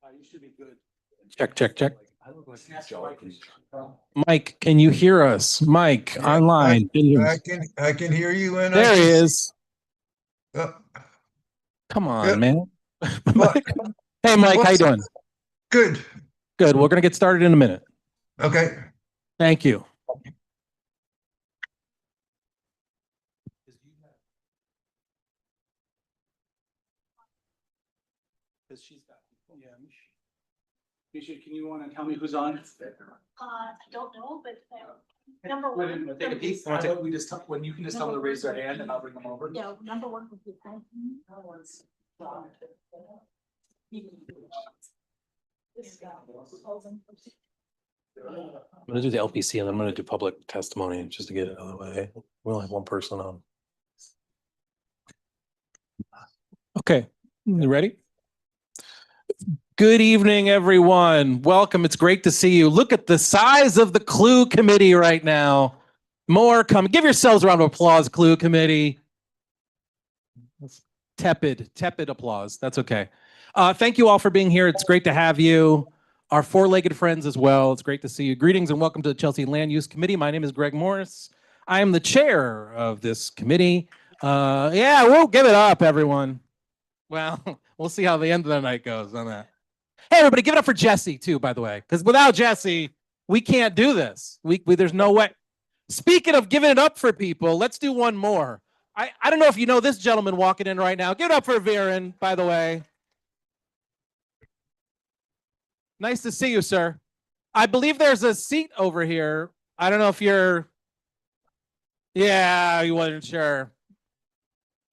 You should be good. Check, check, check. Mike, can you hear us? Mike, Yeah, online. I can hear you, and There he is. Uh, Come on, yeah. man. What? Hey, Mike, how you What's- doing? Good. Good. We're gonna get started in a minute. Okay. Thank you. Because she's got people. Yeah. Misha, can you want to tell me who's on? I don't know, but number one. Take a peek. How about we just when you can just tell them to raise their hand and I'll bring them over. Yeah, number one would be fine. I'm gonna do the LPC and I'm gonna do public testimony just to get it out of the way. We only have one person on. Okay, you ready? Good evening, everyone. Welcome. It's great to see you. Look at the size of the Clue Committee right now. More coming. Give yourselves a round of applause, Clue Committee. Tepid applause. That's okay. Thank you all for being here. It's great to have you. Our four-legged friends as well. It's great to see you. Greetings and welcome to the Chelsea Land Use Committee. My name is Greg Morris. I am the chair of this committee. Yeah, we'll give it up, everyone. Well, we'll see how the end of the night goes on that. Hey, everybody, give it up for Jesse, too, by the way, because without Jesse, we can't do this. There's no way. Speaking of giving it up for people, let's do one more. I don't know if you know this gentleman walking in right now. Give it up for Viren, by the way. Nice to see you, sir. I believe there's a seat over here. I don't know if you're... Yeah, you wasn't sure.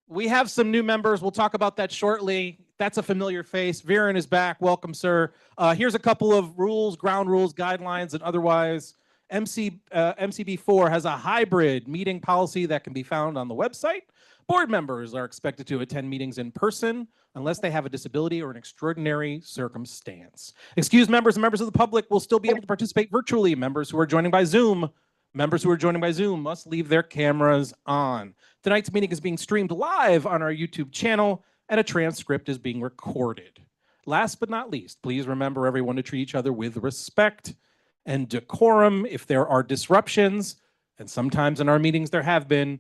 We have some new members. We'll talk about that shortly. That's a familiar face. Viren is back. Welcome, sir. Here's a couple of rules, ground rules, guidelines, and otherwise. MCB4 has a hybrid meeting policy that can be found on the website. Board members are expected to attend meetings in person unless they have a disability or an extraordinary circumstance. Excused members and members of the public will still be able to participate virtually. Members who are joining by Zoom must leave their cameras on. Tonight's meeting is being streamed live on our YouTube channel, and a transcript is being recorded. Last but not least, please remember everyone to treat each other with respect and decorum. If there are disruptions, and sometimes in our meetings there have been,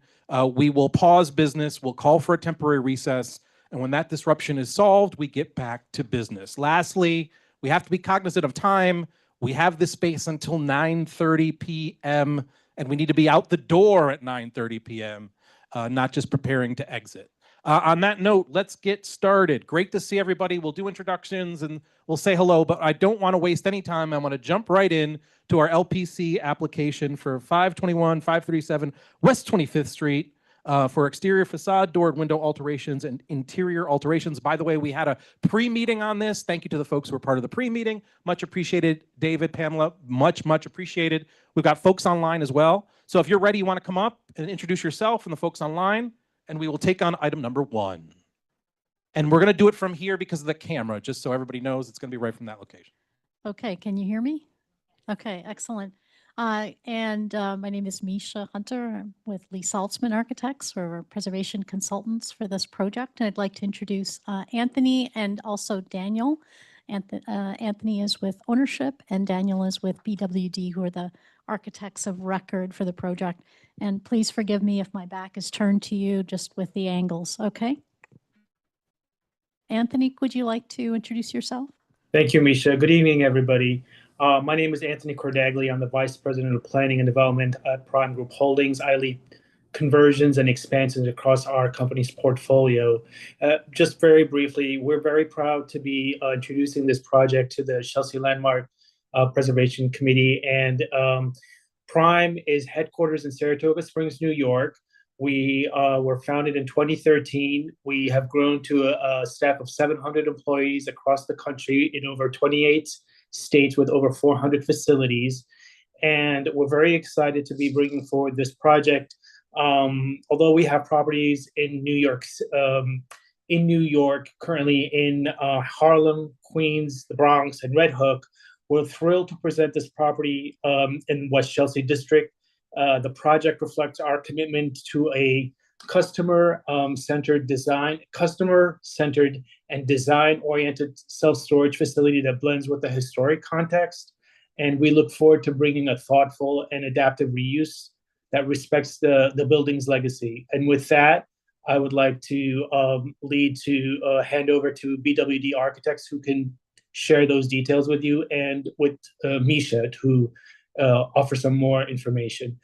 we will pause business, we'll call for a temporary recess, and when that disruption is solved, we get back to business. Lastly, we have to be cognizant of time. We have this space until 9:30 p.m., and we need to be out the door at 9:30 p.m., not just preparing to exit. On that note, let's get started. Great to see everybody. We'll do introductions and we'll say hello, but I don't want to waste any time. I want to jump right in to our LPC application for 521, 537 West 25th Street for exterior facade, door and window alterations and interior alterations. By the way, we had a pre-meeting on this. Thank you to the folks who were part of the pre-meeting. Much appreciated, David, Pamela, much appreciated. We've got folks online as well. So if you're ready, you want to come up and introduce yourself and the folks online, and we will take on item number 1. And we're going to do it from here because of the camera, just so everybody knows it's going to be right from that location. Okay, can you hear me? Okay, excellent. My name is Misha Hunter. I'm with Lee Saltzman Architects. We're preservation consultants for this project. And I'd like to introduce Anthony and also Daniel. Anthony is with ownership and Daniel is with BWD, who are the architects of record for the project. And please forgive me if my back is turned to you just with the angles, okay? Anthony, would you like to introduce yourself? Thank you, Misha. Good evening, everybody. My name is Anthony Cordagli. I'm the Vice President of Planning and Development at Prime Group Holdings. I lead conversions and expansions across our company's portfolio. Just very briefly, we're very proud to be introducing this project to the Chelsea Landmark Preservation Committee. And Prime is headquarters in Saratoga Springs, New York. We were founded in 2013. We have grown to a staff of 700 employees across the country in over 28 states with over 400 facilities. And we're very excited to be bringing forward this project. Although we have properties in New York, currently in Harlem, Queens, the Bronx, and Red Hook, we're thrilled to present this property in West Chelsea District. The project reflects our commitment to a customer-centered and design-oriented self-storage facility that blends with the historic context. And we look forward to bringing a thoughtful and adaptive reuse that respects the building's legacy. And with that, I would like to hand over to BWD Architects, who can share those details with you, and with Misha, to offer some more information.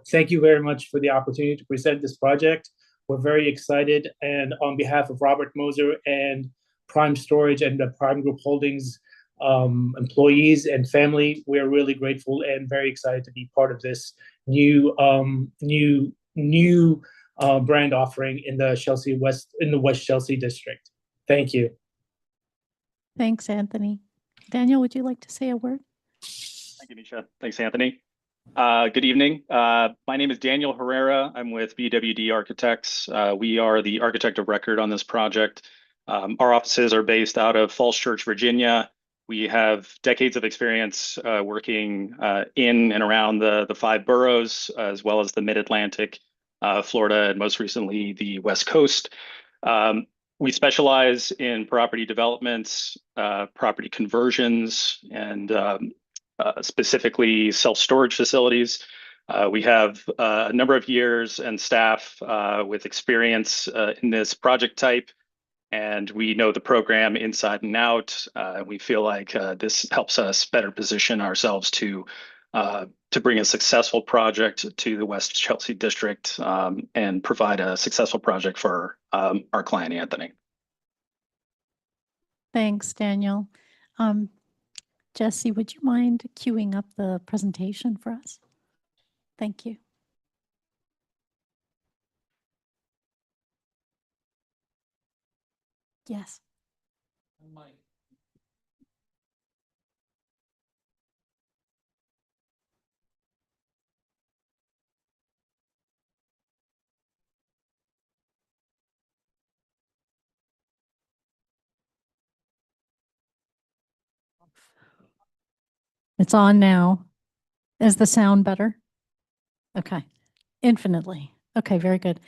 Thank you very much for the opportunity to present this project. We're very excited, and on behalf of Robert Moser and Prime Storage and the Prime Group Holdings employees and family, we're really grateful and very excited to be part of this new brand offering in the West Chelsea district. Thank you. Thanks, Anthony. Daniel, would you like to say a word? Thank you, Misha. Thanks, Anthony. Good evening. My name is Daniel Herrera. I'm with BWD Architects. We are the architect of record on this project. Our offices are based out of Falls Church, Virginia. We have decades of experience working in and around the 5 boroughs, as well as the Mid-Atlantic, Florida, and most recently the West Coast. We specialize in property developments, property conversions, and specifically self-storage facilities. We have a number of years and staff with experience in this project type, and we know the program inside and out. We feel like this helps us better position ourselves to bring a successful project to the West Chelsea district and provide a successful project for our client, Anthony. Thanks, Daniel. Jesse, would you mind queuing up the presentation for us? Thank you. Yes. It's on now. Is the sound better? Okay, infinitely. Okay, very good.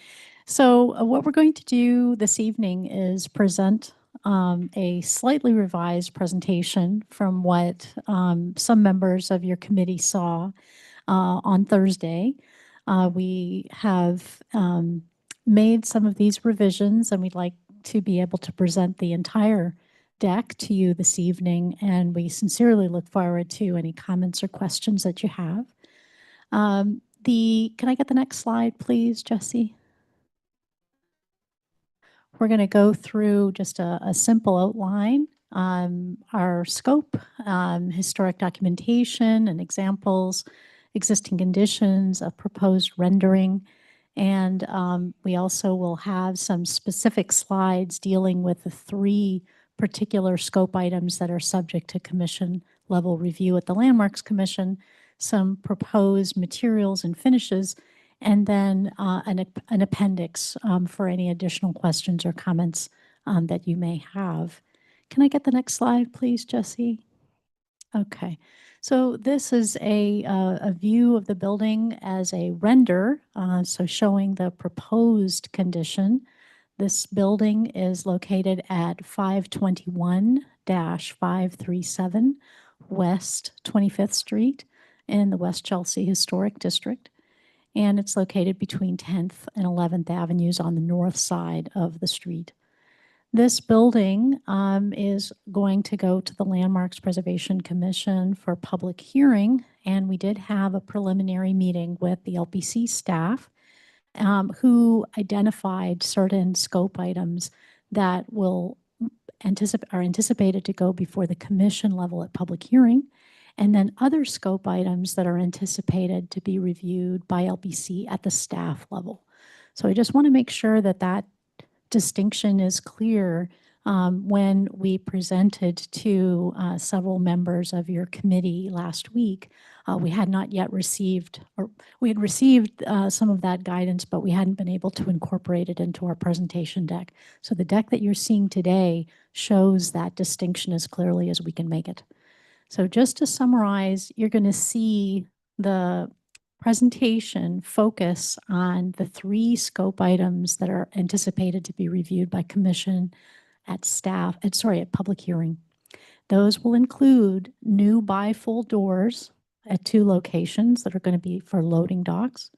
So what we're going to do this evening is present a slightly revised presentation from what some members of your committee saw on Thursday. We have made some of these revisions, and we'd like to be able to present the entire deck to you this evening, and we sincerely look forward to any comments or questions that you have. Can I get the next slide, please, Jesse? We're going to go through just a simple outline, our scope, historic documentation and examples, existing conditions, a proposed rendering, and we also will have some specific slides dealing with the 3 particular scope items that are subject to commission level review at the Landmarks Commission, some proposed materials and finishes, and then an appendix for any additional questions or comments that you may have. Can I get the next slide, please, Jesse? Okay, so this is a view of the building as a render, so showing the proposed condition. This building is located at 521-537 West 25th Street in the West Chelsea Historic District. And it's located between 10th and 11th Avenues on the north side of the street. This building is going to go to the Landmarks Preservation Commission for public hearing, and we did have a preliminary meeting with the LPC staff who identified certain scope items that are anticipated to go before the commission level at public hearing, and then other scope items that are anticipated to be reviewed by LPC at the staff level. So I just want to make sure that that distinction is clear when we presented to several members of your committee last week. We had not yet received, or we had received some of that guidance, but we hadn't been able to incorporate it into our presentation deck. So the deck that you're seeing today shows that distinction as clearly as we can make it. So just to summarize, you're going to see the presentation focus on the 3 scope items that are anticipated to be reviewed by commission at public hearing. Those will include new bifold doors at 2 locations that are going to be for loading docks.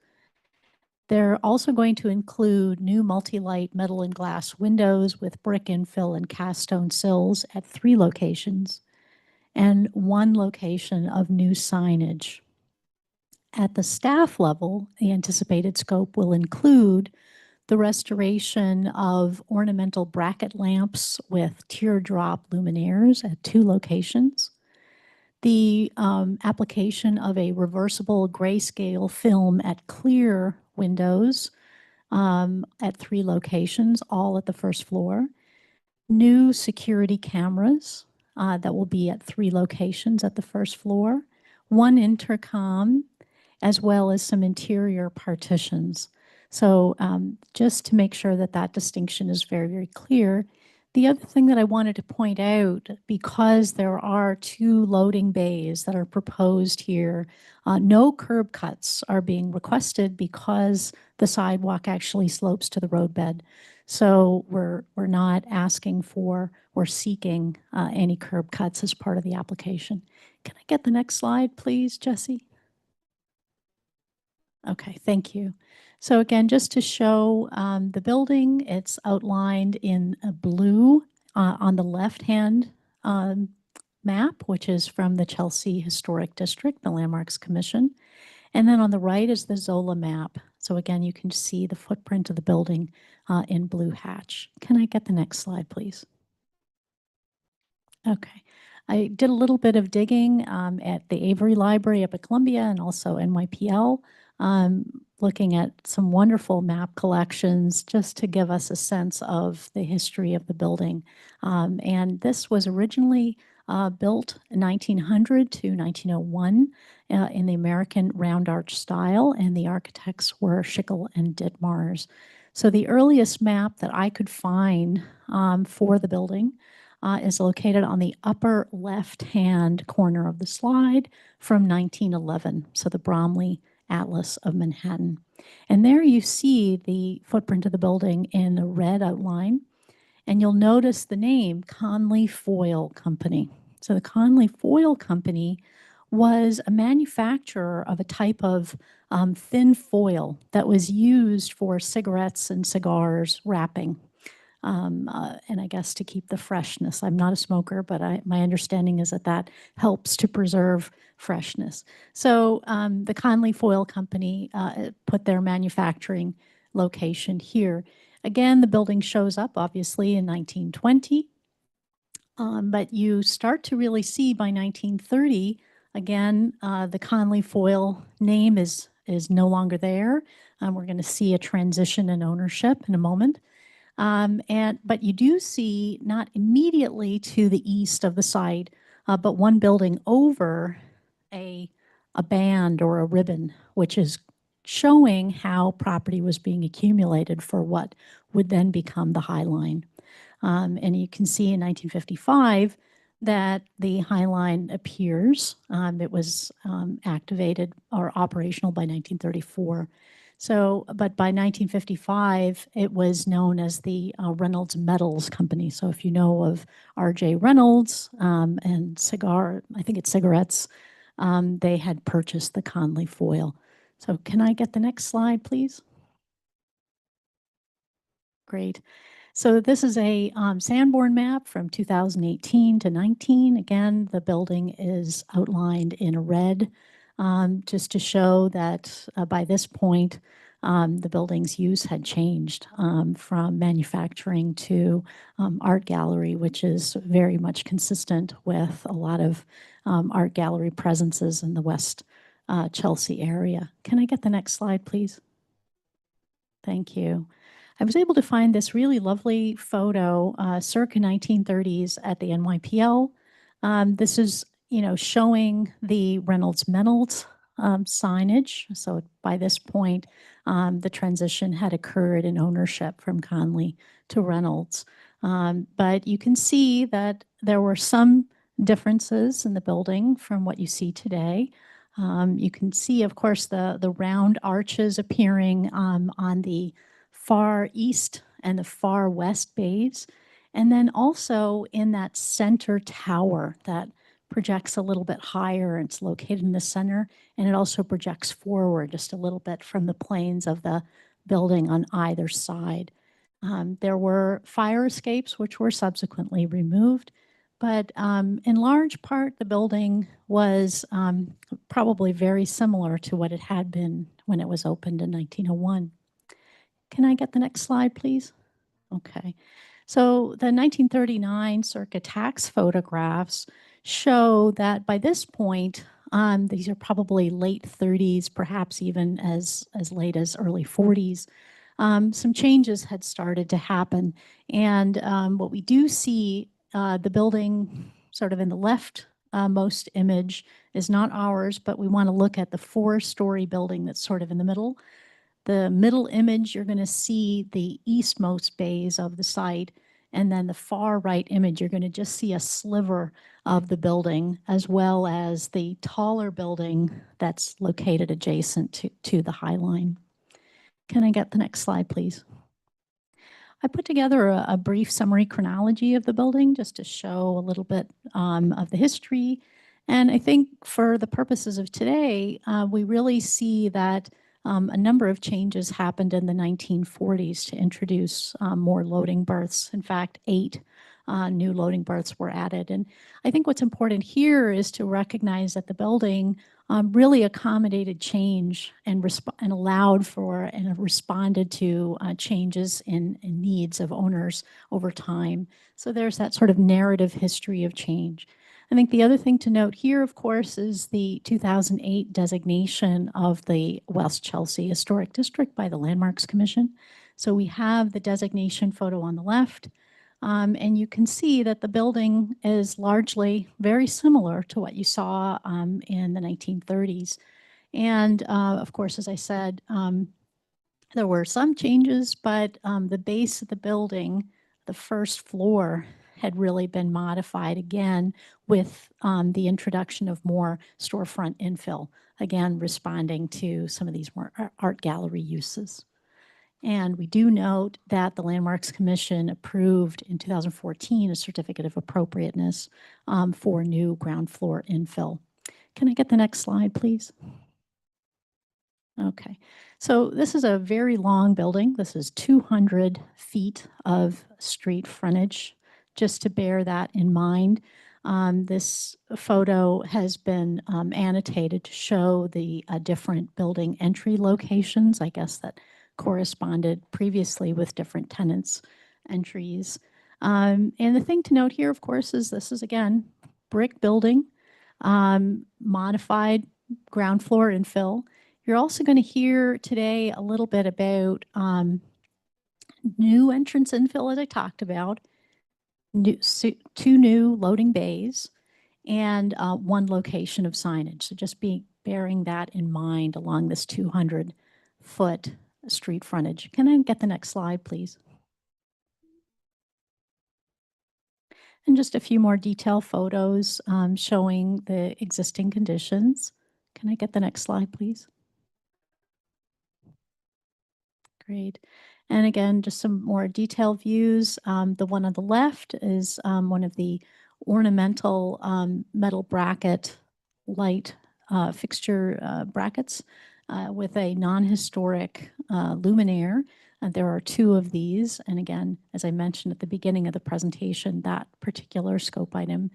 They're also going to include new multi-light metal and glass windows with brick infill and cast stone sills at 3 locations, and 1 location of new signage. At the staff level, the anticipated scope will include the restoration of ornamental bracket lamps with teardrop luminaires at 2 locations, the application of a reversible grayscale film at clear windows at 3 locations, all at the first floor, new security cameras that will be at 3 locations at the first floor, 1 intercom, as well as some interior partitions. So just to make sure that that distinction is very, very clear. The other thing that I wanted to point out, because there are 2 loading bays that are proposed here, no curb cuts are being requested because the sidewalk actually slopes to the roadbed. So we're not asking for or seeking any curb cuts as part of the application. Can I get the next slide, please, Jesse? Okay, thank you. So again, just to show the building, it's outlined in blue on the left-hand map, which is from the Chelsea Historic District, the Landmarks Commission. And then on the right is the Zola map. So again, you can see the footprint of the building in blue hatch. Can I get the next slide, please? Okay. I did a little bit of digging at the Avery Library up at Columbia and also NYPL, looking at some wonderful map collections just to give us a sense of the history of the building. And this was originally built in 1900 to 1901 in the American round arch style, and the architects were Schickel and Ditmars. So the earliest map that I could find for the building is located on the upper left-hand corner of the slide from 1911, so the Bromley Atlas of Manhattan. And there you see the footprint of the building in the red outline, and you'll notice the name Conley Foil Company. So the Conley Foil Company was a manufacturer of a type of thin foil that was used for cigarettes and cigars wrapping. And I guess to keep the freshness. I'm not a smoker, but my understanding is that that helps to preserve freshness. So the Conley Foil Company put their manufacturing location here. Again, the building shows up obviously in 1920, but you start to really see by 1930, again, the Conley Foil name is no longer there. We're going to see a transition in ownership in a moment. But you do see not immediately to the east of the site, but one building over a band or a ribbon, which is showing how property was being accumulated for what would then become the High Line. And you can see in 1955 that the High Line appears. It was activated or operational by 1934. So, but by 1955, it was known as the Reynolds Metals Company. So if you know of R.J. Reynolds and I think it's cigarettes, they had purchased the Conley Foil. So can I get the next slide, please? Great. So this is a Sanborn map from 2018 to 19. Again, the building is outlined in red, just to show that by this point, the building's use had changed from manufacturing to art gallery, which is very much consistent with a lot of art gallery presences in the West Chelsea area. Can I get the next slide, please? Thank you. I was able to find this really lovely photo circa 1930s at the NYPL. This is, showing the Reynolds Metals signage. So by this point, the transition had occurred in ownership from Conley to Reynolds. But you can see that there were some differences in the building from what you see today. You can see, of course, the round arches appearing on the far east and the far west bays. And then also in that center tower that projects a little bit higher. It's located in the center, and it also projects forward just a little bit from the planes of the building on either side. There were fire escapes, which were subsequently removed. But in large part, the building was probably very similar to what it had been when it was opened in 1901. Can I get the next slide, please? Okay. So the 1939 circa tax photographs show that by this point, these are probably late 30s, perhaps even as late as early 40s. Some changes had started to happen. And what we do see, the building sort of in the left most image is not ours, but we want to look at the 4-story building that's sort of in the middle. The middle image, you're going to see the eastmost bays of the site. And then the far right image, you're going to just see a sliver of the building, as well as the taller building that's located adjacent to the High Line. Can I get the next slide, please? I put together a brief summary chronology of the building just to show a little bit of the history. And I think for the purposes of today, we really see that a number of changes happened in the 1940s to introduce more loading berths. In fact, 8 new loading berths were added. And I think what's important here is to recognize that the building really accommodated change and allowed for and responded to changes in needs of owners over time. So there's that sort of narrative history of change. I think the other thing to note here, of course, is the 2008 designation of the West Chelsea Historic District by the Landmarks Commission. So we have the designation photo on the left, and you can see that the building is largely very similar to what you saw in the 1930s. And of course, as I said, there were some changes, but the base of the building, the first floor, had really been modified again with the introduction of more storefront infill, again, responding to some of these more art gallery uses. And we do note that the Landmarks Commission approved in 2014 a certificate of appropriateness for new ground floor infill. Can I get the next slide, please? Okay, so this is a very long building. This is 200 feet of street frontage. Just to bear that in mind, this photo has been annotated to show the different building entry locations, I guess that corresponded previously with different tenants' entries. And the thing to note here, of course, is this is, again, brick building, modified ground floor infill. You're also going to hear today a little bit about new entrance infill, as I talked about, 2 new loading bays, and 1 location of signage. So just bearing that in mind along this 200-foot street frontage. Can I get the next slide, please? And just a few more detail photos showing the existing conditions. Can I get the next slide, please? Great. And again, just some more detailed views. The one on the left is one of the ornamental metal bracket light fixture brackets with a non-historic luminaire. There are 2 of these. And again, as I mentioned at the beginning of the presentation, that particular scope item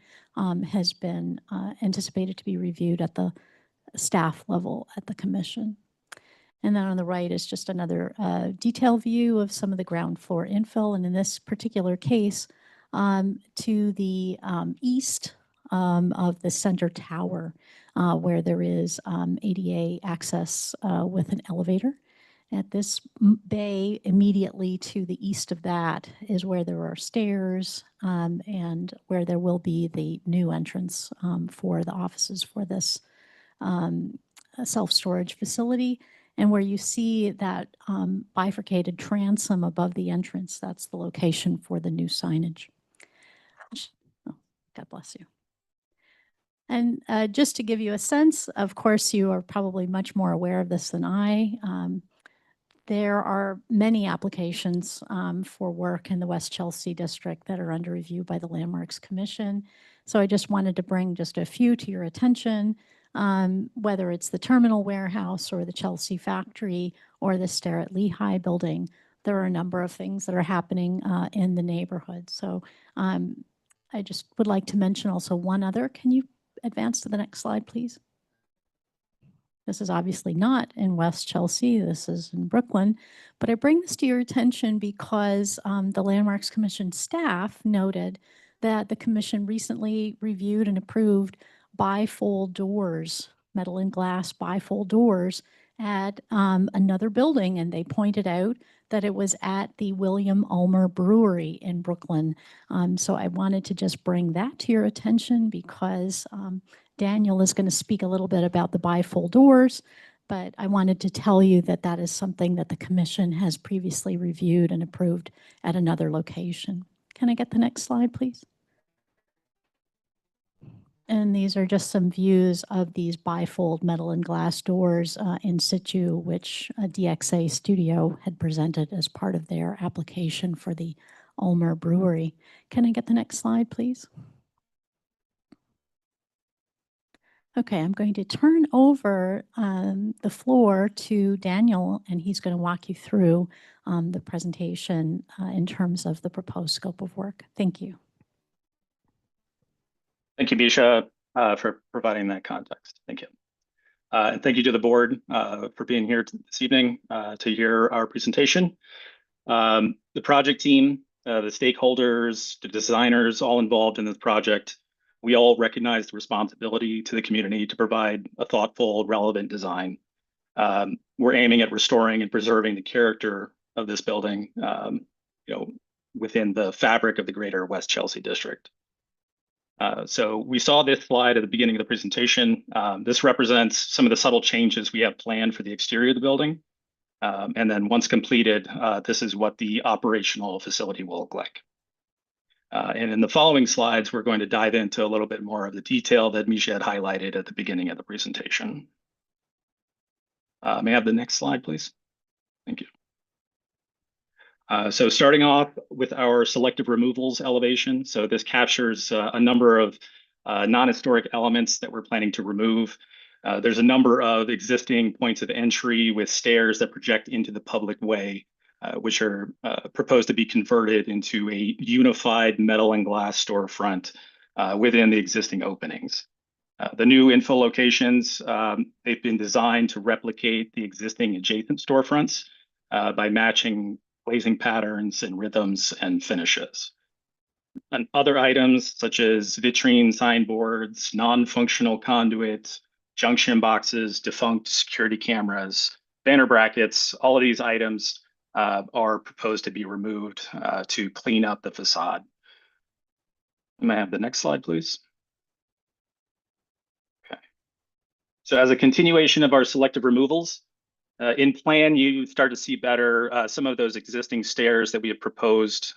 has been anticipated to be reviewed at the staff level at the commission. And then on the right is just another detailed view of some of the ground floor infill. And in this particular case, to the east of the center tower, where there is ADA access with an elevator. At this bay immediately to the east of that is where there are stairs and where there will be the new entrance for the offices for this self-storage facility. And where you see that bifurcated transom above the entrance, that's the location for the new signage. Oh, God bless you. And just to give you a sense, of course, you are probably much more aware of this than I. There are many applications for work in the West Chelsea district that are under review by the Landmarks Commission. So I just wanted to bring just a few to your attention, whether it's the terminal warehouse or the Chelsea factory or the Starrett Lehigh building. There are a number of things that are happening in the neighborhood. So I just would like to mention also one other. Can you advance to the next slide, please? This is obviously not in West Chelsea. This is in Brooklyn. But I bring this to your attention because the Landmarks Commission staff noted that the commission recently reviewed and approved bifold doors, metal and glass bifold doors at another building. And they pointed out that it was at the William Ulmer Brewery in Brooklyn. So I wanted to just bring that to your attention because Daniel is going to speak a little bit about the bifold doors, but I wanted to tell you that that is something that the commission has previously reviewed and approved at another location. Can I get the next slide, please? And these are just some views of these bifold metal and glass doors in situ, which a DXA studio had presented as part of their application for the Ulmer Brewery. Can I get the next slide, please? Okay, I'm going to turn over the floor to Daniel, and he's going to walk you through the presentation in terms of the proposed scope of work. Thank you. Thank you, Misha, for providing that context. Thank you. And thank you to the board for being here this evening to hear our presentation. The project team, the stakeholders, the designers, all involved in this project, we all recognize the responsibility to the community to provide a thoughtful, relevant design. We're aiming at restoring and preserving the character of this building, within the fabric of the greater West Chelsea district. So we saw this slide at the beginning of the presentation. This represents some of the subtle changes we have planned for the exterior of the building. And then once completed, this is what the operational facility will look like. And in the following slides, we're going to dive into a little bit more of the detail that Misha had highlighted at the beginning of the presentation. May I have the next slide, please? Thank you. So starting off with our selective removals elevation. So this captures a number of non-historic elements that we're planning to remove. There's a number of existing points of entry with stairs that project into the public way, which are proposed to be converted into a unified metal and glass storefront within the existing openings. The new infill locations, they've been designed to replicate the existing adjacent storefronts by matching glazing patterns and rhythms and finishes. And other items such as vitrine signboards, non-functional conduits, junction boxes, defunct security cameras, banner brackets, all of these items are proposed to be removed to clean up the facade. May I have the next slide, please? Okay. So as a continuation of our selective removals, in plan, you start to see better some of those existing stairs that we have proposed.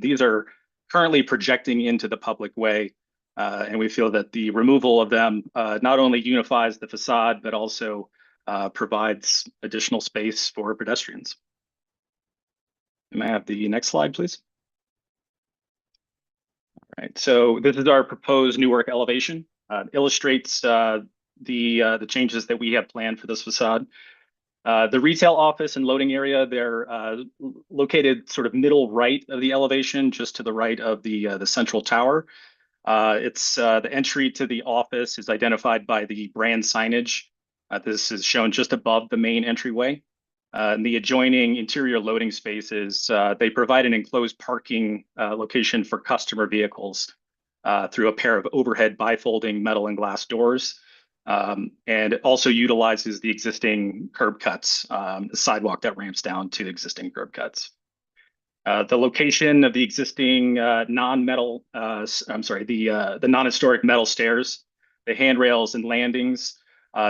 These are currently projecting into the public way, and we feel that the removal of them not only unifies the facade, but also provides additional space for pedestrians. May I have the next slide, please? All right, so this is our proposed new work elevation. Illustrates the changes that we have planned for this facade. The retail office and loading area, they're located sort of middle right of the elevation, just to the right of the central tower. It's the entry to the office is identified by the brand signage. This is shown just above the main entryway. And the adjoining interior loading spaces, they provide an enclosed parking location for customer vehicles through a pair of overhead bifolding metal and glass doors. And it also utilizes the existing curb cuts, the sidewalk that ramps down to the existing curb cuts. The location of the existing the non-historic metal stairs, the handrails and landings,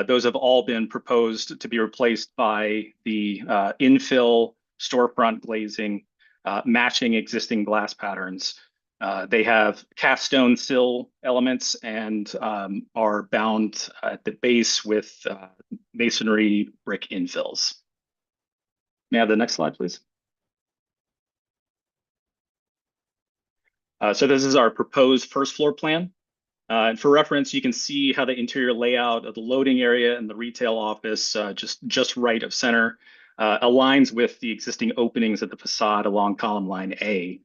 those have all been proposed to be replaced by the infill storefront glazing, matching existing glass patterns. They have cast stone sill elements and are bound at the base with masonry brick infills. May I have the next slide, please? So this is our proposed first floor plan. And for reference, you can see how the interior layout of the loading area and the retail office, just right of center, aligns with the existing openings of the facade along column line A.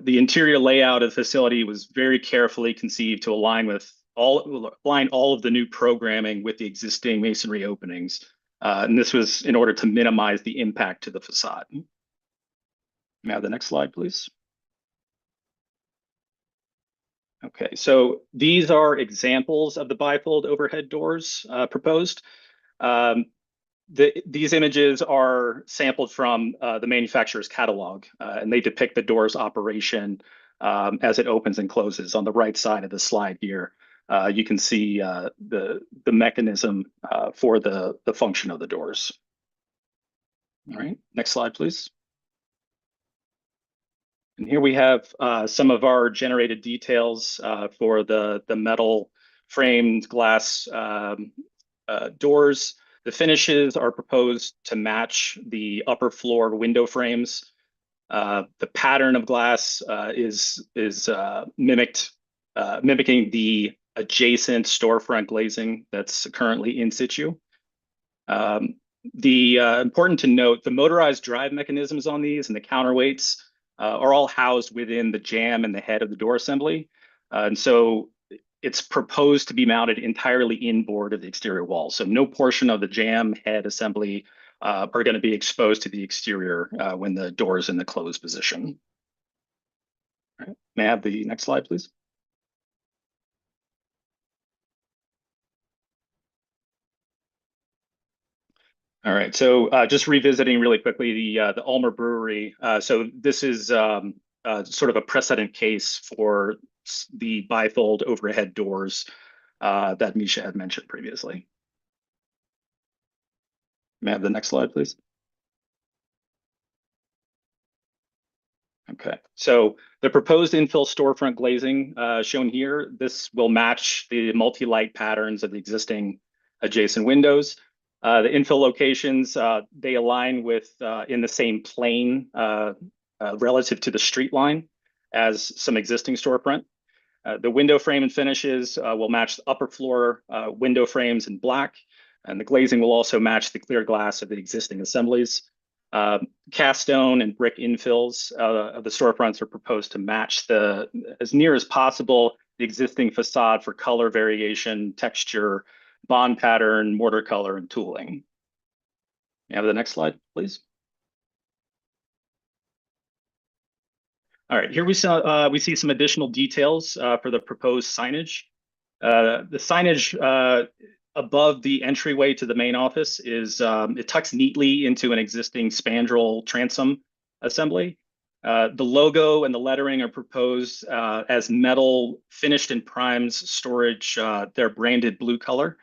The interior layout of the facility was very carefully conceived to align all of the new programming with the existing masonry openings. And this was in order to minimize the impact to the facade. May I have the next slide, please? Okay, so these are examples of the bifold overhead doors proposed. These images are sampled from the manufacturer's catalog, and they depict the door's operation as it opens and closes. On the right side of the slide here, you can see the mechanism for the function of the doors. All right, next slide, please. And here we have some of our generated details for the metal framed glass doors. The finishes are proposed to match the upper floor window frames. The pattern of glass is mimicking the adjacent storefront glazing that's currently in situ. Important to note, the motorized drive mechanisms on these and the counterweights are all housed within the jamb and the head of the door assembly. And so it's proposed to be mounted entirely inboard of the exterior wall. So no portion of the jamb head assembly are going to be exposed to the exterior when the door is in the closed position. All right. May I have the next slide, please? All right, so just revisiting really quickly the Ulmer Brewery. So this is sort of a precedent case for the bifold overhead doors that Misha had mentioned previously. May I have the next slide, please? Okay, so the proposed infill storefront glazing shown here, this will match the multi-light patterns of the existing adjacent windows. The infill locations, they align with in the same plane relative to the street line as some existing storefront. The window frame and finishes will match the upper floor window frames in black, and the glazing will also match the clear glass of the existing assemblies. Cast stone and brick infills of the storefronts are proposed to match as near as possible the existing facade for color variation, texture, bond pattern, mortar color, and tooling. May I have the next slide, please? All right, here we see some additional details for the proposed signage. The signage above the entryway to the main office is it tucks neatly into an existing spandrel transom assembly. The logo and the lettering are proposed as metal finished in primes storage. They're branded blue color.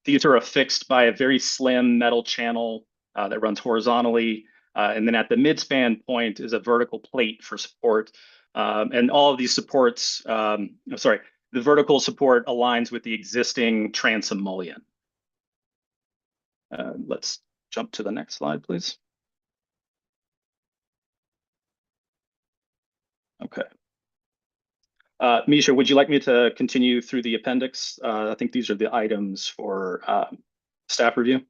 These are affixed by a very slim metal channel that runs horizontally. And then at the midspan point is a vertical plate for support. And all of these supports, the vertical support aligns with the existing transom mullion. Let's jump to the next slide, please. Okay. Misha, would you like me to continue through the appendix? I think these are the items for staff review.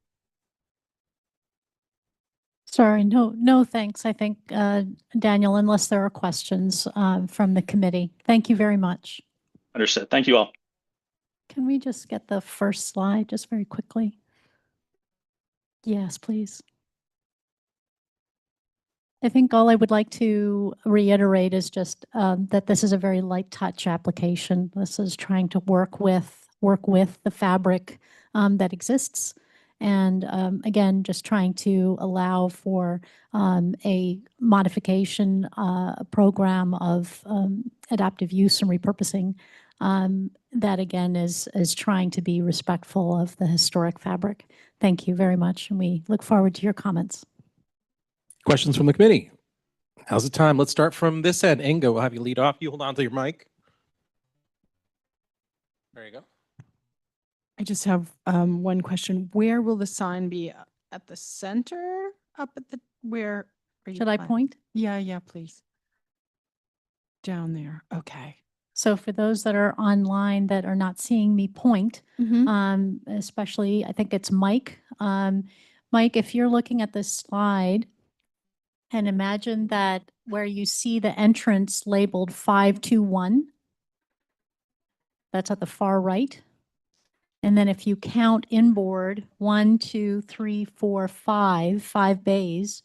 Sorry, no, thanks. I think, Daniel, unless there are questions from the committee. Thank you very much. Understood. Thank you all. Can we just get the first slide just very quickly? Yes, please. I think all I would like to reiterate is just that this is a very light touch application. This is trying to work with the fabric that exists. And again, just trying to allow for a modification program of adaptive use and repurposing that again is trying to be respectful of the historic fabric. Thank you very much, and we look forward to your comments. Questions from the committee? How's the time? Let's start from this end. Ingo, we'll have you lead off. You hold on to your mic. There you go. I just have one question. Where will the sign be? At the center? Up at the, where? Are you Should I plan- point? Yeah, please. Down there. Okay. So for those that are online that are not seeing me point, Mhm. especially I think it's Mike. Mike, if you're looking at this slide and imagine that where you see the entrance labeled 521, that's at the far right. And then if you count inboard, 1, 2, 3, 4, 5 bays,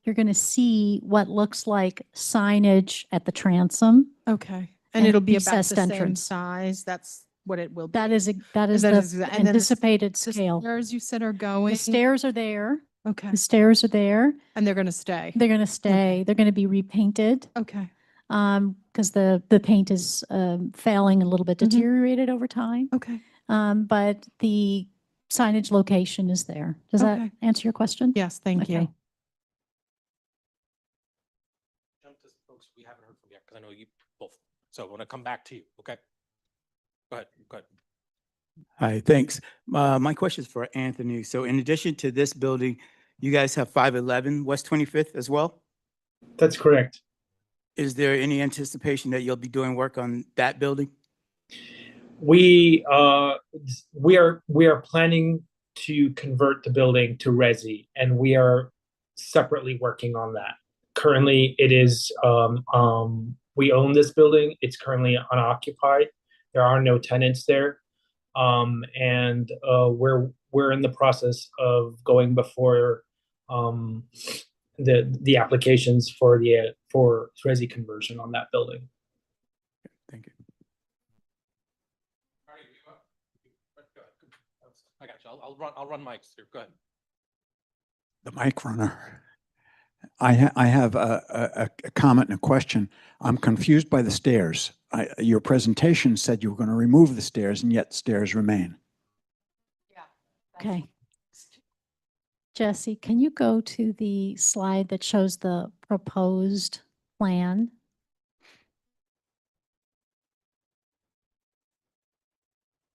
you're going to see what looks like signage at the transom. Okay. And And it'll be about the recessed same entrance. size. That's what it will be. That is That the is and then the anticipated The scale. stairs you said are going. The stairs are there. Okay. The stairs are there. And they're going to stay. They're going to stay. They're going to be repainted Okay. because the paint is failing, a little bit Mhm. deteriorated over time. Okay. But the signage location is there. Does that Okay. answer your question? Yes, thank you. Okay. Jump to folks we haven't heard from yet, because I know you both. So I want to come back to you. Okay. Go ahead. Go ahead. Hi, thanks. My question is for Anthony. So in addition to this building, you guys have 511 West 25th as well? That's correct. Is there any anticipation that you'll be doing work on that building? We are planning to convert the building to resi, and we are separately working on that. Currently, it is we own this building. It's currently unoccupied. There are no tenants there, and we're in the process of going before the applications for resi conversion on that building. Thank you. I got you. I'll run mics here. Go ahead. The mic runner. I have a comment and a question. I'm confused by the stairs. Your presentation said you were going to remove the stairs, and yet stairs remain. Okay. Jesse, can you go to the slide that shows the proposed plan?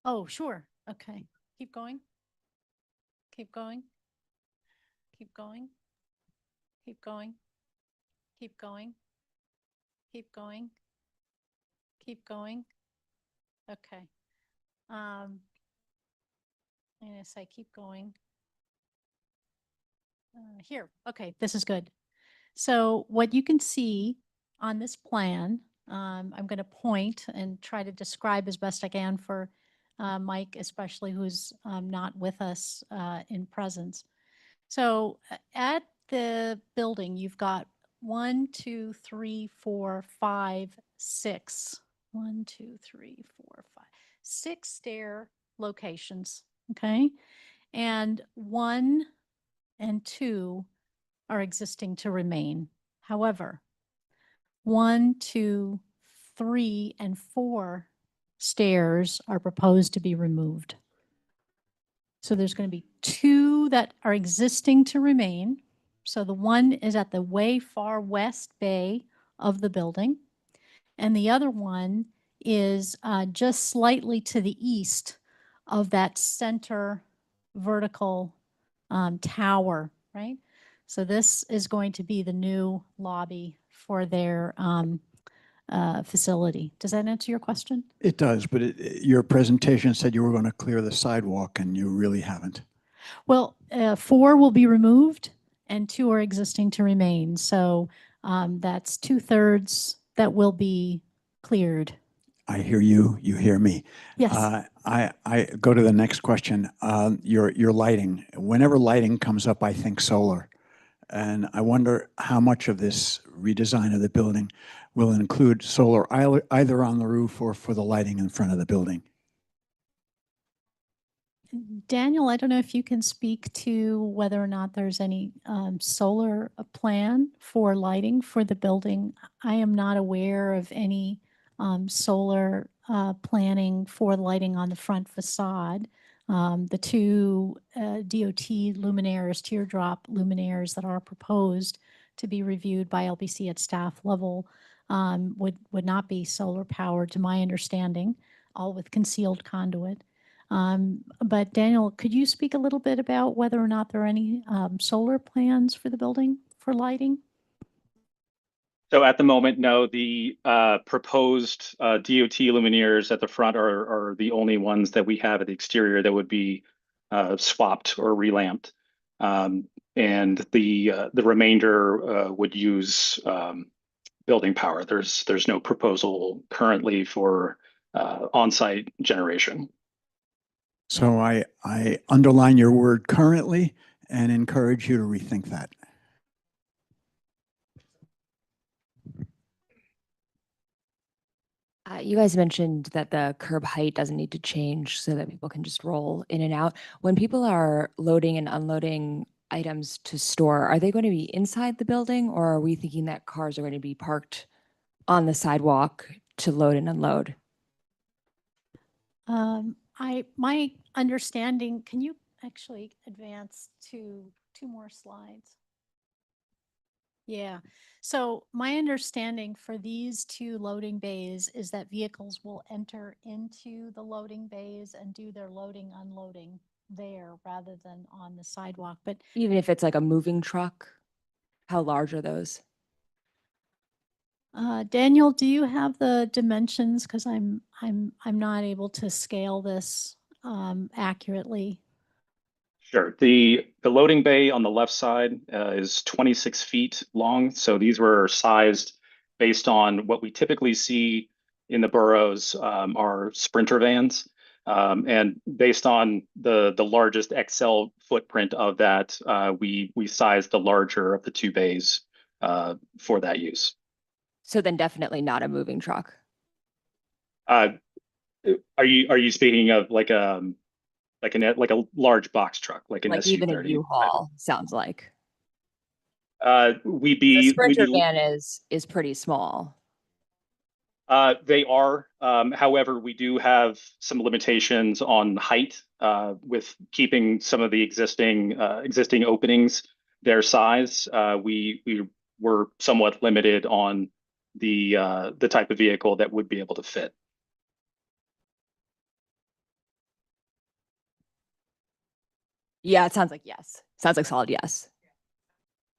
Oh, sure. Okay. Keep going. Keep going. Keep going. Keep going. Keep going. Keep going. Keep going. Okay. I'm going to say keep going. Here. Okay, this is good. So what you can see on this plan, I'm going to point and try to describe as best I can for Mike, especially who's not with us in presence. So at the building, you've got 1, 2, 3, 4, 5, 6. 1, 2, 3, 4, 5, 6 stair locations. Okay. And 1 and 2 are existing to remain. However, 1, 2, 3, and 4 stairs are proposed to be removed. So there's going to be 2 that are existing to remain. So the one is at the way far west bay of the building, and the other one is just slightly to the east of that center vertical tower, right? So this is going to be the new lobby for their facility. Does that answer your question? It does, but your presentation said you were going to clear the sidewalk, and you really haven't. Well, 4 will be removed and 2 are existing to remain. So that's 2/3 that will be cleared. I hear you. You hear me. Yes. I go to the next question. Your lighting. Whenever lighting comes up, I think solar. And I wonder how much of this redesign of the building will include solar either on the roof or for the lighting in front of the building. Daniel, I don't know if you can speak to whether or not there's any solar plan for lighting for the building. I am not aware of any solar planning for lighting on the front facade. The 2 DOT luminaires, teardrop luminaires that are proposed to be reviewed by LPC at staff level would not be solar powered, to my understanding, all with concealed conduit. But Daniel, could you speak a little bit about whether or not there are any solar plans for the building for lighting? So at the moment, no, the proposed DOT luminaires at the front are the only ones that we have at the exterior that would be swapped or relamped. And the remainder would use building power. There's no proposal currently for on-site generation. So I underline your word currently and encourage you to rethink that. You guys mentioned that the curb height doesn't need to change so that people can just roll in and out. When people are loading and unloading items to store, are they going to be inside the building, or are we thinking that cars are going to be parked on the sidewalk to load and unload? My understanding, can you actually advance to 2 more slides? Yeah. So my understanding for these 2 loading bays is that vehicles will enter into the loading bays and do their loading, unloading there rather than on the sidewalk. But Even if it's like a moving truck, how large are those? Daniel, do you have the dimensions? Because I'm not able to scale this accurately. Sure. The loading bay on the left side is 26 feet long. So these were sized based on what we typically see in the boroughs are Sprinter vans. And based on the largest XL footprint of that, we sized the larger of the 2 bays for that use. So then definitely not a moving truck. Are you speaking of like a large box truck, like an Like SU30? even a U-Haul sounds like. The Sprinter van is pretty small. They are. However, we do have some limitations on height with keeping some of the existing openings their size. We were somewhat limited on the type of vehicle that would be able to fit. Yeah, it sounds like yes. Sounds like solid yes.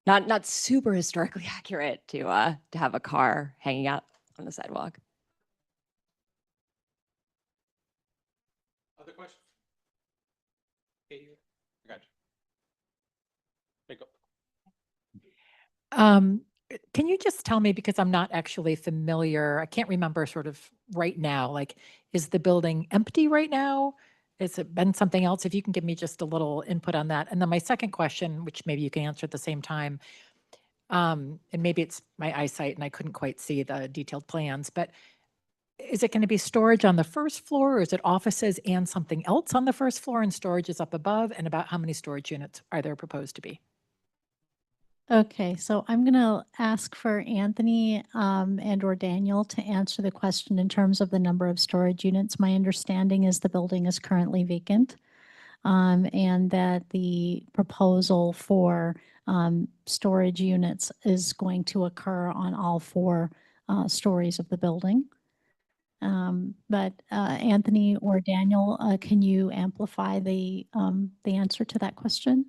Not super historically accurate to have a car hanging out on the sidewalk. Other questions? I got you. Can you just tell me, because I'm not actually familiar, I can't remember sort of right now, like, is the building empty right now? Has it been something else? If you can give me just a little input on that. And then my second question, which maybe you can answer at the same time, and maybe it's my eyesight and I couldn't quite see the detailed plans, but is it going to be storage on the first floor, or is it offices and something else on the first floor and storage is up above? And about how many storage units are there proposed to be? Okay, so I'm going to ask for Anthony and or Daniel to answer the question in terms of the number of storage units. My understanding is the building is currently vacant, and that the proposal for storage units is going to occur on all 4 stories of the building. But Anthony or Daniel, can you amplify the answer to that question?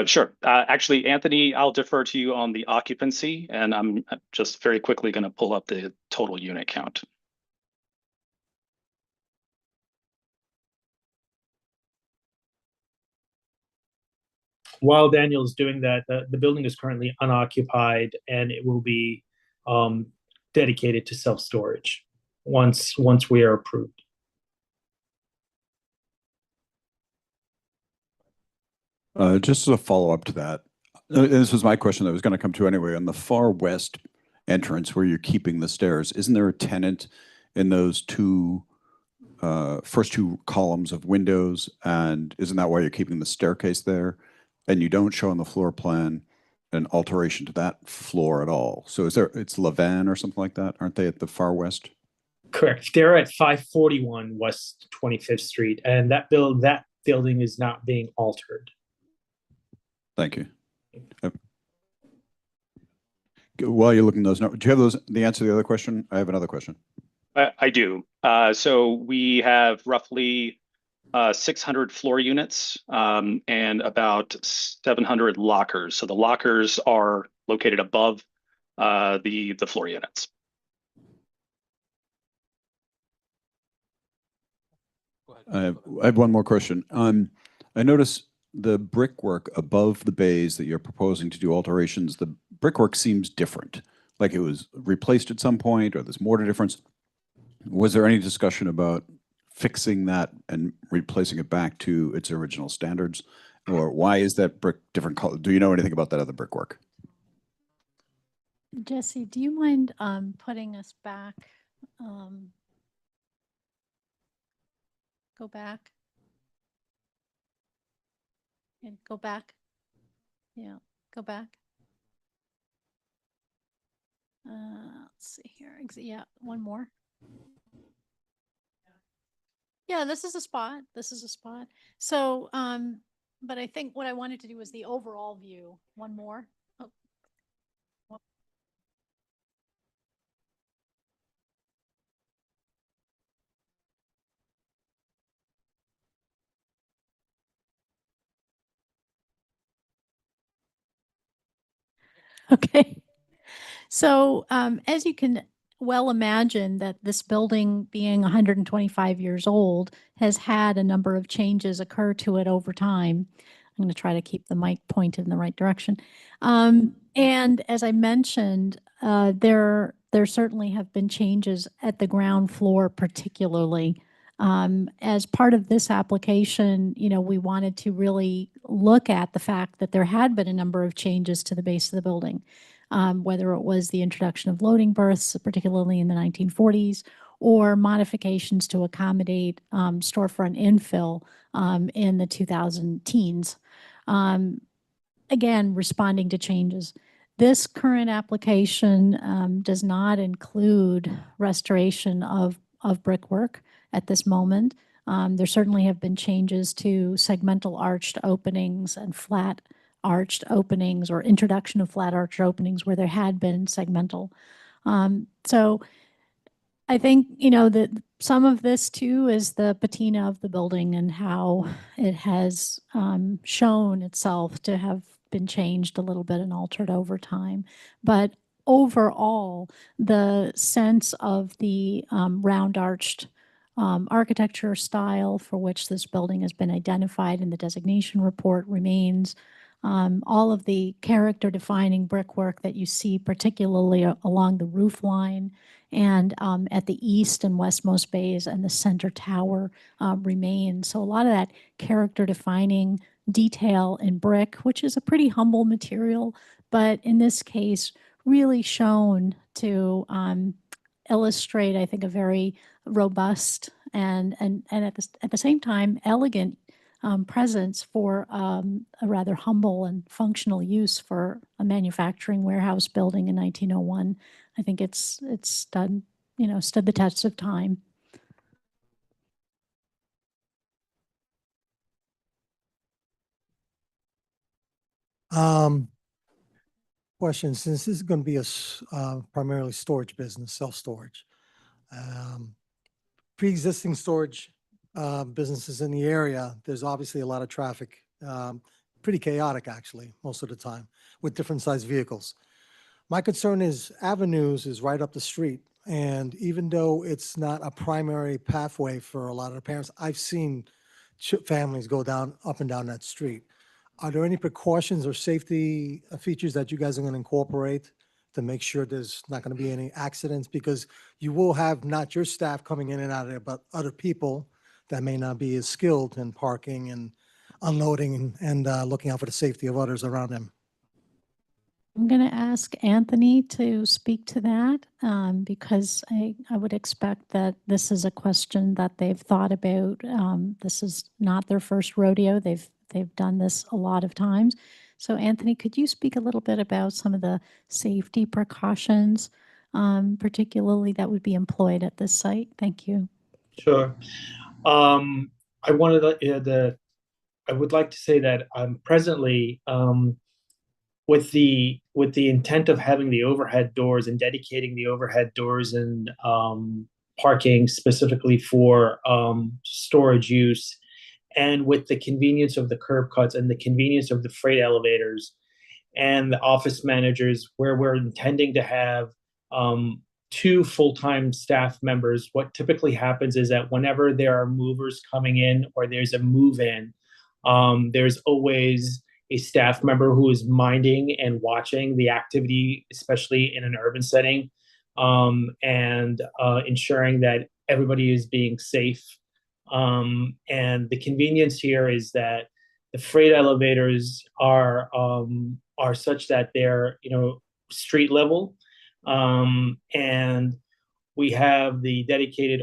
Sure. Actually, Anthony, I'll defer to you on the occupancy, and I'm just very quickly going to pull up the total unit count. While Daniel is doing that, the building is currently unoccupied, and it will be dedicated to self-storage once we are approved. Just as a follow-up to that, this was my question that was going to come to anyway. On the far west entrance where you're keeping the stairs, isn't there a tenant in those first 2 columns of windows? And isn't that why you're keeping the staircase there? And you don't show on the floor plan an alteration to that floor at all. So it's Levan or something like that? Aren't they at the far west? Correct. They're at 541 West 25th Street, and that building is not being altered. Thank you. While you're looking those numbers, do you have those, the answer to the other question? I have another question. I do. So we have roughly 600 floor units and about 700 lockers. So the lockers are located above the floor units. I have one more question. I notice the brickwork above the bays that you're proposing to do alterations, the brickwork seems different, like it was replaced at some point or there's mortar difference. Was there any discussion about fixing that and replacing it back to its original standards? Or why is that brick different color? Do you know anything about that other brickwork? Jesse, do you mind putting us back? Go back. And go back. Yeah, go back. Let's see here. Yeah, one more. Yeah, this is a spot. This is a spot. So, but I think what I wanted to do was the overall view. One more. Oh. Okay. So, as you can well imagine, that this building, being 125 years old, has had a number of changes occur to it over time. I'm going to try to keep the mic pointed in the right direction. And as I mentioned, there certainly have been changes at the ground floor, particularly. As part of this application, we wanted to really look at the fact that there had been a number of changes to the base of the building. Whether it was the introduction of loading berths, particularly in the 1940s, or modifications to accommodate storefront infill in the 2000 teens. Again, responding to changes. This current application does not include restoration of brickwork at this moment. There certainly have been changes to segmental arched openings and flat arched openings, or introduction of flat arched openings where there had been segmental. So I think, that some of this too is the patina of the building and how it has shown itself to have been changed a little bit and altered over time. But overall, the sense of the round arched architecture style for which this building has been identified in the designation report remains. All of the character defining brickwork that you see, particularly along the roof line and at the east and westmost bays and the center tower remains. So a lot of that character defining detail in brick, which is a pretty humble material, but in this case, really shown to illustrate, I think, a very robust and at the same time elegant presence for a rather humble and functional use for a manufacturing warehouse building in 1901. I think it's stood the test of time. Question, since this is going to be a primarily storage business, self-storage, pre-existing storage businesses in the area, there's obviously a lot of traffic, pretty chaotic actually, most of the time, with different sized vehicles. My concern is Avenues is right up the street. And even though it's not a primary pathway for a lot of the parents, I've seen families go up and down that street. Are there any precautions or safety features that you guys are going to incorporate to make sure there's not going to be any accidents? Because you will have not your staff coming in and out of there, but other people that may not be as skilled in parking and unloading and looking out for the safety of others around them. I'm going to ask Anthony to speak to that because I would expect that this is a question that they've thought about. This is not their first rodeo. They've done this a lot of times. So Anthony, could you speak a little bit about some of the safety precautions, particularly that would be employed at this site? Thank you. Sure. I would like to say that presently with the intent of having the overhead doors and dedicating the overhead doors and parking specifically for storage use, and with the convenience of the curb cuts and the convenience of the freight elevators and the office managers, where we're intending to have 2 full-time staff members. What typically happens is that whenever there are movers coming in or there's a move-in, there's always a staff member who is minding and watching the activity, especially in an urban setting, and ensuring that everybody is being safe. And the convenience here is that the freight elevators are such that they're, street level, and we have the dedicated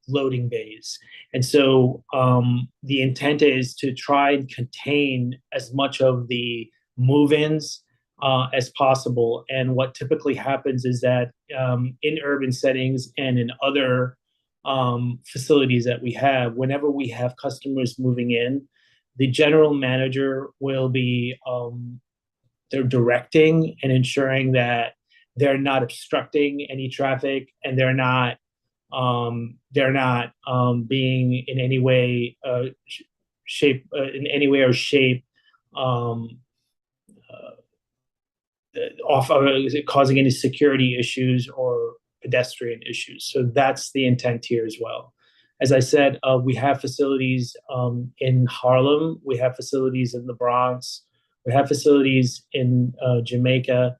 loading bays. And so the intent is to try and contain as much of the move-ins as possible. And what typically happens is that in urban settings and in other facilities that we have, whenever we have customers moving in, the general manager will be they're directing and ensuring that they're not obstructing any traffic, and they're not being in any way shape causing any security issues or pedestrian issues. So that's the intent here as well. As I said, we have facilities in Harlem, we have facilities in the Bronx, we have facilities in Jamaica,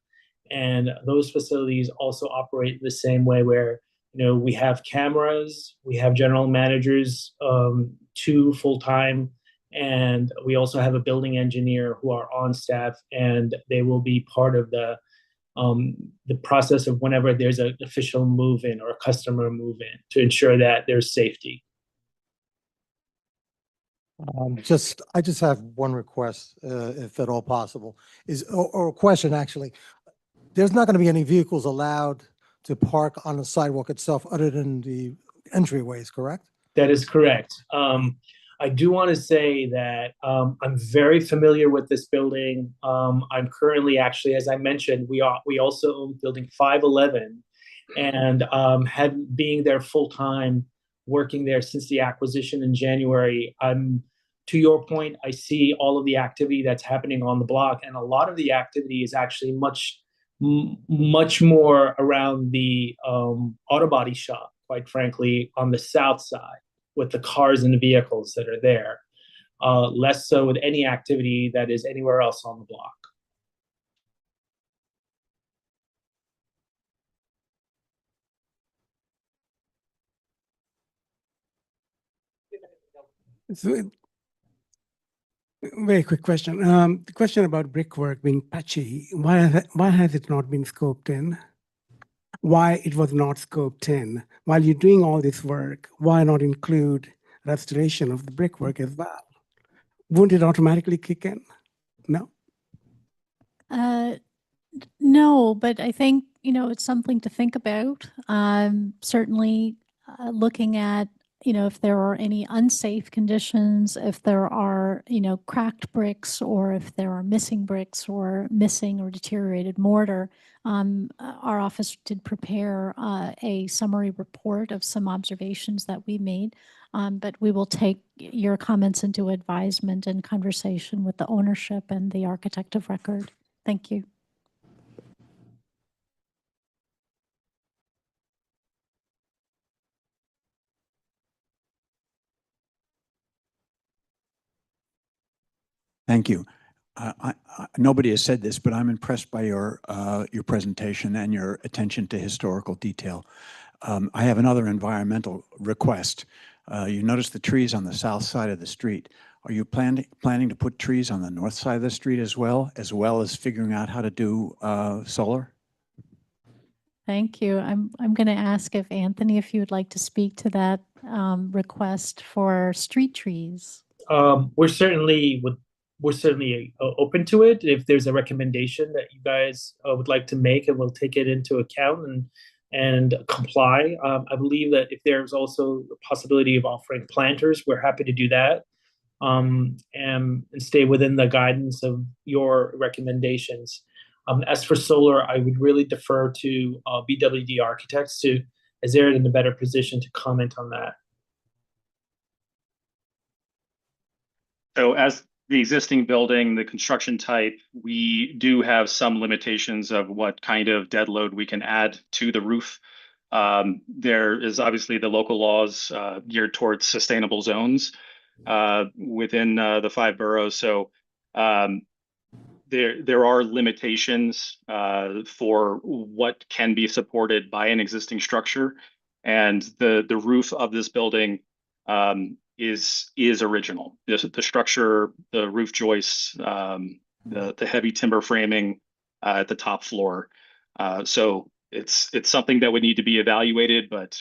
and those facilities also operate the same way, where we have cameras, we have general managers, 2 full-time, and we also have a building engineer who are on staff, and they will be part of the process of whenever there's an official move-in or a customer move-in to ensure that there's safety. I just have one request, if at all possible, or a question actually. There's not going to be any vehicles allowed to park on the sidewalk itself other than the entryways, correct? That is correct. I do want to say that I'm very familiar with this building. I'm currently, actually, as I mentioned, we also own building 511, and being there full time, working there since the acquisition in January. To your point, I see all of the activity that's happening on the block, and a lot of the activity is actually much more around the auto body shop, quite frankly, on the south side, with the cars and the vehicles that are there, less so with any activity that is anywhere else on the block. So, very quick question. The question about brickwork being patchy, why has it not been scoped in? Why it was not scoped in? While you're doing all this work, why not include restoration of the brickwork as well? Wouldn't it automatically kick in? No? No, but I think, it's something to think about. Certainly looking at, if there are any unsafe conditions, if there are, cracked bricks, or if there are missing bricks or missing or deteriorated mortar. Our office did prepare a summary report of some observations that we made, but we will take your comments into advisement and conversation with the ownership and the architect of record. Thank you. Thank you. Nobody has said this, but I'm impressed by your presentation and your attention to historical detail. I have another environmental request. You notice the trees on the south side of the street. Are you planning to put trees on the north side of the street as well as figuring out how to do solar? Thank you. I'm going to ask if you would like to speak to that request for street trees. We're certainly open to it. If there's a recommendation that you guys would like to make, and we'll take it into account and comply. I believe that if there's also the possibility of offering planters, we're happy to do that. and stay within the guidance of your recommendations. As for solar, I would really defer to BWD Architects, as they're in a better position to comment on that. So as the existing building, the construction type, we do have some limitations of what kind of dead load we can add to the roof. There is obviously the local laws geared towards sustainable zones within the 5 boroughs. So there are limitations for what can be supported by an existing structure, and the roof of this building is original. The structure, the roof joists, the heavy timber framing at the top floor. So it's something that would need to be evaluated, but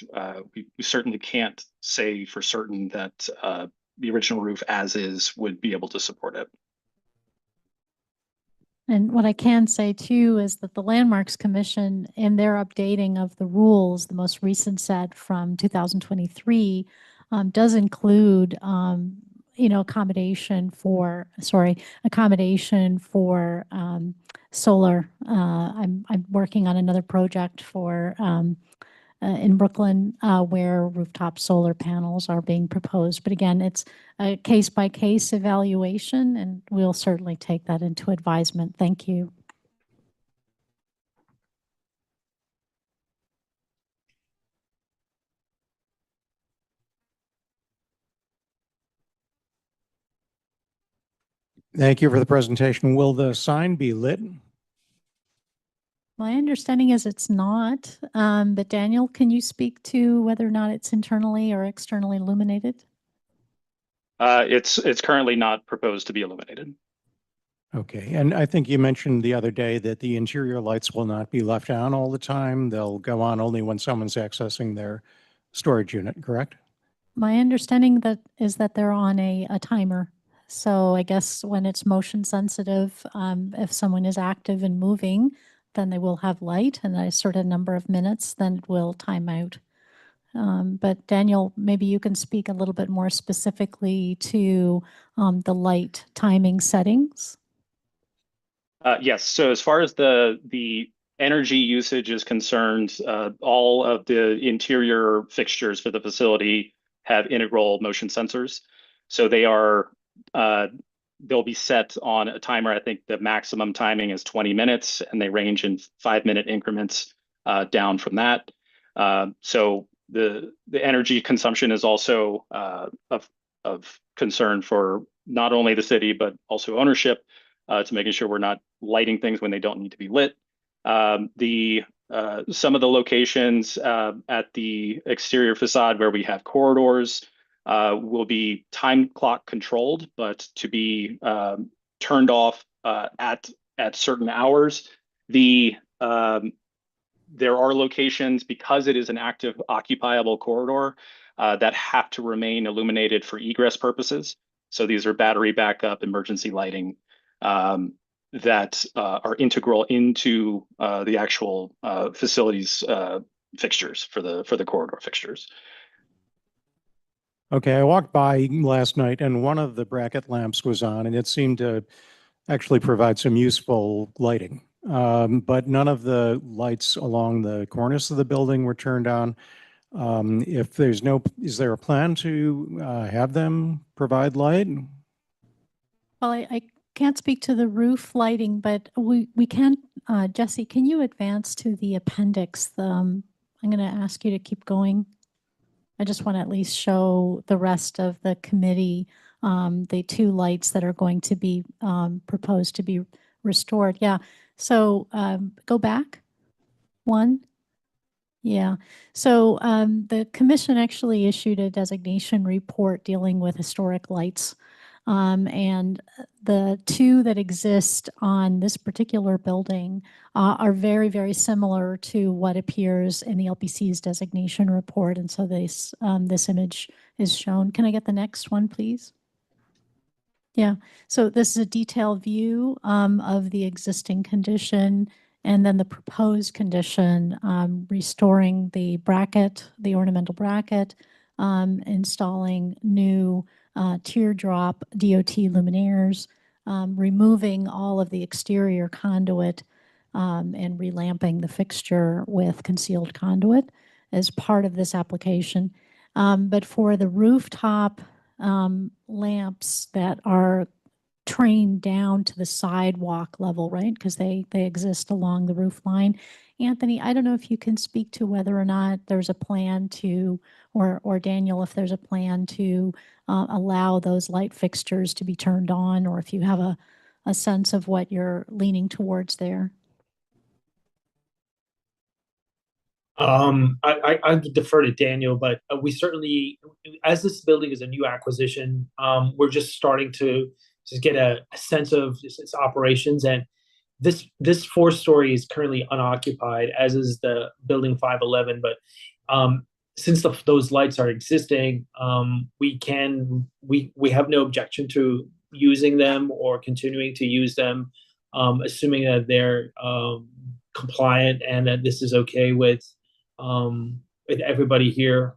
we certainly can't say for certain that the original roof as is would be able to support it. And what I can say too is that the Landmarks Commission, in their updating of the rules, the most recent set from 2023, does include, accommodation for solar. I'm working on another project for in Brooklyn where rooftop solar panels are being proposed. But again, it's a case-by-case evaluation, and we'll certainly take that into advisement. Thank you. Thank you for the presentation. Will the sign be lit? My understanding is it's not, but Daniel, can you speak to whether or not it's internally or externally illuminated? It's currently not proposed to be illuminated. Okay, and I think you mentioned the other day that the interior lights will not be left on all the time. They'll go on only when someone's accessing their storage unit, correct? My understanding is that they're on a timer. So I guess when it's motion sensitive, if someone is active and moving, then they will have light, and a certain number of minutes, then it will time out. But Daniel, maybe you can speak a little bit more specifically to the light timing settings. Yes. So as far as the energy usage is concerned, all of the interior fixtures for the facility have integral motion sensors. So they are they'll be set on a timer. I think the maximum timing is 20 minutes, and they range in 5-minute increments down from that. So the energy consumption is also of concern for not only the city, but also ownership, to making sure we're not lighting things when they don't need to be lit. Some of the locations at the exterior facade where we have corridors will be time clock controlled, but to be turned off at certain hours. There are locations, because it is an active occupiable corridor, that have to remain illuminated for egress purposes. So these are battery backup, emergency lighting that are integral into the actual facilities fixtures for the corridor fixtures. Okay, I walked by last night and one of the bracket lamps was on, and it seemed to actually provide some useful lighting. But none of the lights along the cornice of the building were turned on. Is there a plan to have them provide light? Well, I can't speak to the roof lighting, but we can, Jesse, can you advance to the appendix? I'm going to ask you to keep going. I just want to at least show the rest of the committee the 2 lights that are going to be proposed to be restored. Yeah. So go back 1. Yeah. So the commission actually issued a designation report dealing with historic lights. And the 2 that exist on this particular building are very, very similar to what appears in the LPC's designation report. And so this image is shown. Can I get the next one, please? Yeah. So this is a detailed view of the existing condition, and then the proposed condition, restoring the bracket, the ornamental bracket, installing new teardrop DOT luminaires, removing all of the exterior conduit and relamping the fixture with concealed conduit as part of this application. But for the rooftop lamps that are trained down to the sidewalk level, right? Because they exist along the roof line. Anthony, I don't know if you can speak to whether or not there's a plan to, or Daniel, if there's a plan to allow those light fixtures to be turned on, or if you have a sense of what you're leaning towards there. I defer to Daniel, but we certainly, as this building is a new acquisition, we're just starting to just get a sense of its operations. And this 4-story is currently unoccupied, as is the building 511. But since those lights are existing, we have no objection to using them or continuing to use them, assuming that they're compliant and that this is okay with everybody here.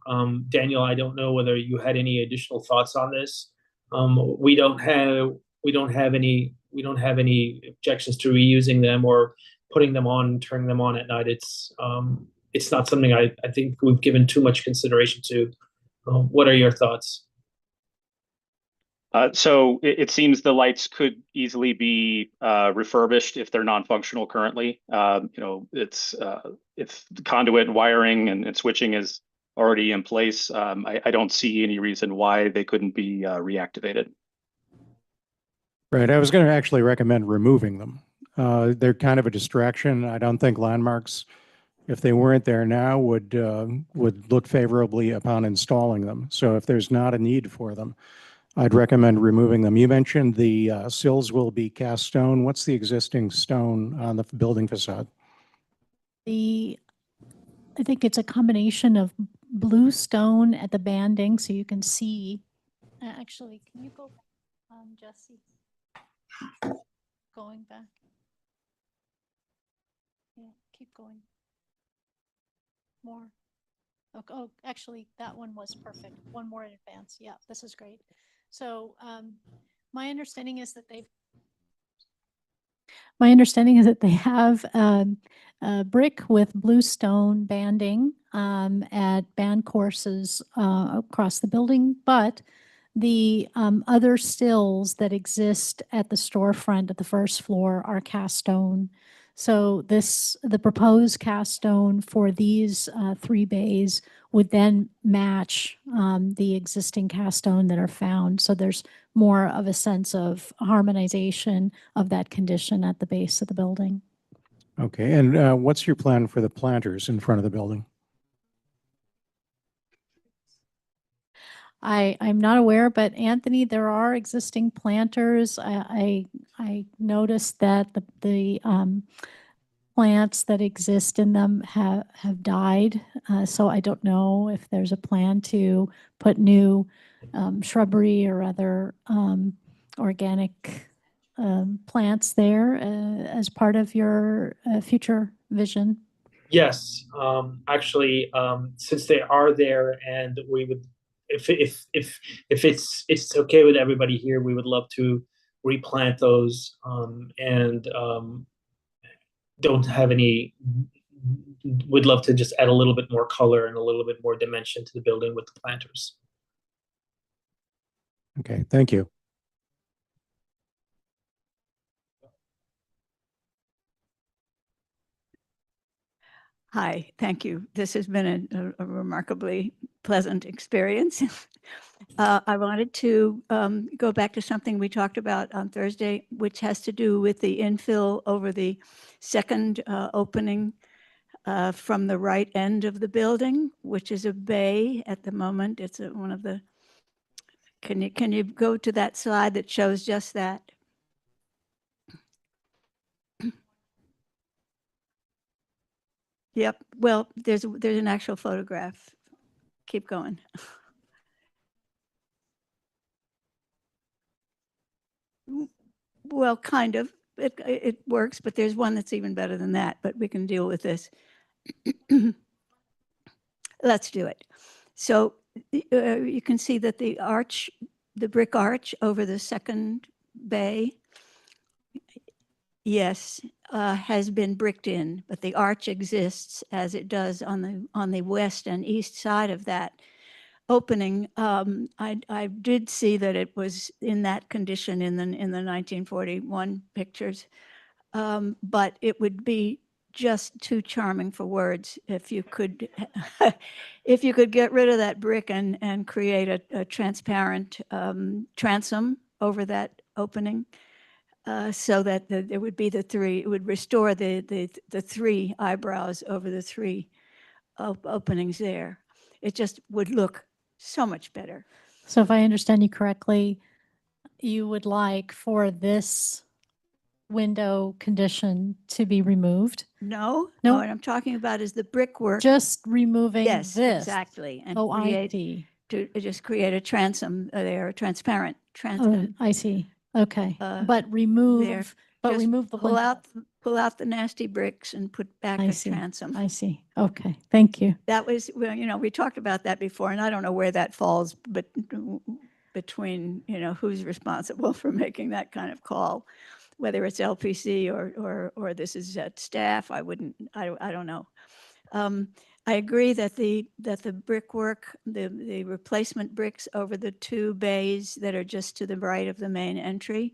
Daniel, I don't know whether you had any additional thoughts on this. We don't have any objections to reusing them or putting them on and turning them on at night. It's not something I think we've given too much consideration to. What are your thoughts? So it seems the lights could easily be refurbished if they're non-functional currently. It's if the conduit wiring and switching is already in place. I don't see any reason why they couldn't be reactivated. Right. I was going to actually recommend removing them. They're kind of a distraction. I don't think landmarks, if they weren't there now, would look favorably upon installing them. So if there's not a need for them, I'd recommend removing them. You mentioned the sills will be cast stone. What's the existing stone on the building facade? I think it's a combination of blue stone at the banding, so you can see. Actually, can you go back, Jesse? Going back. Yeah, keep going. More. Oh, actually, that one was perfect. One more in advance. Yeah, this is great. So my understanding is that they have brick with blue stone banding at band courses across the building, but the other sills that exist at the storefront at the first floor are cast stone. So the proposed cast stone for these 3 bays would then match the existing cast stone that are found. So there's more of a sense of harmonization of that condition at the base of the building. Okay. And what's your plan for the planters in front of the building? I'm not aware, but Anthony, there are existing planters. I noticed that the plants that exist in them have died. So I don't know if there's a plan to put new shrubbery or other organic plants there as part of your future vision. Yes, actually, since they are there, and we would, if it's okay with everybody here, we would love to replant those, and don't have any. Would love to just add a little bit more color and a little bit more dimension to the building with the planters. Okay, thank you. Hi, thank you. This has been a remarkably pleasant experience. I wanted to go back to something we talked about on Thursday, which has to do with the infill over the second opening from the right end of the building, which is a bay at the moment. It's one of the, can you go to that slide that shows just that? Yep. Well, there's an actual photograph. Keep going. Well, kind of. It works, but there's one that's even better than that. But we can deal with this. Let's do it. So you can see that the arch the brick arch over the second bay, yes, has been bricked in, but the arch exists as it does on the west and east side of that opening. I did see that it was in that condition in the 1941 pictures, but it would be just too charming for words if you could if you could get rid of that brick and create a transparent transom over that opening, so that there would be it would restore the three eyebrows over the three openings there. It just would look so much better. So if I understand you correctly, you would like for this window condition to be removed? No, No. what I'm talking about is the brickwork. Just removing Yes, this? exactly. And Oh, I create, see. to just create a transom there, a transparent Oh, transom. I see. Okay. But there. remove, but Just remove the pull window. out the nasty bricks and put back I a see. transom. I see. Okay. Thank you. That was, well, we talked about that before, and I don't know where that falls, but between, who's responsible for making that kind of call, whether it's LPC or this is at staff. I don't know. I agree that the brickwork, the replacement bricks over the two bays that are just to the right of the main entry,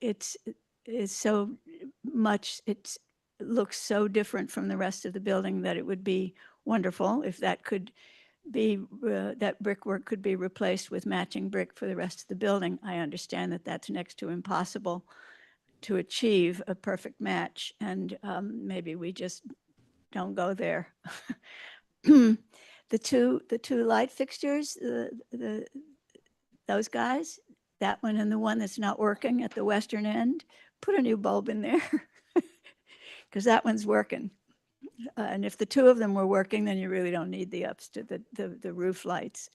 it's so much, it looks so different from the rest of the building that it would be wonderful if that could be, that brickwork could be replaced with matching brick for the rest of the building. I understand that that's next to impossible to achieve a perfect match, and maybe we just don't go there. The two light fixtures, those guys, that one and the one that's not working at the western end, put a new bulb in there because that one's working. And if the two of them were working, then you really don't need the roof lights.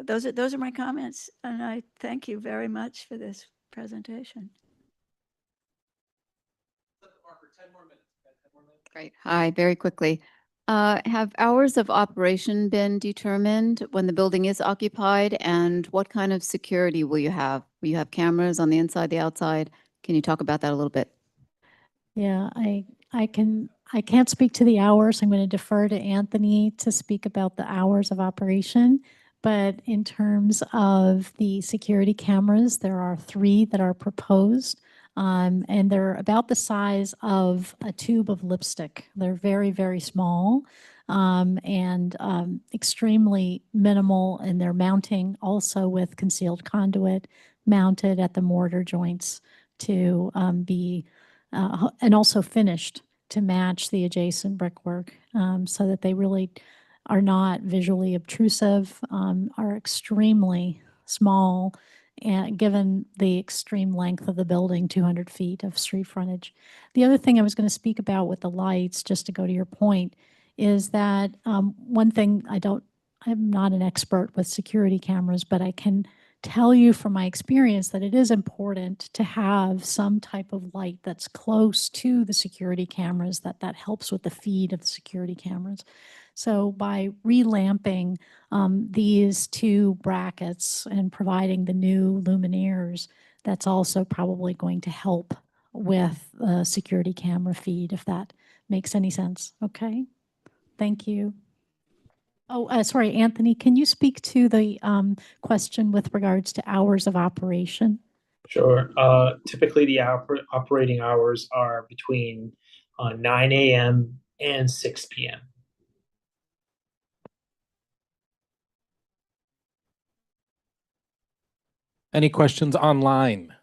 Those are my comments, and I thank you very much for this presentation. Great. Hi, very quickly. Have hours of operation been determined when the building is occupied, and what kind of security will you have? Will you have cameras on the inside, the outside? Can you talk about that a little bit? Yeah, I can't speak to the hours. I'm going to defer to Anthony to speak about the hours of operation. But in terms of the security cameras, there are 3 that are proposed. And they're about the size of a tube of lipstick. They're very, very small, and extremely minimal, and they're mounting also with concealed conduit mounted at the mortar joints to be, and also finished to match the adjacent brickwork, so that they really are not visually obtrusive, are extremely small, and given the extreme length of the building, 200 feet of street frontage. The other thing I was going to speak about with the lights, just to go to your point, is that one thing I'm not an expert with security cameras, but I can tell you from my experience that it is important to have some type of light that's close to the security cameras, that helps with the feed of the security cameras. So by relamping these 2 brackets and providing the new luminaires, that's also probably going to help with the security camera feed, if that makes any sense. Okay, thank you. Oh, sorry, Anthony, can you speak to the question with regards to hours of operation? Sure. Typically, the operating hours are between 9 a.m. and 6 p.m. Any questions online?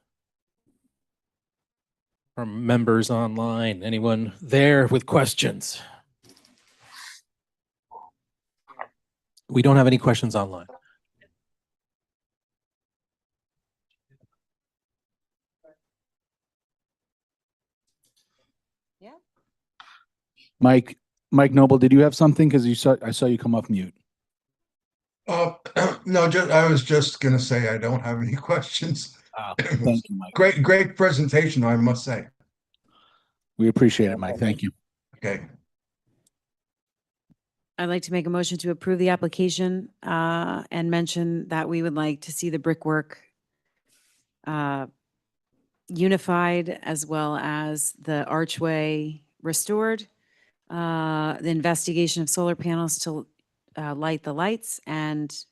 From members online? Anyone there with questions? We don't have any questions online. Yeah. Mike Noble, did you have something? Because I saw you come off mute. No, I was just gonna say I don't have any questions. Thank you, Mike. Great presentation, I must say. We appreciate it, Mike. Thank you. Okay. I'd like to make a motion to approve the application and mention that we would like to see the brickwork unified as well as the archway restored, the investigation of solar panels to light the lights, and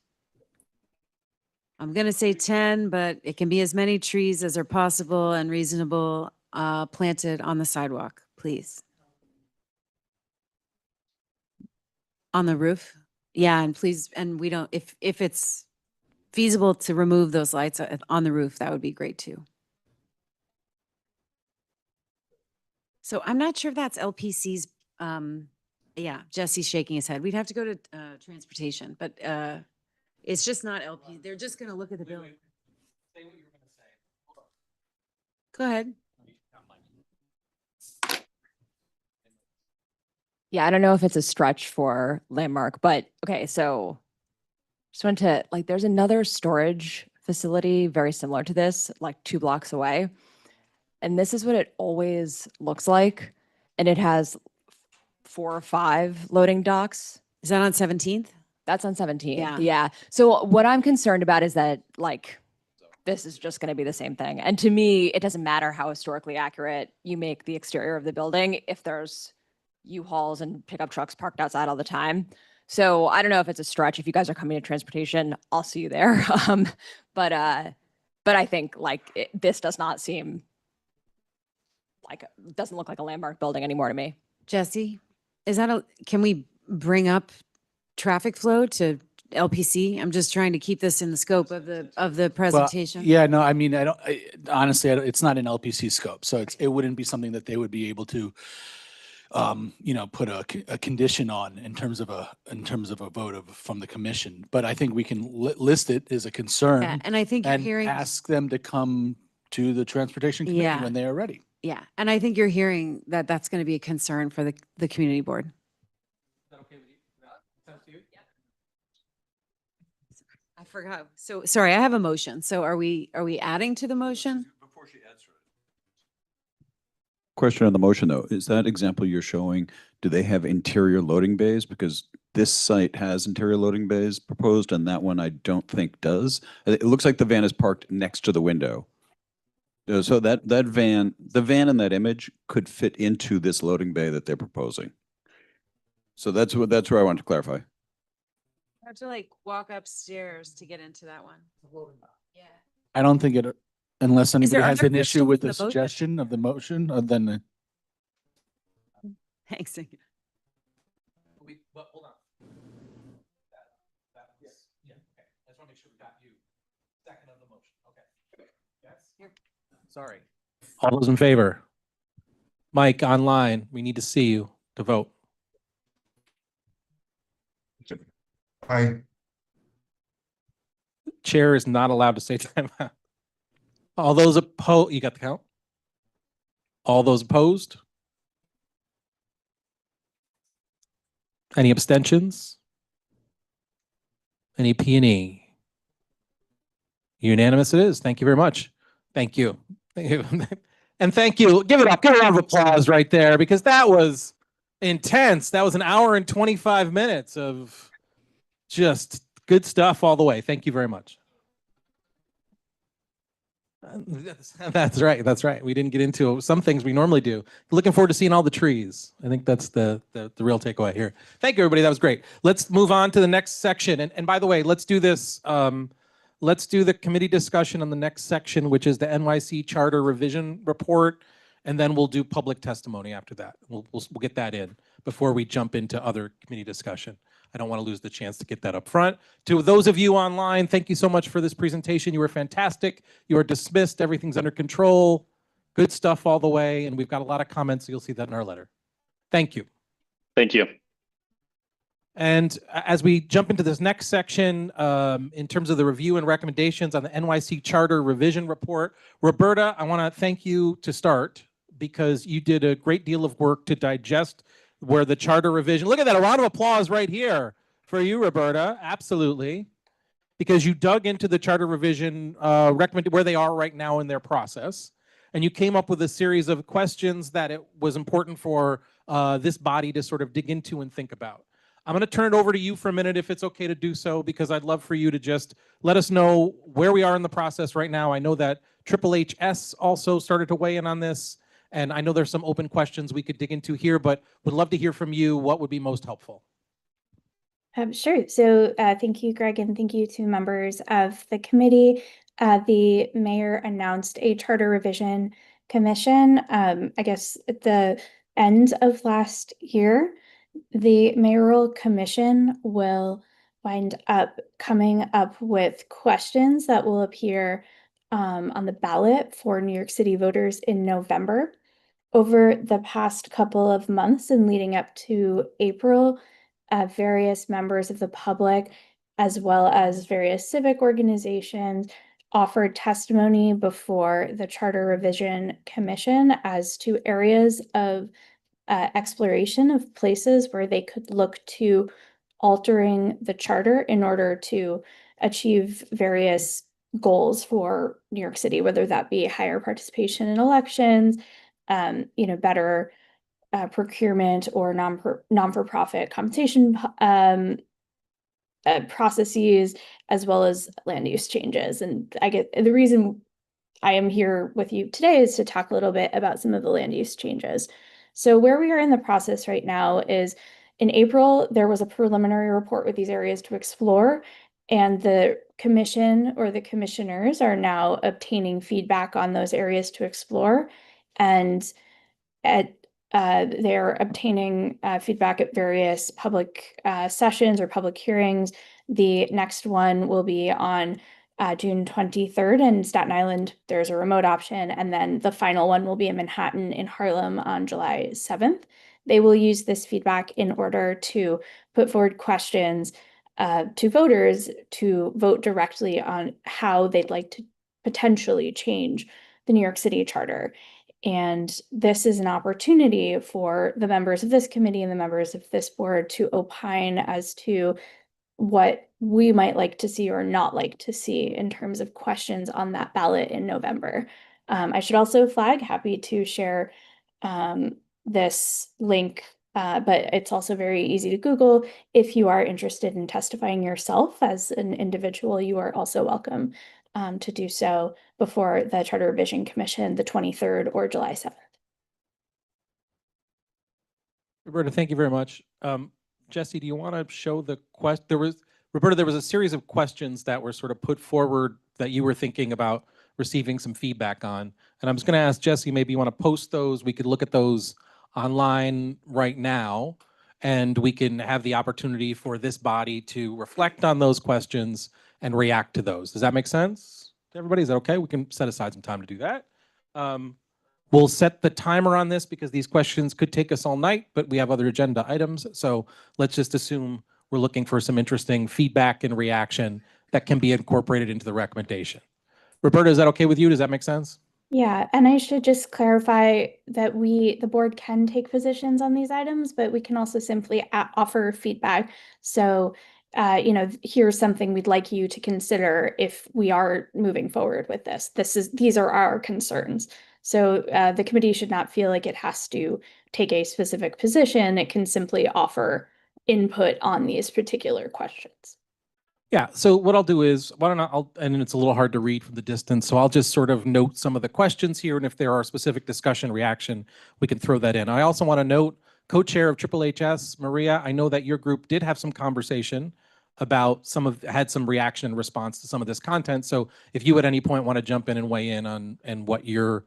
I'm going to say 10, but it can be as many trees as are possible and reasonable planted on the sidewalk, please. On the roof? Yeah, and please, and we don't, if it's feasible to remove those lights on the roof, that would be great too. So I'm not sure if that's LPC's, yeah, Jesse's shaking his head. We'd have to go to transportation, but it's just not LP. They're just going to look at the building. Say what you were going to say. Hold on. Go ahead. Yeah, I don't know if it's a stretch for Landmark, but okay, so just wanted to, like, there's another storage facility very similar to this, like 2 blocks away. And this is what it always looks like. And it has 4 or 5 loading docks. Is that on 17th? That's on 17th. Yeah. Yeah. So what I'm concerned about is that, like, this is just going to be the same thing. And to me, it doesn't matter how historically accurate you make the exterior of the building if there's U-Hauls and pickup trucks parked outside all the time. So I don't know if it's a stretch. If you guys are coming to transportation, I'll see you there. But I think like this does not seem like, doesn't look like a Landmark building anymore to me. Jesse, is that can we bring up traffic flow to LPC? I'm just trying to keep this in the scope of the presentation. Yeah, no, I mean, honestly, it's not an LPC scope, so it wouldn't be something that they would be able to, put a condition on in terms of a vote from the commission. But I think we can list it as a concern. Yeah, and I think you're hearing, ask them to come to the transportation committee Yeah. when they are ready. yeah, and I think you're hearing that that's going to be a concern for the community board. Is that okay with you? Sounds to you? Yeah. I forgot. So sorry, I have a motion. So are we adding to the motion? Question on the motion though, is that example you're showing, do they have interior loading bays? Because this site has interior loading bays proposed and that one I don't think does. It looks like the van is parked next to the window. So the van in that image could fit into this loading bay that they're proposing. So that's where I wanted to clarify. I have to like walk upstairs to get into that one. Yeah. I don't think unless anybody there has other an issue crystals with in the the motion? suggestion of the motion, then Thanks. Hold on. Yes. Yeah. Okay. I just want to make sure we got you. Second of the motion. Okay. Yes. Sorry. All those in favor? Mike, online, we need to see you to vote. Aye. Chair is not allowed to say timeout. All those opposed, you got the count? All those opposed? Any abstentions? Any P&E? Unanimous it is. Thank you very much. Thank you. Thank you. And thank you. Give it up. Give a round of applause right there because that was intense. That was an hour and 25 minutes of just good stuff all the way. Thank you very much. That's right. That's right. We didn't get into some things we normally do. Looking forward to seeing all the trees. I think that's the real takeaway here. Thank you, everybody. That was great. Let's move on to the next section. And by the way, let's do this. Let's do the committee discussion on the next section, which is the NYC Charter Revision Report. And then we'll do public testimony after that. We'll get that in before we jump into other committee discussion. I don't want to lose the chance to get that up front. To those of you online, thank you so much for this presentation. You were fantastic. You are dismissed. Everything's under control. Good stuff all the way. And we've got a lot of comments, so you'll see that in our letter. Thank you. Thank you. And as we jump into this next section, in terms of the review and recommendations on the NYC Charter Revision Report, Roberta, I want to thank you to start because you did a great deal of work to digest where the charter revision, look at that, a round of applause right here for you, Roberta, absolutely. Because you dug into the charter revision, recommended where they are right now in their process. And you came up with a series of questions that it was important for this body to sort of dig into and think about. I'm going to turn it over to you for a minute if it's okay to do so, because I'd love for you to just let us know where we are in the process right now. I know that HHS also started to weigh in on this, and I know there's some open questions we could dig into here, but would love to hear from you what would be most helpful. Sure. So thank you, Greg, and thank you to members of the committee. The mayor announced a charter revision commission, I guess at the end of last year. The mayoral commission will wind up coming up with questions that will appear on the ballot for New York City voters in November. Over the past couple of months and leading up to April, various members of the public, as well as various civic organizations, offered testimony before the Charter Revision Commission as to areas of exploration of places where they could look to altering the charter in order to achieve various goals for New York City, whether that be higher participation in elections, better procurement or non-for-profit compensation processes, as well as land use changes. And I get the reason I am here with you today is to talk a little bit about some of the land use changes. So where we are in the process right now is in April, there was a preliminary report with these areas to explore, and the commission or the commissioners are now obtaining feedback on those areas to explore. And they're obtaining feedback at various public sessions or public hearings. The next one will be on June 23rd in Staten Island. There's a remote option. And then the final one will be in Manhattan in Harlem on July 7th. They will use this feedback in order to put forward questions to voters to vote directly on how they'd like to potentially change the New York City Charter. And this is an opportunity for the members of this committee and the members of this board to opine as to what we might like to see or not like to see in terms of questions on that ballot in November. I should also flag, happy to share this link, but it's also very easy to Google. If you are interested in testifying yourself as an individual, you are also welcome to do so before the Charter Revision Commission, the 23rd or July 7th. Roberta, thank you very much. Jesse, do you want to show the question? Roberta, there was a series of questions that were sort of put forward that you were thinking about receiving some feedback on. And I'm just going to ask Jesse, maybe you want to post those. We could look at those online right now, and we can have the opportunity for this body to reflect on those questions and react to those. Does that make sense to everybody? Is that okay? We can set aside some time to do that. We'll set the timer on this because these questions could take us all night, but we have other agenda items. So let's just assume we're looking for some interesting feedback and reaction that can be incorporated into the recommendation. Roberta, is that okay with you? Does that make sense? Yeah, and I should just clarify that the board can take positions on these items, but we can also simply offer feedback. So, here's something we'd like you to consider if we are moving forward with this. These are our concerns. So the committee should not feel like it has to take a specific position. It can simply offer input on these particular questions. Yeah, so what I'll do is, and it's a little hard to read from the distance, so I'll just sort of note some of the questions here, and if there are specific discussion reaction, we can throw that in. I also want to note, co-chair of HHS, Maria, I know that your group did have some conversation about had some reaction and response to some of this content, so if you at any point want to jump in and weigh in on what your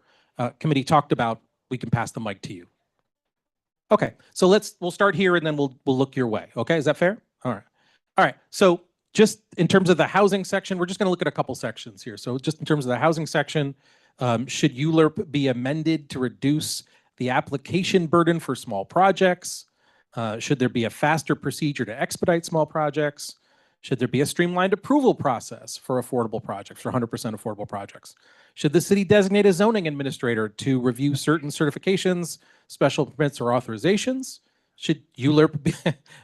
committee talked about, we can pass the mic to you. Okay, so we'll start here and then we'll look your way. Okay, is that fair? All right, so just in terms of the housing section, we're just going to look at a couple sections here. So just in terms of the housing section, should ULURP be amended to reduce the application burden for small projects? Should there be a faster procedure to expedite small projects? Should there be a streamlined approval process for affordable projects, for 100% affordable projects? Should the city designate a zoning administrator to review certain certifications, special permits, or authorizations? Should ULURP be,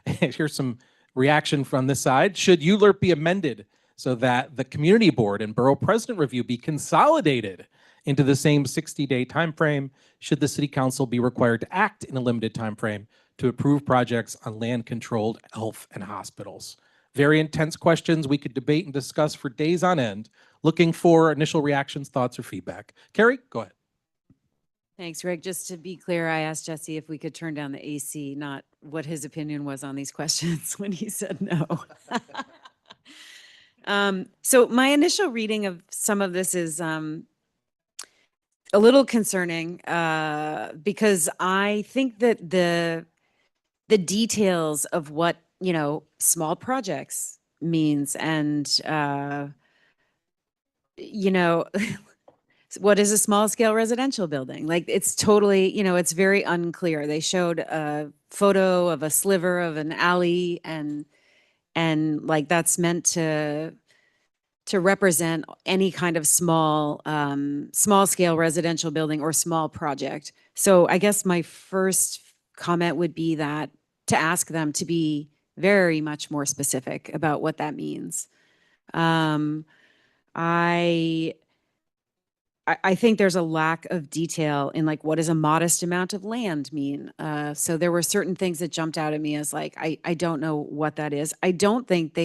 here's some reaction from this side. Should ULURP be amended so that the community board and borough president review be consolidated into the same 60-day timeframe? Should the city council be required to act in a limited timeframe to approve projects on land-controlled health and hospitals. Very intense questions we could debate and discuss for days on end. Looking for initial reactions, thoughts, or feedback. Carrie, go ahead. Thanks, Rick. Just to be clear, I asked Jesse if we could turn down the AC, not what his opinion was on these questions when he said no. So my initial reading of some of this is a little concerning because I think that the details of what, you know, small projects means and, you know, what is a small scale residential building? Like it's totally, you know, it's very unclear. They showed a photo of a sliver of an alley and like that's meant to represent any kind of small scale residential building or small project. So I guess my first comment would be that to ask them to be very much more specific about what that means. I think there's a lack of detail in like, what does a modest amount of land mean? So there were certain things that jumped out at me as like, I don't know what that is. I don't think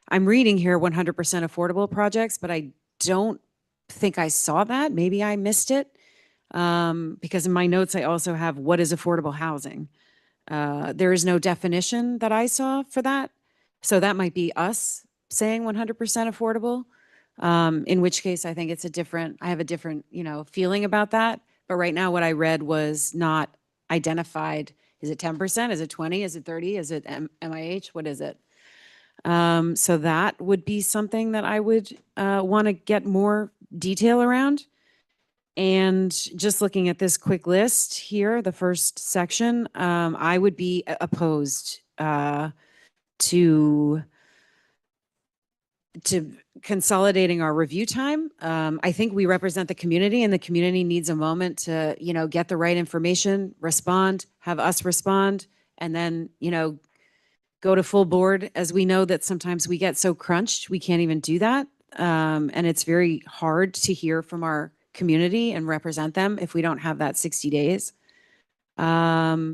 I'm reading here 100% affordable projects, but I don't think I saw that. Maybe I missed it. Because in my notes, I also have what is affordable housing. There is no definition that I saw for that. So that might be us saying 100% affordable. In which case I think it's I have a different, you know, feeling about that. But right now what I read was not identified. Is it 10%? Is it 20? Is it 30? Is it MIH? What is it? So that would be something that I would want to get more detail around. And just looking at this quick list here, the first section, I would be opposed to consolidating our review time. I think we represent the community and the community needs a moment to, you know, get the right information, respond, have us respond, and then, you know, go to full board, as we know that sometimes we get so crunched, we can't even do that. And it's very hard to hear from our community and represent them if we don't have that 60 days. Sorry.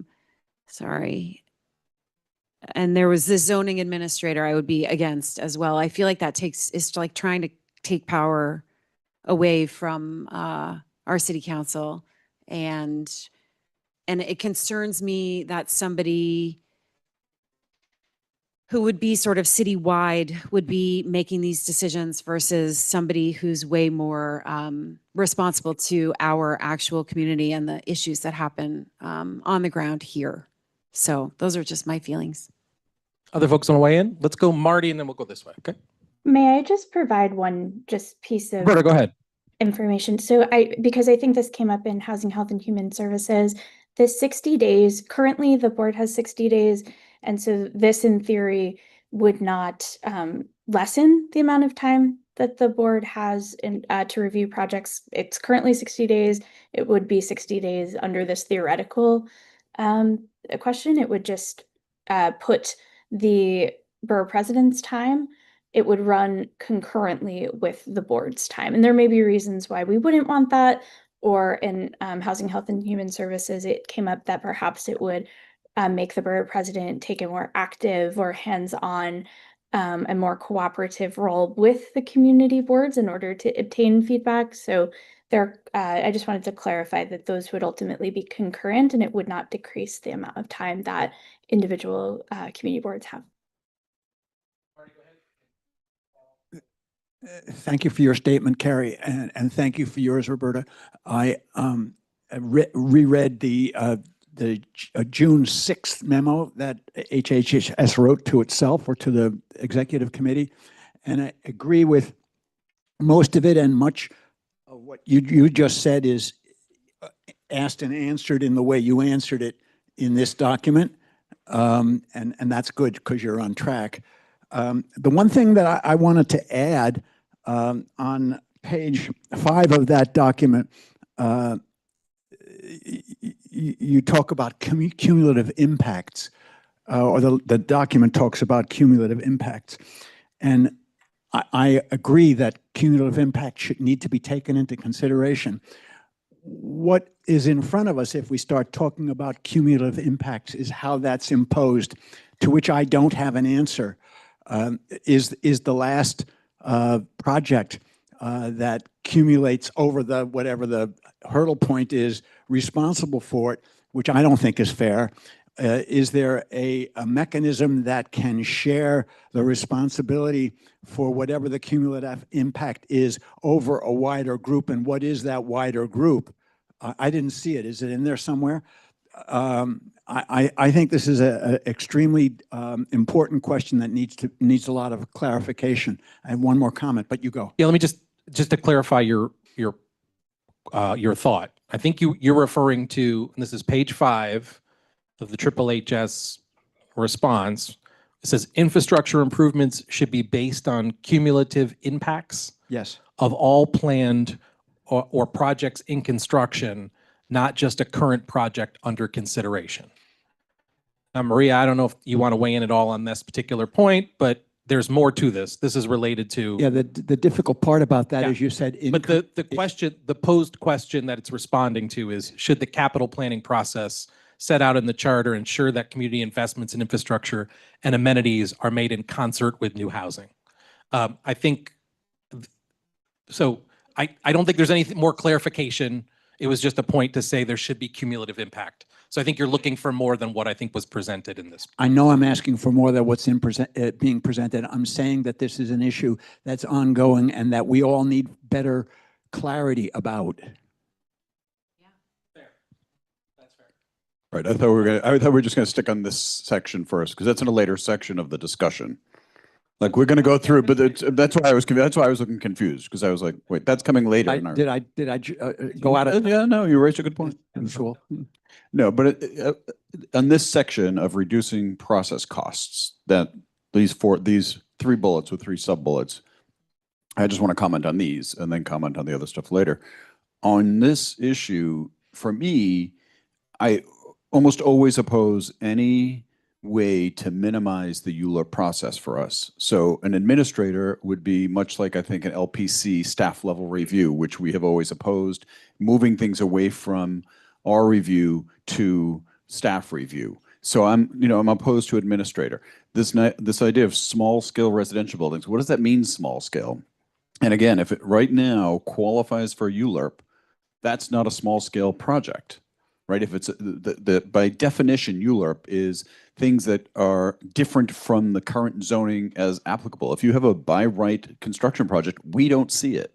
And there was this zoning administrator I would be against as well. I feel like that is like trying to take power away from our city council. And it concerns me that somebody who would be sort of citywide would be making these decisions versus somebody who's way more responsible to our actual community and the issues that happen on the ground here. So those are just my feelings. Other folks want to weigh in? Let's go Marty and then we'll go this way, okay? May I just provide one piece of Roberta, go ahead. information? So because I think this came up in Housing, Health, and Human Services, this 60 days, currently the board has 60 days. And so this in theory would not lessen the amount of time that the board has to review projects. It's currently 60 days. It would be 60 days under this theoretical question. It would just put the borough president's time. It would run concurrently with the board's time. And there may be reasons why we wouldn't want that. Or in Housing, Health, and Human Services, it came up that perhaps it would make the borough president take a more active or hands-on and more cooperative role with the community boards in order to obtain feedback. So I just wanted to clarify that those would ultimately be concurrent and it would not decrease the amount of time that individual community boards have. Thank you for your statement, Carrie, and thank you for yours, Roberta. I reread the June 6th memo that HHS wrote to itself or to the executive committee, and I agree with most of it, and much of what you just said is asked and answered in the way you answered it in this document, and that's good because you're on track. The one thing that I wanted to add on page 5 of that document, you talk about cumulative impacts, or the document talks about cumulative impacts. And I agree that cumulative impact should need to be taken into consideration. what is in front of us if we start talking about cumulative impacts is how that's imposed, to which I don't have an answer. Is the last project that accumulates over the whatever the hurdle point is responsible for it, which I don't think is fair. Is there a mechanism that can share the responsibility for whatever the cumulative impact is over a wider group? And what is that wider group? I didn't see it. Is it in there somewhere? I think this is an extremely important question that needs a lot of clarification. I have one more comment, but you go. Yeah, let me just to clarify your thought. I think you're referring to, and this is page 5 of the HHS response. It says infrastructure improvements should be based on cumulative impacts. Yes. Of all planned or projects in construction, not just a current project under consideration. Now, Maria, I don't know if you want to weigh in at all on this particular point, but there's more to this. This is related to. Yeah, the difficult part about that is you said. But the question, the posed question that it's responding to is, should the capital planning process set out in the charter ensure that community investments in infrastructure and amenities are made in concert with new housing? I think, so I don't think there's any more clarification. It was just a point to say there should be cumulative impact. So I think you're looking for more than what I think was presented in this. I know I'm asking for more than what's being presented. I'm saying that this is an issue that's ongoing and that we all need better clarity about. Right. I thought we were just going to stick on this section first because that's in a later section of the discussion. Like we're going to go through, but that's why I was confused. That's why I was looking confused because I was like, wait, that's coming later. Did I go out of? Yeah, no, you raised a good point. Cool. No, but on this section of reducing process costs, that these 3 bullets with 3 sub bullets, I just want to comment on these and then comment on the other stuff later. On this issue, for me, I almost always oppose any way to minimize the ULURP process for us. So an administrator would be much like, I think, an LPC staff level review, which we have always opposed, moving things away from our review to staff review. So I'm opposed to administrator. This idea of small scale residential buildings, what does that mean, small scale? And again, if it right now qualifies for ULURP, that's not a small scale project. Right? If it's by definition, ULURP is things that are different from the current zoning as applicable. If you have a by right construction project, we don't see it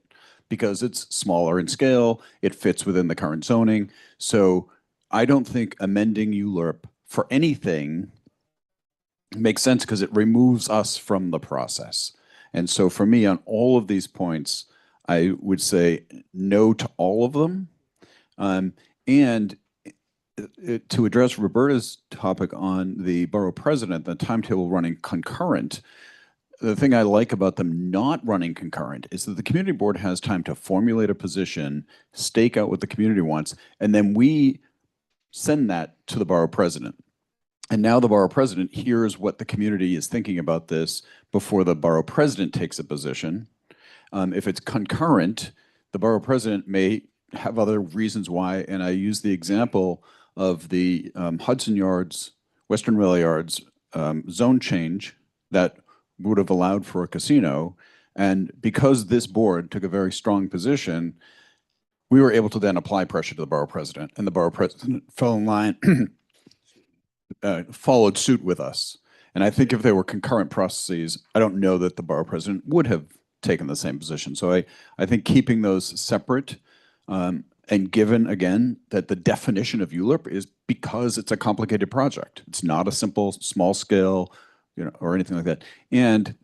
because it's smaller in scale. It fits within the current zoning. So I don't think amending ULURP for anything makes sense because it removes us from the process. And so for me, on all of these points, I would say no to all of them. And to address Roberta's topic on the borough president, the timetable running concurrent, the thing I like about them not running concurrent is that the community board has time to formulate a position, stake out what the community wants, and then we send that to the borough president. And now the borough president hears what the community is thinking about this before the borough president takes a position. If it's concurrent, the borough president may have other reasons why, and I use the example of the Hudson Yards, Western Rail Yards zone change that would have allowed for a casino. And because this board took a very strong position, we were able to then apply pressure to the borough president, and the borough president fell in line, followed suit with us. And I think if there were concurrent processes, I don't know that the borough president would have taken the same position. So I think keeping those separate, and given, again, that the definition of ULURP is because it's a complicated project. It's not a simple, small scale, or anything like that. And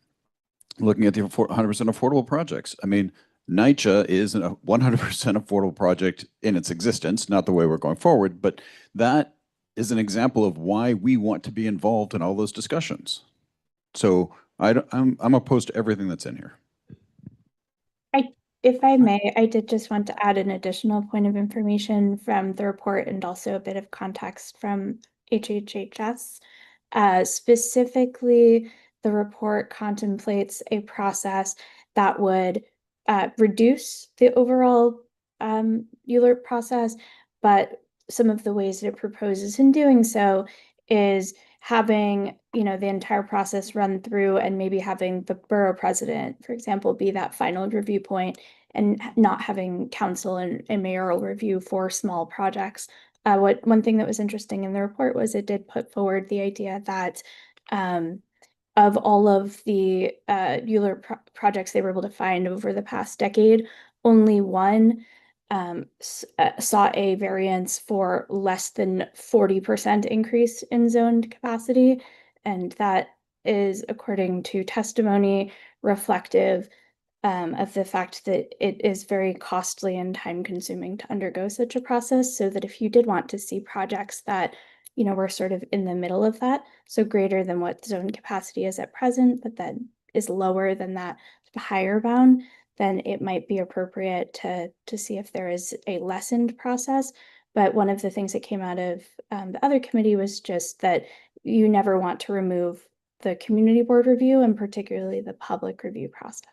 looking at the 100% affordable projects, I mean, NYCHA is a 100% affordable project in its existence, not the way we're going forward, but that is an example of why we want to be involved in all those discussions. So I'm opposed to everything that's in here. If I may, I did just want to add an additional point of information from the report and also a bit of context from HHS. Specifically, the report contemplates a process that would reduce the overall ULURP process, but some of the ways that it proposes in doing so is having, you know, the entire process run through and maybe having the borough president, for example, be that final review point and not having council and mayoral review for small projects. One thing that was interesting in the report was it did put forward the idea that of all of the ULURP projects they were able to find over the past decade, only one saw a variance for less than 40% increase in zoned capacity. And that is, according to testimony, reflective of the fact that it is very costly and time consuming to undergo such a process. So that if you did want to see projects that, you know, were sort of in the middle of that, so greater than what zone capacity is at present, but then is lower than that higher bound, then it might be appropriate to see if there is a lessened process. But one of the things that came out of the other committee was just that you never want to remove the community board review and particularly the public review process.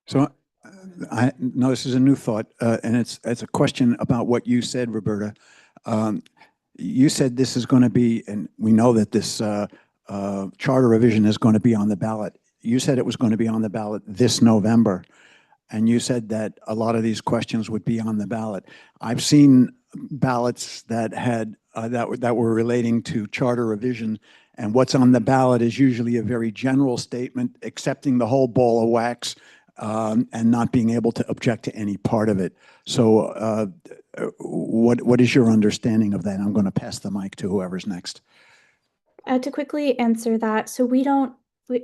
So I know this is a new thought, and it's a question about what you said, Roberta. You said this is going to be, and we know that this charter revision is going to be on the ballot. You said it was going to be on the ballot this November, and you said that a lot of these questions would be on the ballot. I've seen ballots that had that were relating to charter revision, and what's on the ballot is usually a very general statement, accepting the whole ball of wax, and not being able to object to any part of it. So what is your understanding of that? I'm going to pass the mic to whoever's next. To quickly answer that, so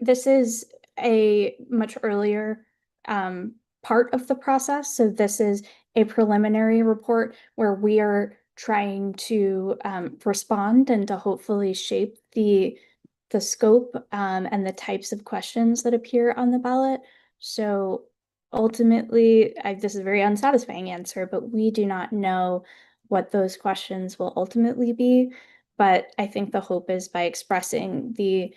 this is a much earlier part of the process. So this is a preliminary report where we are trying to respond and to hopefully shape the scope and the types of questions that appear on the ballot. So ultimately, this is a very unsatisfying answer, but we do not know what those questions will ultimately be. But I think the hope is by expressing the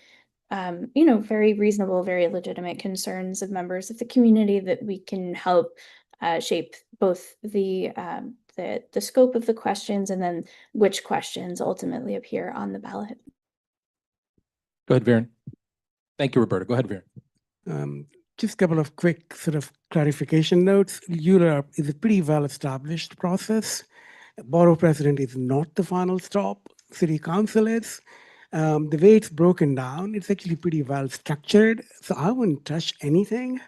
you know, very reasonable, very legitimate concerns of members of the community that we can help shape both the scope of the questions and then which questions ultimately appear on the ballot. Go ahead, Viren. Thank you, Roberta. Go ahead, Viren. Just a couple of quick sort of clarification notes. ULURP is a pretty well-established process. Borough president is not the final stop. City council is. The way it's broken down, it's actually pretty well structured. So I wouldn't touch anything.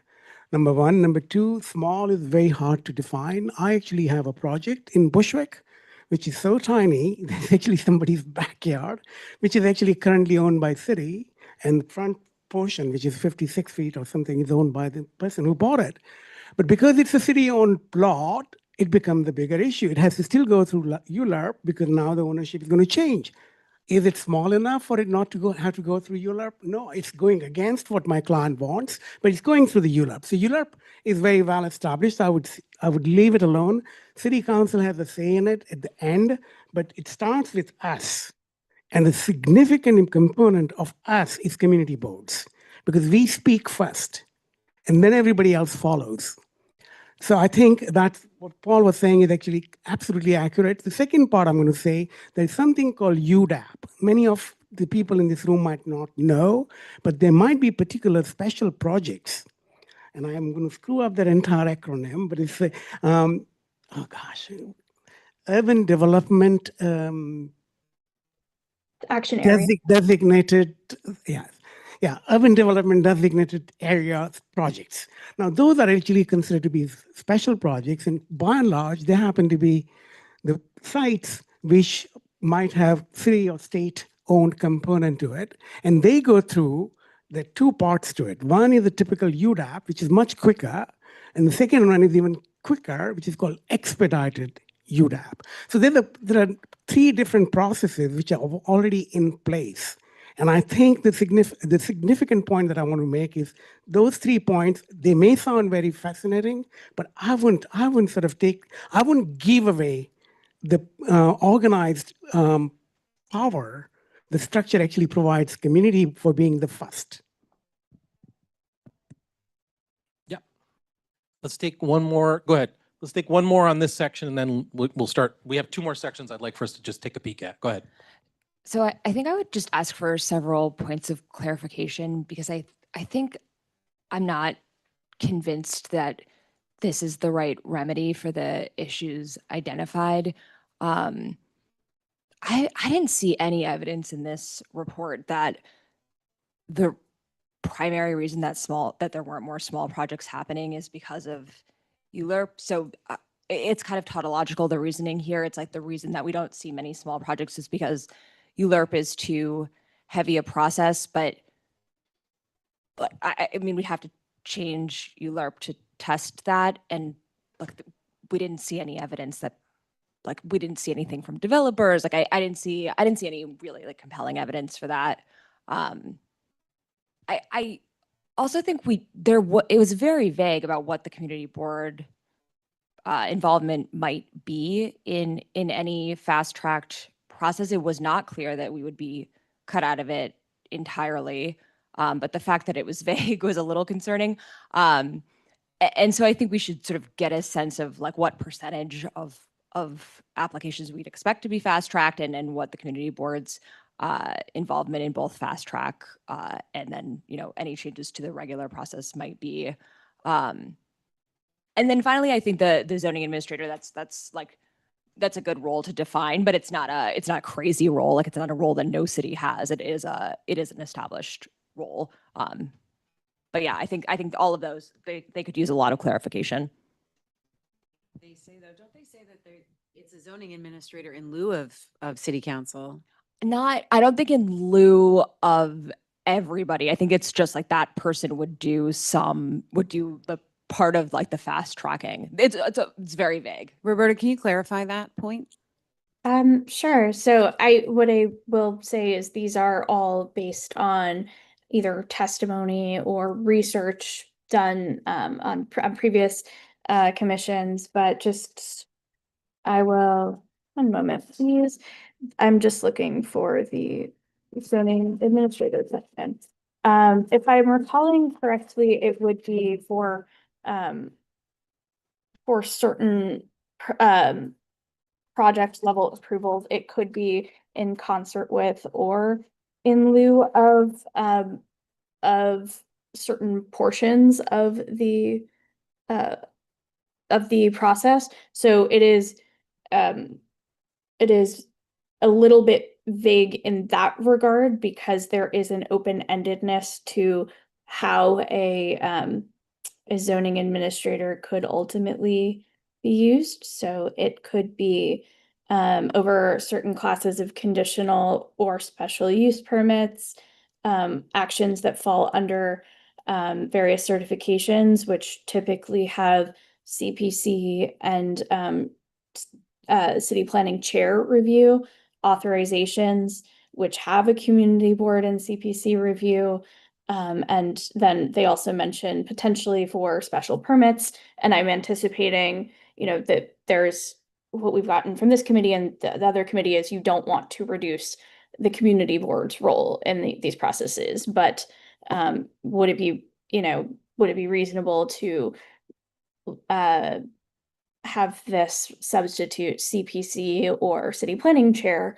Number one. Number two, small is very hard to define. I actually have a project in Bushwick, which is so tiny, it's actually somebody's backyard, which is actually currently owned by city. And the front portion, which is 56 feet or something, is owned by the person who bought it. But because it's a city-owned plot, it becomes a bigger issue. It has to still go through ULURP because now the ownership is going to change. Is it small enough for it not to have to go through ULURP? No, it's going against what my client wants, but it's going through the ULURP. So ULURP is very well established. I would leave it alone. City council has a say in it at the end, but it starts with us. And the significant component of us is community boards, because we speak first, and then everybody else follows. So I think that what Paul was saying is actually absolutely accurate. The second part I'm going to say, there's something called UDAP. Many of the people in this room might not know, but there might be particular special projects. And I'm going to screw up that entire acronym, but it's, urban development action area. Designated, urban development designated area projects. Now, those are actually considered to be special projects, and by and large, they happen to be the sites which might have city or state-owned component to it, and they go through the two parts to it. One is the typical UDAP, which is much quicker, and the second one is even quicker, which is called expedited UDAP. So there are three different processes which are already in place. And I think the significant point that I want to make is those 3 points, they may sound very fascinating, but I wouldn't give away the organized power the structure actually provides community for being the first. Yeah. Let's take one more. Go ahead. Let's take one more on this section and then we'll start. We have 2 more sections I'd like for us to just take a peek at. Go ahead. So I think I would just ask for several points of clarification because I think I'm not convinced that this is the right remedy for the issues identified. I didn't see any evidence in this report that the primary reason that there weren't more small projects happening is because of ULURP. So it's kind of tautological, the reasoning here. It's like the reason that we don't see many small projects is because ULURP is too heavy a process, but I mean, we'd have to change ULURP to test that. And look, we didn't see any evidence that, like, we didn't see anything from developers. Like, I didn't see any really like compelling evidence for that. I also think it was very vague about what the community board involvement might be in any fast-tracked process. It was not clear that we would be cut out of it entirely, but the fact that it was vague was a little concerning. And so I think we should sort of get a sense of like what percentage of applications we'd expect to be fast-tracked and what the community board's involvement in both fast track and then, you know, any changes to the regular process might be. And then finally, I think the zoning administrator, that's a good role to define, but it's not a crazy role. Like, it's not a role that no city has. It is an established role. But yeah, I think all of those, they could use a lot of clarification. They say though, don't they say that it's a zoning administrator in lieu of city council? I don't think in lieu of everybody. I think it's just like that person would do the part of like the fast tracking. It's very vague. Roberta, can you clarify that point? Sure. So what I will say is these are all based on either testimony or research done on previous commissions, but I will, one moment, please. I'm just looking for the zoning administrator section. If I'm recalling correctly, it would be for certain project level approvals. It could be in concert with or in lieu of certain portions of the process. So it is a little bit vague in that regard because there is an open-endedness to how a zoning administrator could ultimately be used. So it could be over certain classes of conditional or special use permits, actions that fall under various certifications, which typically have CPC and city planning chair review, authorizations, which have a community board and CPC review. And then they also mention potentially for special permits. And I'm anticipating, you know, that there's what we've gotten from this committee and the other committee is you don't want to reduce the community board's role in these processes. But would it be reasonable to have this substitute CPC or city planning chair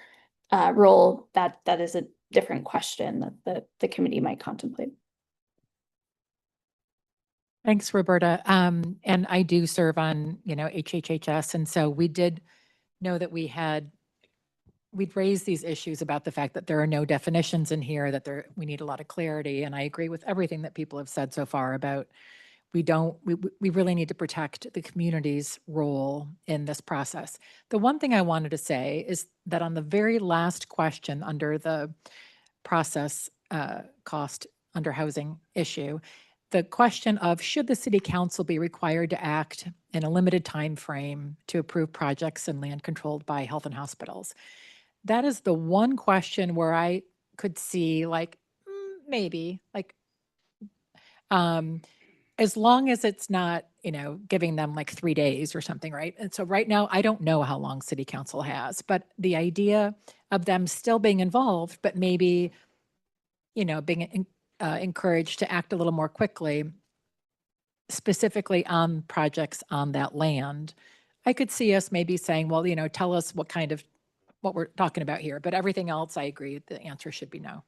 role? That is a different question that the committee might contemplate. Thanks, Roberta. And I do serve on, HHHS. And so we did know that we'd raised these issues about the fact that there are no definitions in here, that we need a lot of clarity. And I agree with everything that people have said so far about we really need to protect the community's role in this process. The one thing I wanted to say is that on the very last question under the process cost under housing issue, the question of should the city council be required to act in a limited time frame to approve projects and land controlled by health and hospitals. That is the one question where I could see maybe as long as it's not, giving them 3 days or something, right? And so right now, I don't know how long city council has, but the idea of them still being involved, but maybe, being encouraged to act a little more quickly, specifically on projects on that land, I could see us maybe saying, well, tell us what we're talking about here. But everything else, I agree, the answer should be no.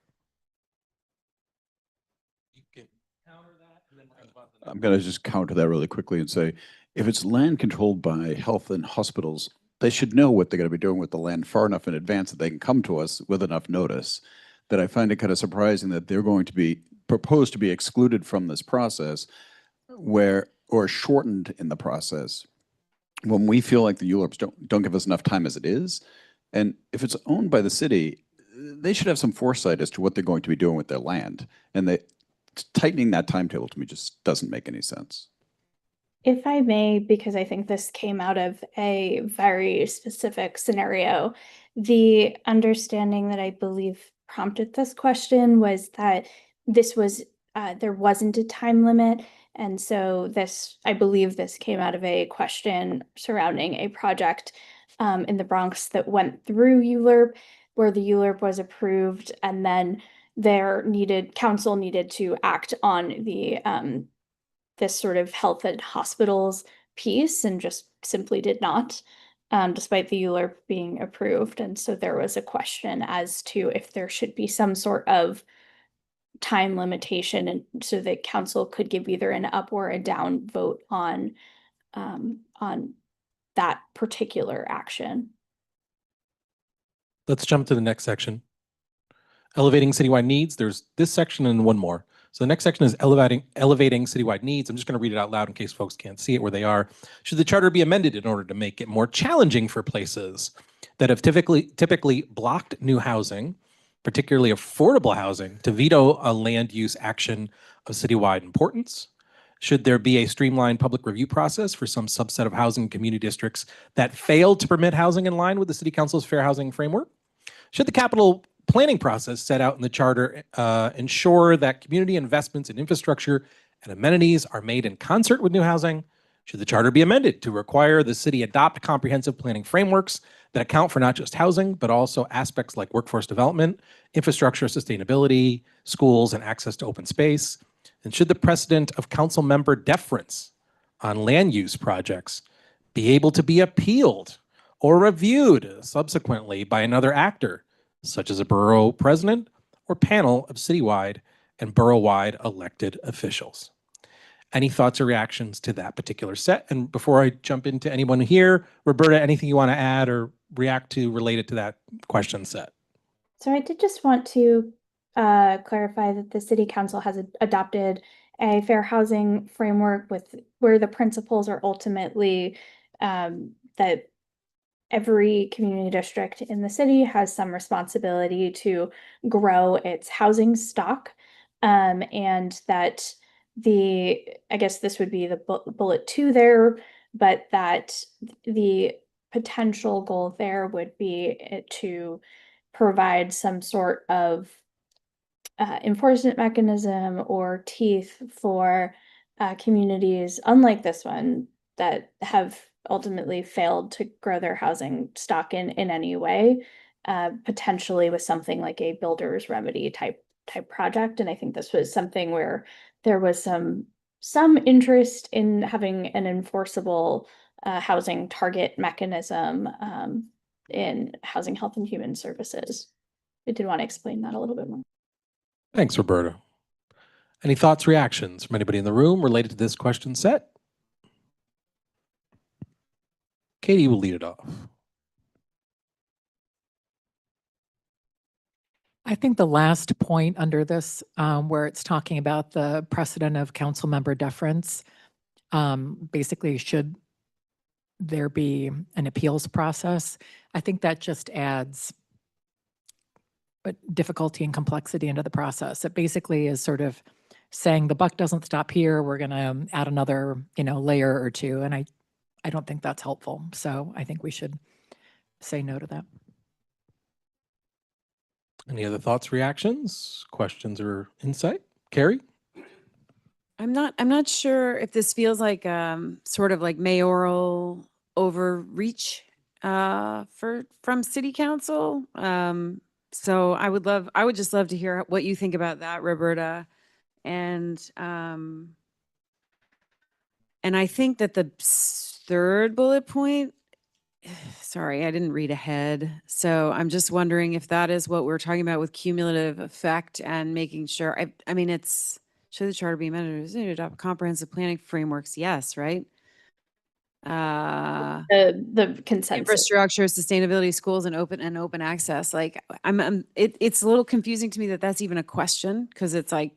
I'm going to just counter that really quickly and say, if it's land controlled by health and hospitals, they should know what they're going to be doing with the land far enough in advance that they can come to us with enough notice. That I find it kind of surprising that they're going to be proposed to be excluded from this process or shortened in the process when we feel like the ULURPs don't give us enough time as it is. And if it's owned by the city, they should have some foresight as to what they're going to be doing with their land. And tightening that timetable to me just doesn't make any sense. If I may, because I think this came out of a very specific scenario, the understanding that I believe prompted this question was that this was, there wasn't a time limit. And so I believe this came out of a question surrounding a project in the Bronx that went through ULURP, where the ULURP was approved, and then council needed to act on the this sort of health and hospitals piece, and just simply did not, despite the ULURP being approved. And so there was a question as to if there should be some sort of time limitation, and so that council could give either an up or a down vote on that particular action. Let's jump to the next section. Elevating citywide needs. There's this section and one more. So the next section is elevating citywide needs. I'm just going to read it out loud in case folks can't see it where they are. Should the charter be amended in order to make it more challenging for places that have typically blocked new housing, particularly affordable housing, to veto a land use action of citywide importance? Should there be a streamlined public review process for some subset of housing community districts that failed to permit housing in line with the City Council's fair housing framework? Should the capital planning process set out in the charter ensure that community investments in infrastructure and amenities are made in concert with new housing? Should the charter be amended to require the city adopt comprehensive planning frameworks that account for not just housing, but also aspects like workforce development, infrastructure, sustainability, schools, and access to open space? And should the precedent of council member deference on land use projects be able to be appealed or reviewed subsequently by another actor, such as a borough president or panel of citywide and borough-wide elected officials? Any thoughts or reactions to that particular set? And before I jump into anyone here, Roberta, anything you want to add or react to related to that question set? So I did just want to clarify that the City Council has adopted a fair housing framework where the principles are ultimately that every community district in the city has some responsibility to grow its housing stock, and that I guess this would be the bullet 2 there, but that the potential goal there would be to provide some sort of enforcement mechanism or teeth for communities unlike this one that have ultimately failed to grow their housing stock in any way, potentially with something like a builder's remedy type project. And I think this was something where there was some interest in having an enforceable housing target mechanism in Housing, Health, and Human Services. I did want to explain that a little bit more. Thanks, Roberta. Any thoughts, reactions from anybody in the room related to this question set? Katie will lead it off. I think the last point under this, where it's talking about the precedent of council member deference, basically should there be an appeals process? I think that just adds difficulty and complexity into the process. It basically is sort of saying the buck doesn't stop here. We're going to add another, layer or two, and I don't think that's helpful. So I think we should say no to that. Any other thoughts, reactions, questions, or insight? Carrie? I'm not sure if this feels like sort of like mayoral overreach from city council. So I would just love to hear what you think about that, Roberta. And And I think that the third bullet point, sorry, I didn't read ahead. So I'm just wondering if that is what we're talking about with cumulative effect and making sure, I mean, it's, should the charter be amended to adopt comprehensive planning frameworks? Yes, right? The consensus. Infrastructure, sustainability, schools, and open access. Like it's a little confusing to me that that's even a question, because it's like,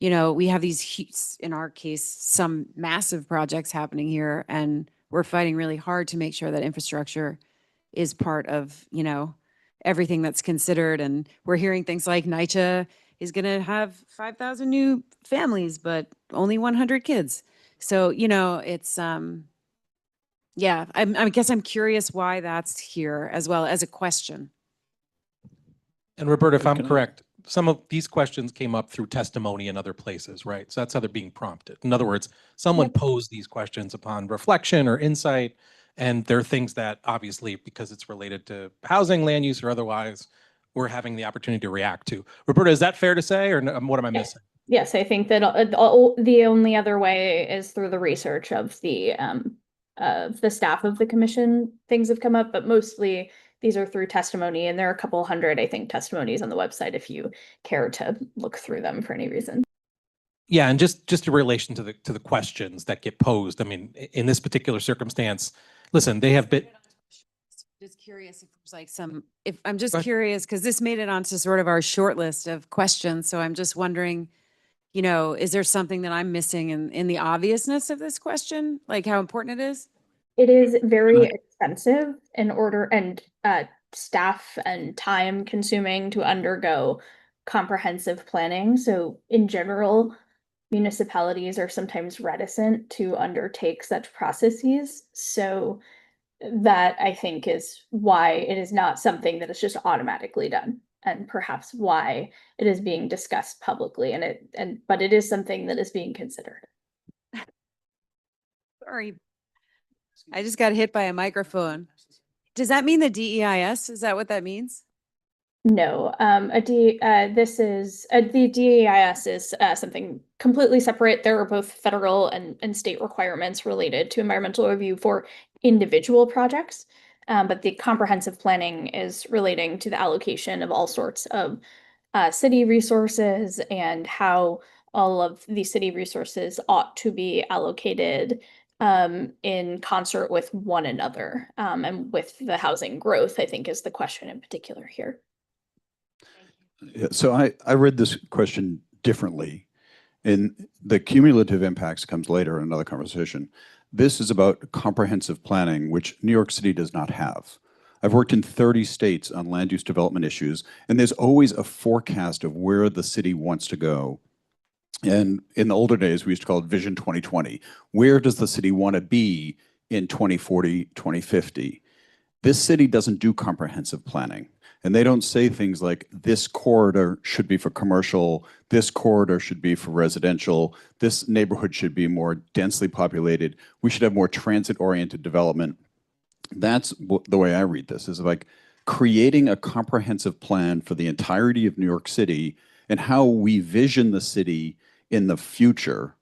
you know, we have these, in our case, some massive projects happening here, and we're fighting really hard to make sure that infrastructure is part of, you know, everything that's considered. And we're hearing things like NYCHA is going to have 5,000 new families, but only 100 kids. So, you know, it's, yeah, I guess I'm curious why that's here as well as a question. And Roberta, if I'm correct, some of these questions came up through testimony in other places, right? So that's how they're being prompted. In other words, someone posed these questions upon reflection or insight, and they're things that obviously, because it's related to housing, land use, or otherwise, we're having the opportunity to react to. Roberta, is that fair to say, or what am I missing? Yes, I think that the only other way is through the research of the staff of the commission. Things have come up, but mostly these are through testimony, and there are a couple hundred, I think, testimonies on the website if you care to look through them for any reason. Yeah, and just in relation to the questions that get posed, I mean, in this particular circumstance, listen, they have been. Just curious if there's like if I'm just curious, because this made it onto sort of our short list of questions. So I'm just wondering, you know, is there something that I'm missing in the obviousness of this question? Like how important it is? It is very expensive and staff and time consuming to undergo comprehensive planning. So in general, municipalities are sometimes reticent to undertake such processes. So that, I think, is why it is not something that is just automatically done, and perhaps why it is being discussed publicly, but it is something that is being considered. Sorry, I just got hit by a microphone. Does that mean the DEIS? Is that what that means? No, the DEIS is something completely separate. There are both federal and state requirements related to environmental review for individual projects, but the comprehensive planning is relating to the allocation of all sorts of city resources and how all of the city resources ought to be allocated in concert with one another, and with the housing growth, I think, is the question in particular here. Yeah, so I read this question differently, and the cumulative impacts comes later in another conversation. This is about comprehensive planning, which New York City does not have. I've worked in 30 states on land use development issues, and there's always a forecast of where the city wants to go. And in the older days, we used to call it Vision 2020. Where does the city want to be in 2040, 2050? This city doesn't do comprehensive planning. And they don't say things like, this corridor should be for commercial, this corridor should be for residential, this neighborhood should be more densely populated, we should have more transit-oriented development. That's the way I read this, is like creating a comprehensive plan for the entirety of New York City and how we vision the city in the future,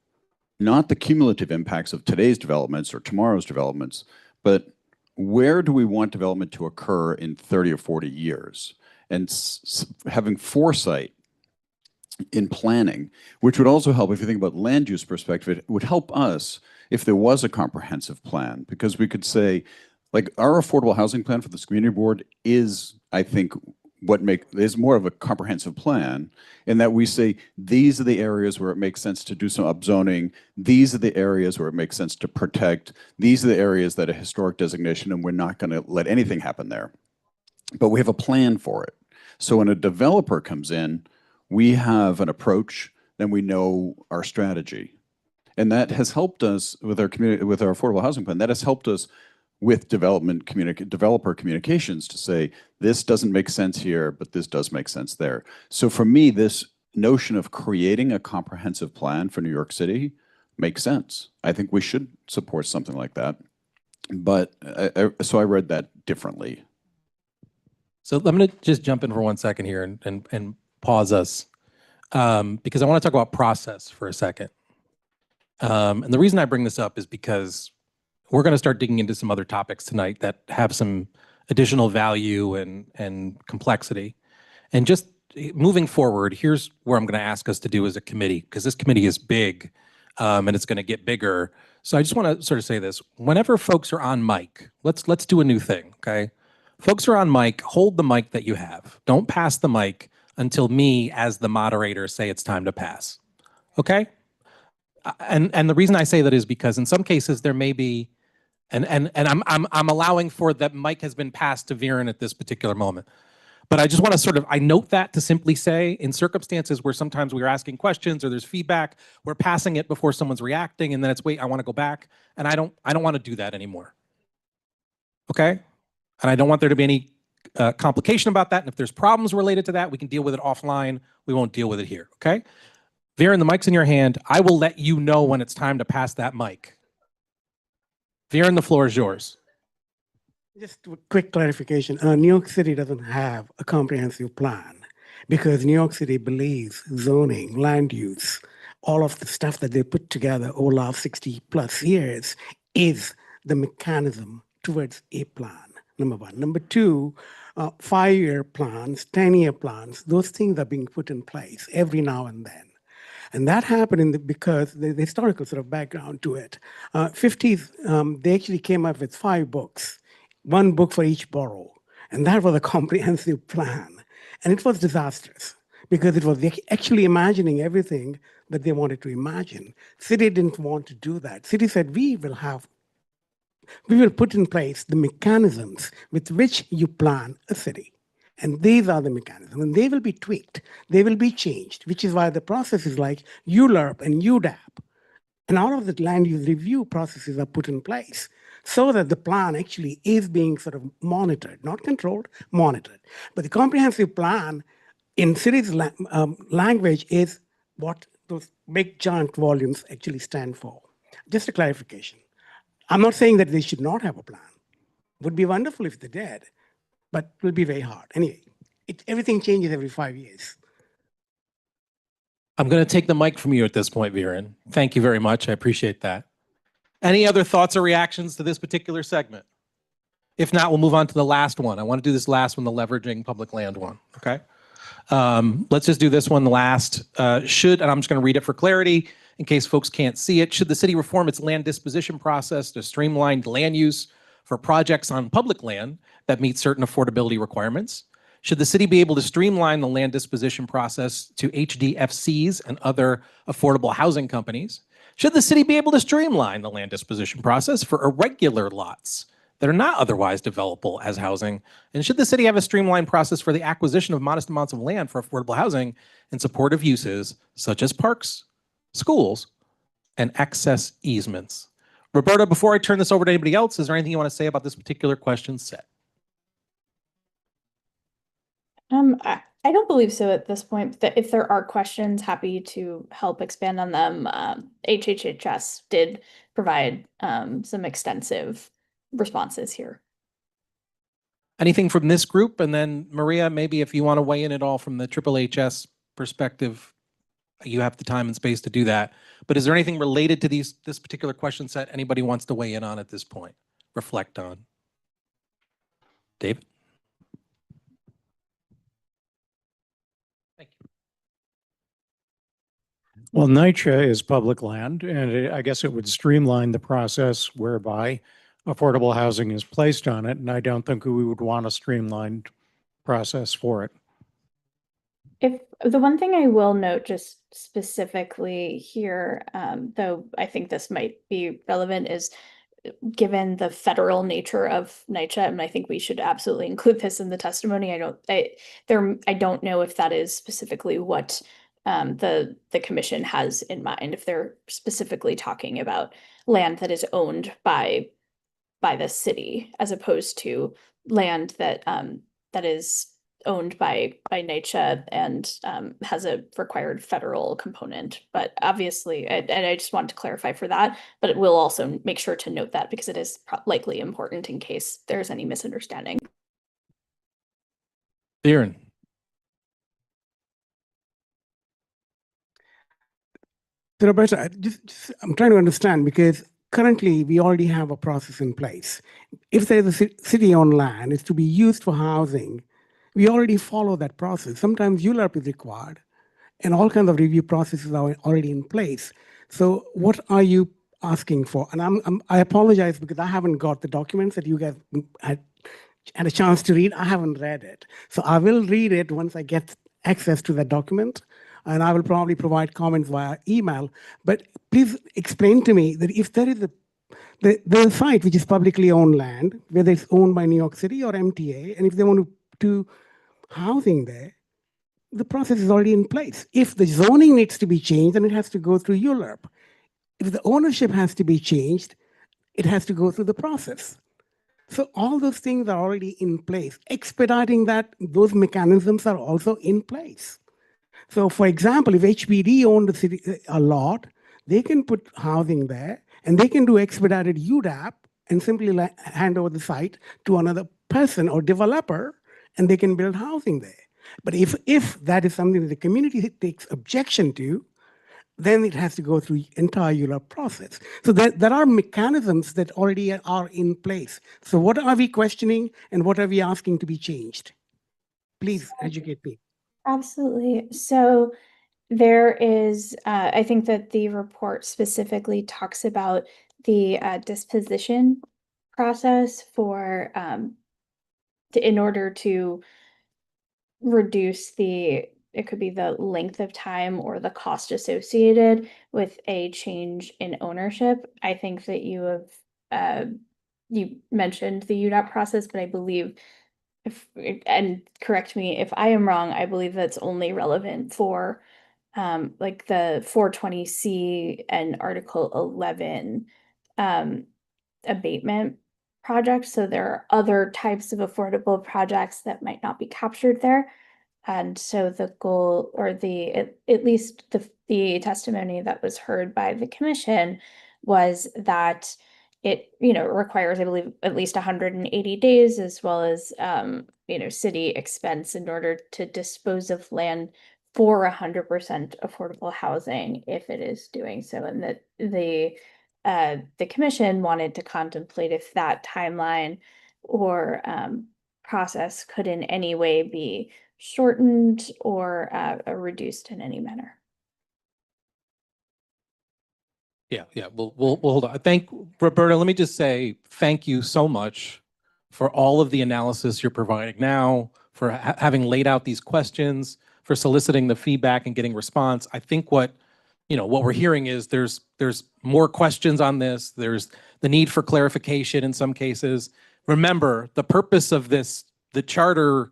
not the cumulative impacts of today's developments or tomorrow's developments, but where do we want development to occur in 30 or 40 years? And having foresight in planning, which would also help, if you think about land use perspective, it would help us if there was a comprehensive plan, because we could say, like, our affordable housing plan for this community board is, I think, is more of a comprehensive plan, in that we say, these are the areas where it makes sense to do some upzoning, these are the areas where it makes sense to protect, these are the areas that are historic designation, and we're not going to let anything happen there. But we have a plan for it. So when a developer comes in, we have an approach, then we know our strategy. And that has helped us with our community, with our affordable housing plan. That has helped us with developer communications to say, this doesn't make sense here, but this does make sense there. So for me, this notion of creating a comprehensive plan for New York City makes sense. I think we should support something like that. But so I read that differently. So I'm going to just jump in for 1 second here and pause us, because I want to talk about process for a second. And the reason I bring this up is because we're going to start digging into some other topics tonight that have some additional value and complexity. And just moving forward, here's where I'm going to ask us to do as a committee, because this committee is big and it's going to get bigger. So I just want to sort of say this. Whenever folks are on mic, let's do a new thing, okay? Folks are on mic, hold the mic that you have. Don't pass the mic until me as the moderator say it's time to pass, okay? And the reason I say that is because in some cases there may be, and I'm allowing for that mic has been passed to Viren at this particular moment. But I just want to sort of, I note that to simply say in circumstances where sometimes we're asking questions or there's feedback, we're passing it before someone's reacting and then it's, wait, I want to go back. And I don't want to do that anymore. Okay? And I don't want there to be any complication about that. And if there's problems related to that, we can deal with it offline. We won't deal with it here. Okay? Viren, the mic's in your hand. I will let you know when it's time to pass that mic. Viren, the floor is yours. Just a quick clarification. New York City doesn't have a comprehensive plan because New York City believes zoning, land use, all of the stuff that they put together over the last 60 plus years is the mechanism towards a plan, number one. Number two, 5-year plans, 10-year plans, those things are being put in place every now and then. And that happened because the historical sort of background to it. 50s, they actually came up with 5 books. 1 book for each borough. And that was a comprehensive plan. And it was disastrous because it was actually imagining everything that they wanted to imagine. City didn't want to do that. City said, we will put in place the mechanisms with which you plan a city. And these are the mechanisms, and they will be tweaked. They will be changed, which is why the process is like ULURP and UDAP. And all of the land use review processes are put in place so that the plan actually is being sort of monitored, not controlled, monitored. But the comprehensive plan in cities language is what those big giant volumes actually stand for. Just a clarification. I'm not saying that they should not have a plan. It would be wonderful if they did, but it will be very hard. Anyway, everything changes every 5 years. I'm going to take the mic from you at this point, Viren. Thank you very much. I appreciate that. Any other thoughts or reactions to this particular segment? If not, we'll move on to the last one. I want to do this last one, the leveraging public land one, okay? Let's just do this one last. And I'm just going to read it for clarity in case folks can't see it. Should the city reform its land disposition process to streamline land use for projects on public land that meet certain affordability requirements? Should the city be able to streamline the land disposition process to HDFCs and other affordable housing companies? Should the city be able to streamline the land disposition process for irregular lots that are not otherwise developable as housing? And should the city have a streamlined process for the acquisition of modest amounts of land for affordable housing in support of uses such as parks, schools, and access easements? Roberta, before I turn this over to anybody else, is there anything you want to say about this particular question set? I don't believe so at this point. That if there are questions, happy to help expand on them. HHHS did provide some extensive responses here. Anything from this group? And then Maria, maybe if you want to weigh in at all from the HHS perspective, you have the time and space to do that. But is there anything related to this particular question set anybody wants to weigh in on at this point? Reflect on. David? Well, NYCHA is public land, and I guess it would streamline the process whereby affordable housing is placed on it, and I don't think we would want a streamlined process for it. If the one thing I will note just specifically here, though I think this might be relevant, is given the federal nature of NYCHA, and I think we should absolutely include this in the testimony. I don't know if that is specifically what the commission has in mind, if they're specifically talking about land that is owned by the city as opposed to land that that is owned by NYCHA and has a required federal component. But obviously, and I just wanted to clarify for that, but it will also make sure to note that because it is likely important in case there's any misunderstanding. Darren. So Roberta, I'm trying to understand because currently we already have a process in place. If there's a city-owned land, it's to be used for housing. We already follow that process. Sometimes ULURP is required, and all kinds of review processes are already in place. So what are you asking for? And I apologize because I haven't got the documents that you guys had a chance to read. I haven't read it. So I will read it once I get access to that document, and I will probably provide comments via email. But please explain to me that if there is the site which is publicly owned land, whether it's owned by New York City or MTA, and if they want to do housing there, the process is already in place. If the zoning needs to be changed, then it has to go through ULURP. If the ownership has to be changed, it has to go through the process. So all those things are already in place. Expediting that, those mechanisms are also in place. So for example, if HPD owned a lot, they can put housing there and they can do expedited UDAP and simply hand over the site to another person or developer, and they can build housing there. But if that is something that the community takes objection to, then it has to go through entire ULURP process. So there are mechanisms that already are in place. So what are we questioning and what are we asking to be changed? Please educate me. Absolutely. So there is, I think that the report specifically talks about the disposition process for, in order to reduce it could be the length of time or the cost associated with a change in ownership. I think that you mentioned the UDOT process, but I believe and correct me if I am wrong, I believe that's only relevant for like the 420C and Article 11 abatement projects. So there are other types of affordable projects that might not be captured there. And so the goal, or at least the testimony that was heard by the commission, was that it requires, I believe, at least 180 days, as well as city expense in order to dispose of land for 100% affordable housing if it is doing so. And that the commission wanted to contemplate if that timeline or process could in any way be shortened or reduced in any manner. Yeah. We'll hold on. Roberta, let me just say thank you so much for all of the analysis you're providing now, for having laid out these questions, for soliciting the feedback and getting response. I think what we're hearing is there's more questions on this. There's the need for clarification in some cases. Remember, the purpose of the charter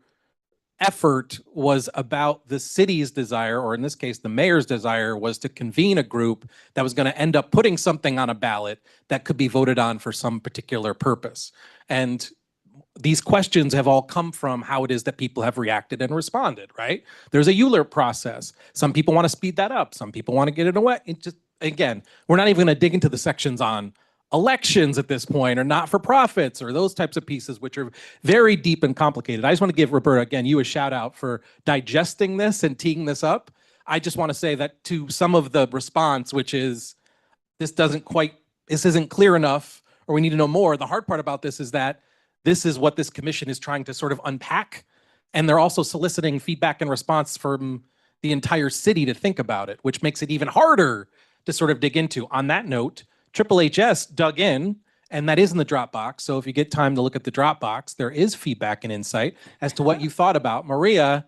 effort was about the city's desire, or in this case, the mayor's desire, was to convene a group that was going to end up putting something on a ballot that could be voted on for some particular purpose. And these questions have all come from how it is that people have reacted and responded, right? There's a ULURP process. Some people want to speed that up. Some people want to get it away. Again, we're not even going to dig into the sections on elections at this point, or not-for-profits, or those types of pieces, which are very deep and complicated. I just want to give Roberta, again, you a shout out for digesting this and teeing this up. I just want to say that to some of the response, which is, this isn't clear enough, or we need to know more. The hard part about this is that this is what this commission is trying to sort of unpack. And they're also soliciting feedback and response from the entire city to think about it, which makes it even harder to sort of dig into. On that note, HHS dug in, and that is in the Dropbox. So if you get time to look at the Dropbox, there is feedback and insight as to what you thought about. Maria,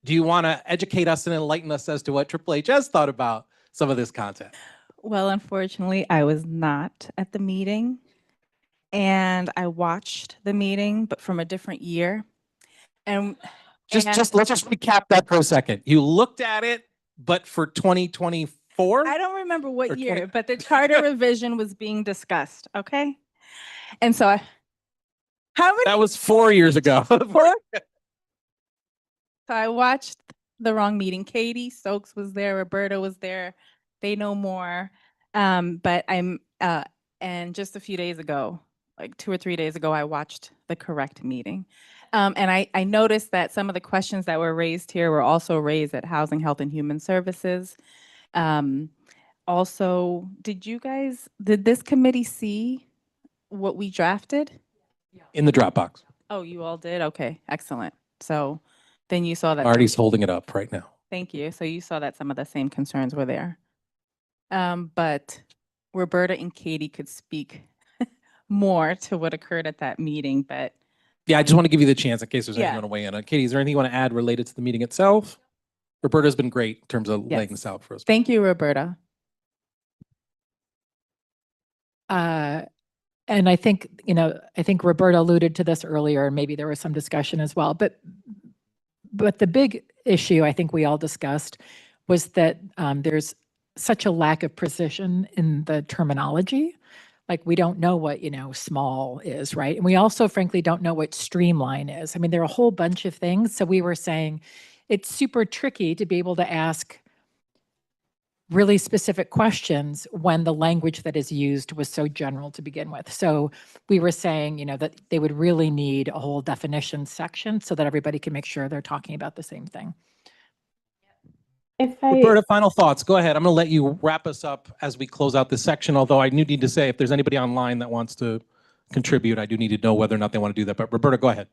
do you want to educate us and enlighten us as to what HHS thought about some of this content? Well, unfortunately, I was not at the meeting, and I watched the meeting, but from a different year. And let's just recap that for a second. You looked at it, but for 2024? I don't remember what year, but the charter revision was being discussed, okay? And so that was 4 years ago. So I watched the wrong meeting. Katie Stokes was there, Roberta was there. They know more. But and just a few days ago, like 2 or 3 days ago, I watched the correct meeting. And I noticed that some of the questions that were raised here were also raised at Housing, Health, and Human Services. also, did this committee see what we drafted? In the Dropbox. Oh, you all did? Okay, excellent. So then you saw that. Artie's holding it up right now. Thank you. So you saw that some of the same concerns were there. But Roberta and Katie could speak more to what occurred at that meeting, but Yeah, I just want to give you the chance in case there's anything Yeah. you want to weigh in on. Katie, is there anything you want to add related to the meeting itself? Roberta's been great in terms of laying this out for us. thank you, Roberta. And I think, I think Roberta alluded to this earlier, and maybe there was some discussion as well. But the big issue I think we all discussed was that there's such a lack of precision in the terminology. Like we don't know what, small is, right? And we also frankly don't know what streamline is. I mean, there are a whole bunch of things. So we were saying it's super tricky to be able to ask really specific questions when the language that is used was so general to begin with. So we were saying, that they would really need a whole definition section so that everybody can make sure they're talking about the same thing. Roberta, final thoughts. Go ahead. I'm going to let you wrap us up as we close out this section. Although I do need to say, if there's anybody online that wants to contribute, I do need to know whether or not they want to do that. But Roberta, go ahead.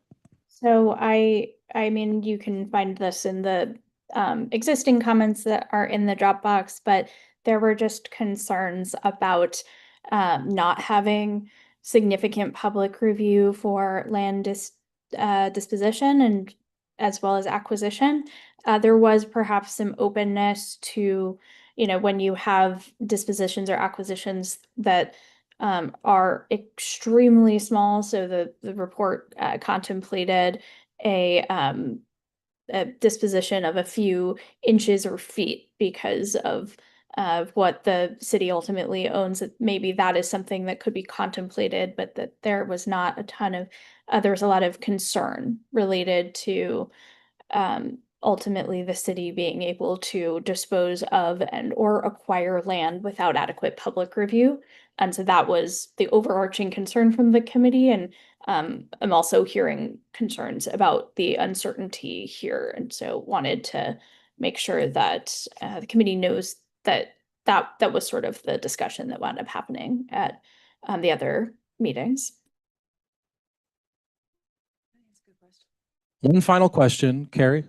So I mean, you can find this in the existing comments that are in the Dropbox, but there were just concerns about not having significant public review for land disposition and as well as acquisition. There was perhaps some openness to, when you have dispositions or acquisitions that are extremely small. So the report contemplated a disposition of a few inches or feet because of what the city ultimately owns. Maybe that is something that could be contemplated, but that there was not a ton of, there was a lot of concern related to ultimately the city being able to dispose of and or acquire land without adequate public review. And so that was the overarching concern from the committee. And I'm also hearing concerns about the uncertainty here. And so wanted to make sure that the committee knows that that was sort of the discussion that wound up happening at the other meetings. One final question, Carrie.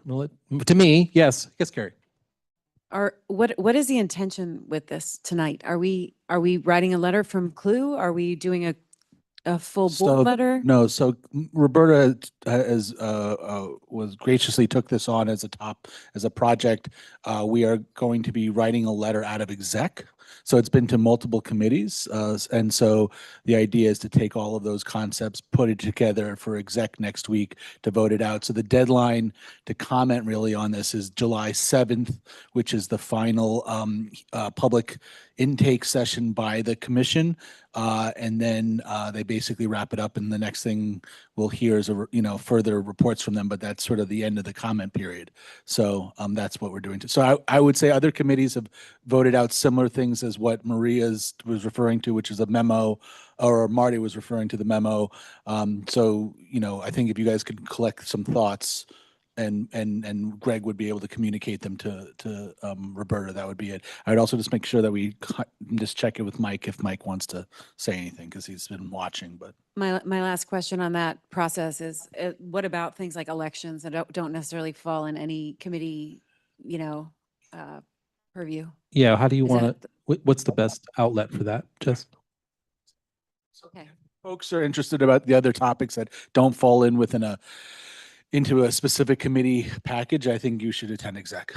To me, yes. Yes, Carrie. What is the intention with this tonight? Are we writing a letter from Clue? Are we doing a full board letter? No, so Roberta was graciously took this on as a project. We are going to be writing a letter out of exec. So it's been to multiple committees. And so the idea is to take all of those concepts, put it together for exec next week to vote it out. So the deadline to comment really on this is July 7th, which is the final public intake session by the commission. And then they basically wrap it up, and the next thing we'll hear is further reports from them, but that's sort of the end of the comment period. So that's what we're doing. So I would say other committees have voted out similar things as what Maria's was referring to, which is a memo, or Marty was referring to the memo. So I think if you guys could collect some thoughts, and Greg would be able to communicate them to Roberta, that would be it. I would also just make sure that we just check it with Mike if Mike wants to say anything, because he's been watching. But My last question on that process is, what about things like elections that don't necessarily fall in any committee, purview? Yeah, how do you want to, what's the best outlet for that? Just okay. Folks are interested about the other topics that don't fall in into a specific committee package, I think you should attend exec.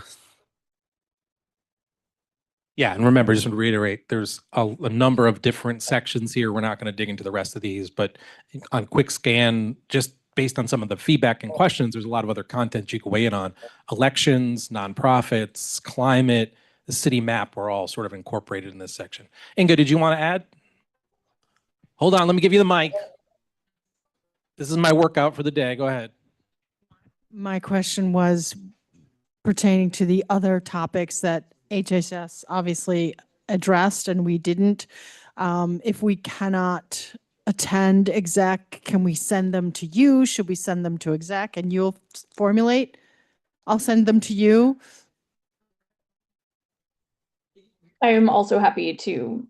Yeah, and remember, just to reiterate, there's a number of different sections here. We're not going to dig into the rest of these, but on quick scan, just based on some of the feedback and questions, there's a lot of other content you can weigh in on. Elections, nonprofits, climate, the city map were all sort of incorporated in this section. Inga, did you want to add? Hold on, let me give you the mic. This is my workout for the day. Go ahead. My question was pertaining to the other topics that HHS obviously addressed and we didn't. If we cannot attend exec, can we send them to you? Should we send them to exec and you'll formulate? I'll send them to you. I am also happy to,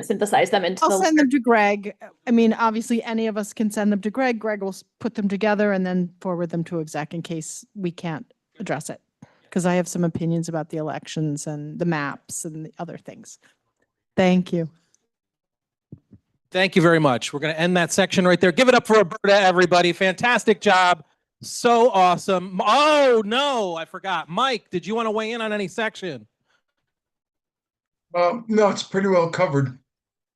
synthesize them into I'll the. send them to Greg. I mean, obviously, any of us can send them to Greg. Greg will put them together and then forward them to exec in case we can't address it. Because I have some opinions about the elections and the maps and the other things. Thank you. Thank you very much. We're going to end that section right there. Give it up for Roberta, everybody. Fantastic job. So awesome. Oh, no, I forgot. Mike, did you want to weigh in on any section? No, it's pretty well covered.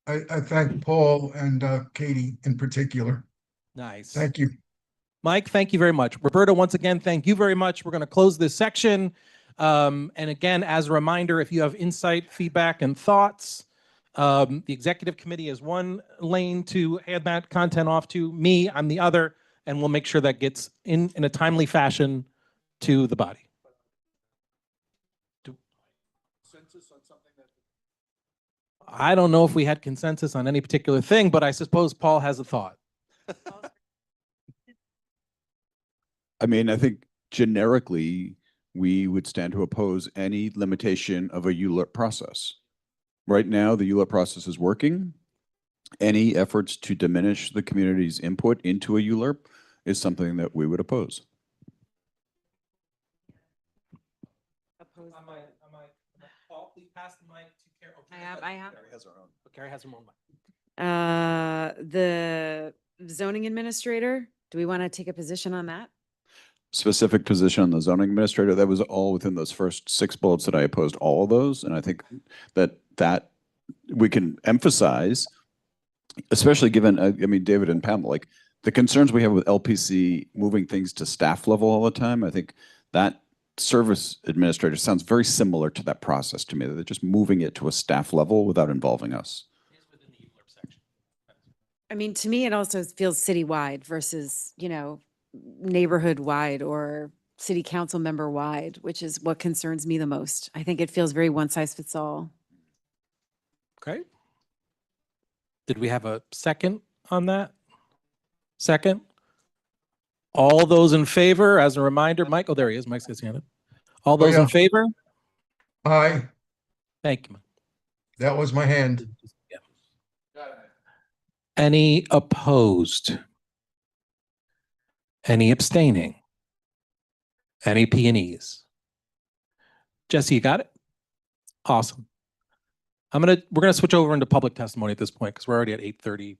I thank Paul and Katie in particular. Nice. Thank you. Mike, thank you very much. Roberta, once again, thank you very much. We're going to close this section. And again, as a reminder, if you have insight, feedback, and thoughts, the executive committee is one lane to hand that content off to. Me, I'm the other, and we'll make sure that gets in a timely fashion to the body. I don't know if we had consensus on any particular thing, but I suppose Paul has a thought. I mean, I think generically, we would stand to oppose any limitation of a ULURP process. Right now, the ULURP process is working. Any efforts to diminish the community's input into a ULURP is something that we would oppose. Paul, please pass the mic to Carol. I have. Carrie has her own. Carrie has her own mic. The zoning administrator, do we want to take a position on that? Specific position on the zoning administrator, that was all within those first 6 bullets that I opposed all of those. And I think that we can emphasize, especially given, I mean, David and Pam, like the concerns we have with LPC moving things to staff level all the time. I think that service administrator sounds very similar to that process to me, that they're just moving it to a staff level without involving us. I mean, to me, it also feels citywide versus, neighborhood wide or city council member wide, which is what concerns me the most. I think it feels very one size fits all. Okay. Did we have a second on that? Second? All those in favor, as a reminder, Mike, oh, there he is. Mike's got his hand up. All those in favor? Aye. Thank you. That was my hand. Any opposed? Any abstaining? Any P&Es? Jesse, you got it? Awesome. We're gonna switch over into public testimony at this point because we're already at 8:30,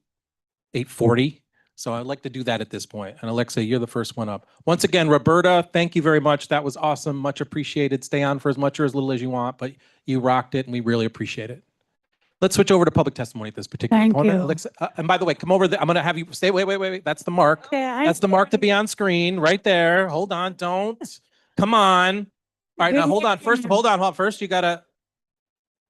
8:40. So I'd like to do that at this point. And Alexa, you're the first one up. Once again, Roberta, thank you very much. That was awesome. Much appreciated. Stay on for as much or as little as you want, but you rocked it and we really appreciate it. Let's switch over to public testimony at this particular point. Alexa, and by the way, come over there. I'm going to have you stay. Wait. That's the mark. That's the mark to be on screen right there. Hold on. Don't. Come on. All right. Now hold on. First, hold on. First, you got to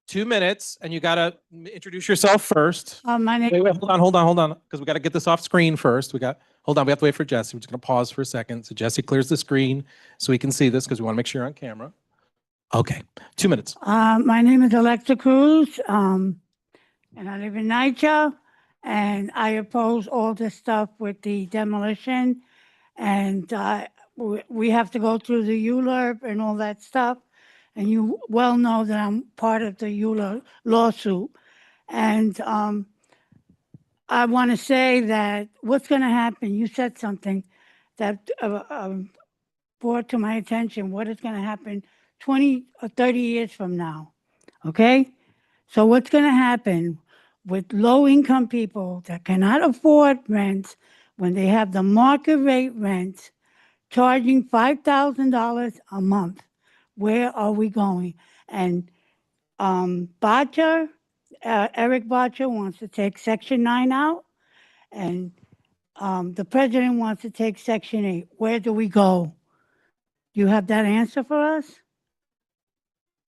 2 minutes and you got to introduce yourself first. My name. Wait, hold on. Because we got to get this off screen first. Hold on. We have to wait for Jesse. We're just going to pause for a second. So Jesse clears the screen so we can see this because we want to make sure you're on camera. Okay. 2 minutes. My name is Alexa Cruz, and I live in NYCHA, and I oppose all this stuff with the demolition, and we have to go through the ULURP and all that stuff, and you well know that I'm part of the ULURP lawsuit, and I want to say that what's going to happen, you said something that brought to my attention, what is going to happen 20 or 30 years from now, okay? So what's going to happen with low-income people that cannot afford rent when they have the market rate rent charging $5,000 a month? Where are we going? And Botcher, Eric Botcher wants to take Section 9 out, and the president wants to take Section 8. Where do we go? You have that answer for us?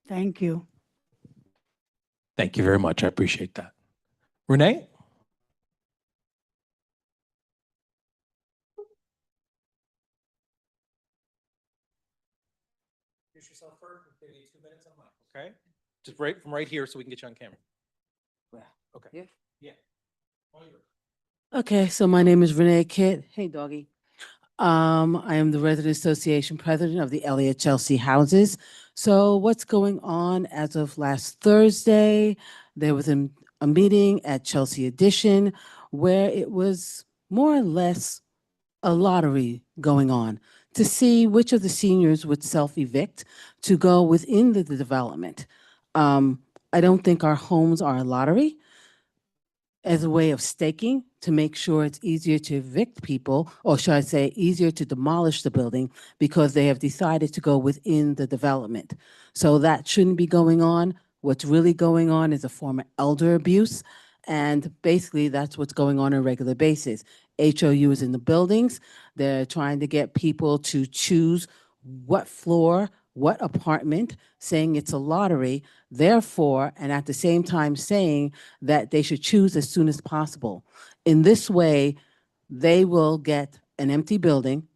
Thank you. Thank you very much. I appreciate that. Renee? Introduce yourself first. Give you 2 minutes on mic, okay? Just right from right here so we can get you on camera. Okay. Yeah. Okay, so my name is Renee Kitt. Hey, doggy. I am the Resident Association President of the Elliott Chelsea Houses. So what's going on as of last Thursday? There was a meeting at Chelsea Edition where it was more or less a lottery going on to see which of the seniors would self-evict to go within the development. I don't think our homes are a lottery as a way of staking to make sure it's easier to evict people, or should I say, easier to demolish the building because they have decided to go within the development. So that shouldn't be going on. What's really going on is a form of elder abuse. And basically, that's what's going on a regular basis. HOU is in the buildings. They're trying to get people to choose what floor, what apartment, saying it's a lottery, therefore, and at the same time saying that they should choose as soon as possible. In this way, they will get an empty building,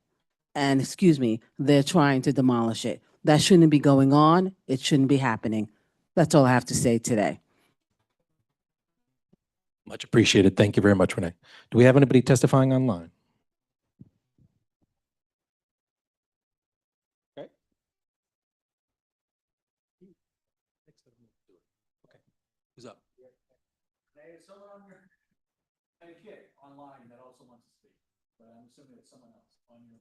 and excuse me, they're trying to demolish it. That shouldn't be going on. It shouldn't be happening. That's all I have to say today. Much appreciated. Thank you very much, Renee. Do we have anybody testifying online? Okay. Who's up? There's someone on your kid online that also wants to speak, but I'm assuming it's someone else on your.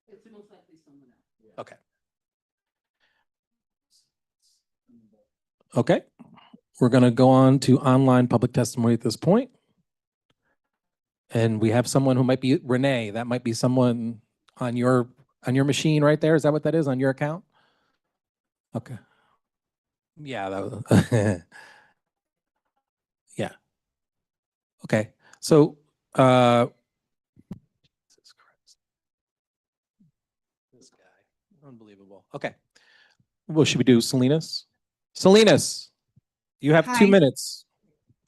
It's most likely someone else. Okay. Okay. We're going to go on to online public testimony at this point. And we have someone who might be Renee. That might be someone on your machine right there. Is that what that is on your account? Okay. Yeah, that was yeah. Okay. So this guy. Unbelievable. Okay. What should we do? Salinas? Salinas, you have 2 Hi. minutes.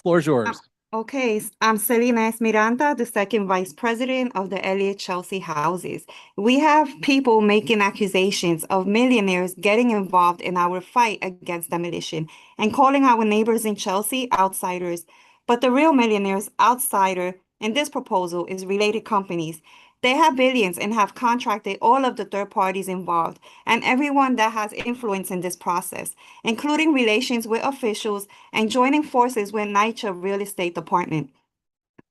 Floor is yours. Okay, I'm Selena Esmiranda, the second vice president of the Elliott Chelsea Houses. We have people making accusations of millionaires getting involved in our fight against demolition and calling our neighbors in Chelsea outsiders. But the real millionaires outsider in this proposal is related companies. They have billions and have contracted all of the third parties involved and everyone that has influence in this process, including relations with officials and joining forces with NYCHA Real Estate Department.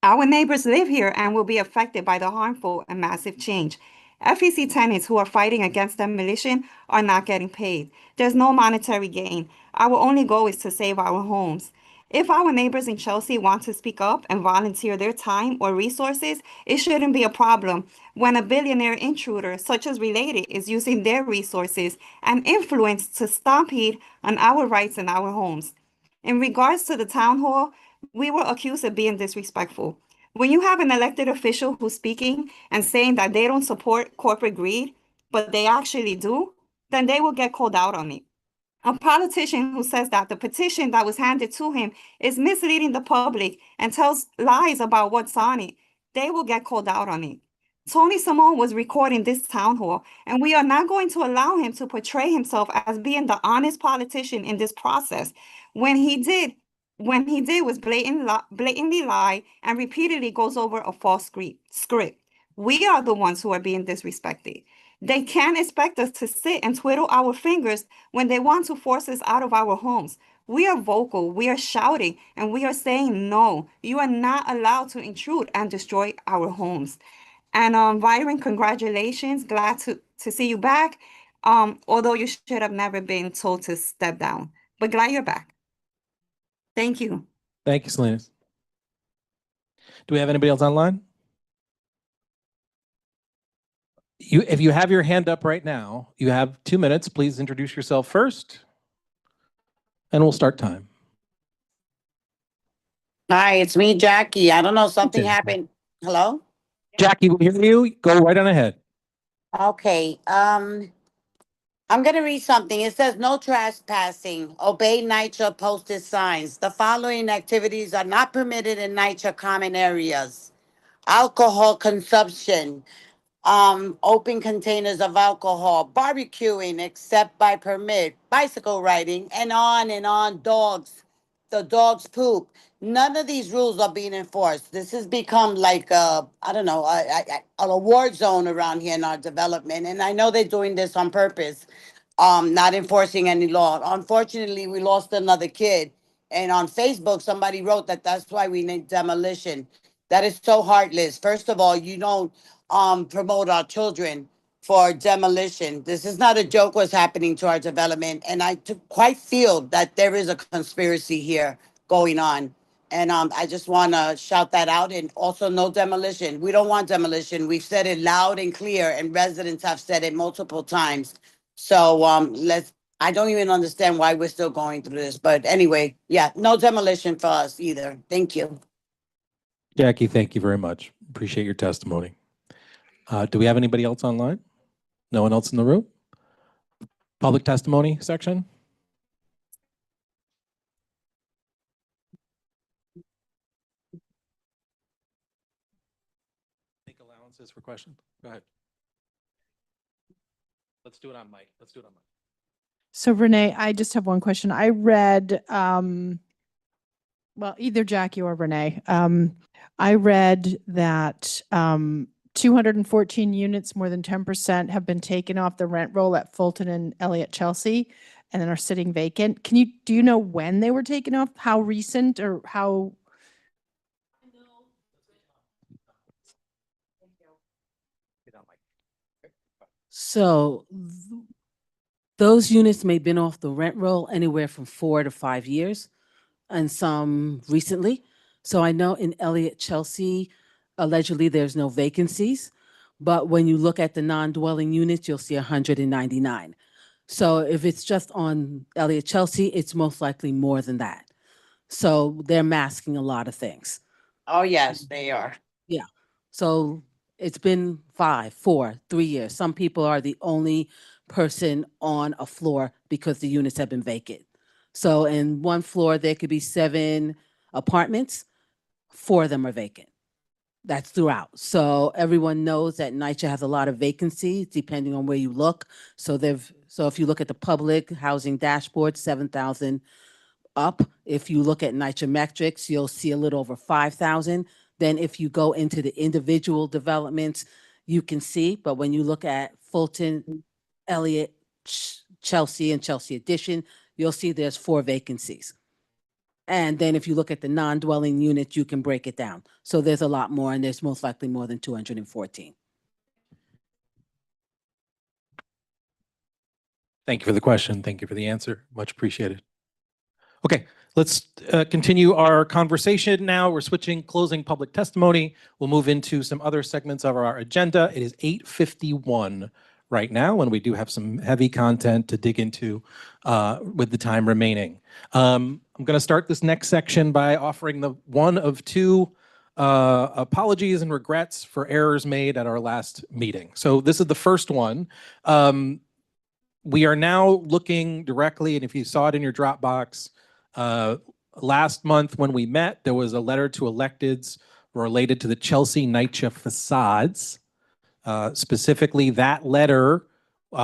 Our neighbors live here and will be affected by the harmful and massive change. FEC tenants who are fighting against demolition are not getting paid. There's no monetary gain. Our only goal is to save our homes. If our neighbors in Chelsea want to speak up and volunteer their time or resources, it shouldn't be a problem when a billionaire intruder, such as Related, is using their resources and influence to stampede on our rights and our homes. In regards to the town hall, we were accused of being disrespectful. When you have an elected official who's speaking and saying that they don't support corporate greed, but they actually do, then they will get called out on it. A politician who says that the petition that was handed to him is misleading the public and tells lies about what's on it, they will get called out on it. Tony Simone was recording this town hall, and we are not going to allow him to portray himself as being the honest politician in this process. When he did was blatantly lie and repeatedly goes over a false script. We are the ones who are being disrespected. They can't expect us to sit and twiddle our fingers when they want to force us out of our homes. We are vocal, we are shouting, and we are saying no. You are not allowed to intrude and destroy our homes. And Byron, congratulations. Glad to see you back. Although you should have never been told to step down, but glad you're back. Thank you. Thank you, Salinas. Do we have anybody else online? If you have your hand up right now, you have 2 minutes. Please introduce yourself first, and we'll start time. Hi, it's me, Jackie. I don't know, something Okay. happened. Hello? Jackie, we hear you. Go right on ahead. Okay, I'm gonna read something. It says, no trespassing. Obey NYCHA posted signs. The following activities are not permitted in NYCHA common areas. Alcohol consumption, open containers of alcohol, barbecuing except by permit, bicycle riding, and on, dogs. The dogs poop. None of these rules are being enforced. This has become like I don't know, a war zone around here in our development. And I know they're doing this on purpose. not enforcing any law. Unfortunately, we lost another kid. And on Facebook, somebody wrote that that's why we need demolition. That is so heartless. First of all, you don't promote our children for demolition. This is not a joke what's happening to our development. And I quite feel that there is a conspiracy here going on. And I just want to shout that out. And also no demolition. We don't want demolition. We've said it loud and clear, and residents have said it multiple times. So I don't even understand why we're still going through this. But anyway, yeah, no demolition for us either. Thank you. Jackie, thank you very much. Appreciate your testimony. Do we have anybody else online? No one else in the room? Public testimony section? Make allowances for questions. Go ahead. Let's do it on mic. Let's do it on mic. So Renee, I just have one question. I read, well, either Jackie or Renee, I read that 214 units, more than 10%, have been taken off the rent roll at Fulton and Elliott Chelsea and then are sitting vacant. Do you know when they were taken off? How recent or how? So those units may have been off the rent roll anywhere from 4 to 5 years, and some recently. So I know in Elliott Chelsea, allegedly there's no vacancies, but when you look at the non-dwelling units, you'll see 199. So if it's just on Elliott Chelsea, it's most likely more than that. So they're masking a lot of things. Oh, yes, they are. Yeah. So it's been 5, 4, 3 years. Some people are the only person on a floor because the units have been vacant. So in one floor, there could be 7 apartments, 4 of them are vacant. That's throughout. So everyone knows that NYCHA has a lot of vacancies depending on where you look. So if you look at the public housing dashboard, 7,000 up. If you look at NYCHA metrics, you'll see a little over 5,000. Then if you go into the individual developments, you can see, but when you look at Fulton, Elliott, Chelsea, and Chelsea Addition, you'll see there's 4 vacancies. And then if you look at the non-dwelling units, you can break it down. So there's a lot more, and there's most likely more than 214. Thank you for the question. Thank you for the answer. Much appreciated. Okay, let's continue our conversation now. We're switching closing public testimony. We'll move into some other segments of our agenda. It is 8:51 right now, and we do have some heavy content to dig into with the time remaining. I'm going to start this next section by offering the one of 2 apologies and regrets for errors made at our last meeting. So this is the first one. We are now looking directly, and if you saw it in your Dropbox, last month when we met, there was a letter to electeds related to the Chelsea NYCHA facades. Specifically, that letter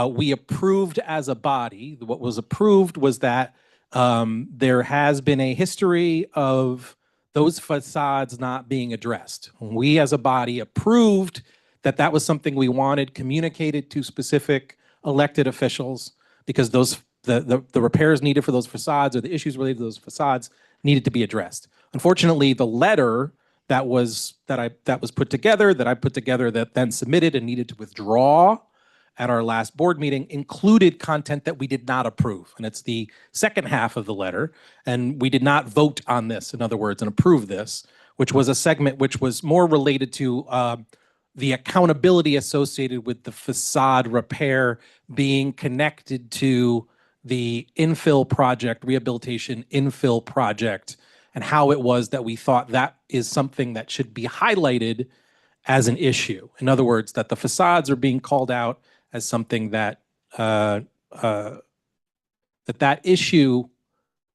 we approved as a body. What was approved was that there has been a history of those facades not being addressed. We as a body approved that that was something we wanted communicated to specific elected officials because those the repairs needed for those facades or the issues related to those facades needed to be addressed. Unfortunately, the letter that was put together, that I put together, that then submitted and needed to withdraw at our last board meeting included content that we did not approve. And it's the second half of the letter. And we did not vote on this, in other words, and approve this, which was a segment which was more related to the accountability associated with the facade repair being connected to the infill project, rehabilitation infill project, and how it was that we thought that is something that should be highlighted as an issue. In other words, that the facades are being called out as something that that issue,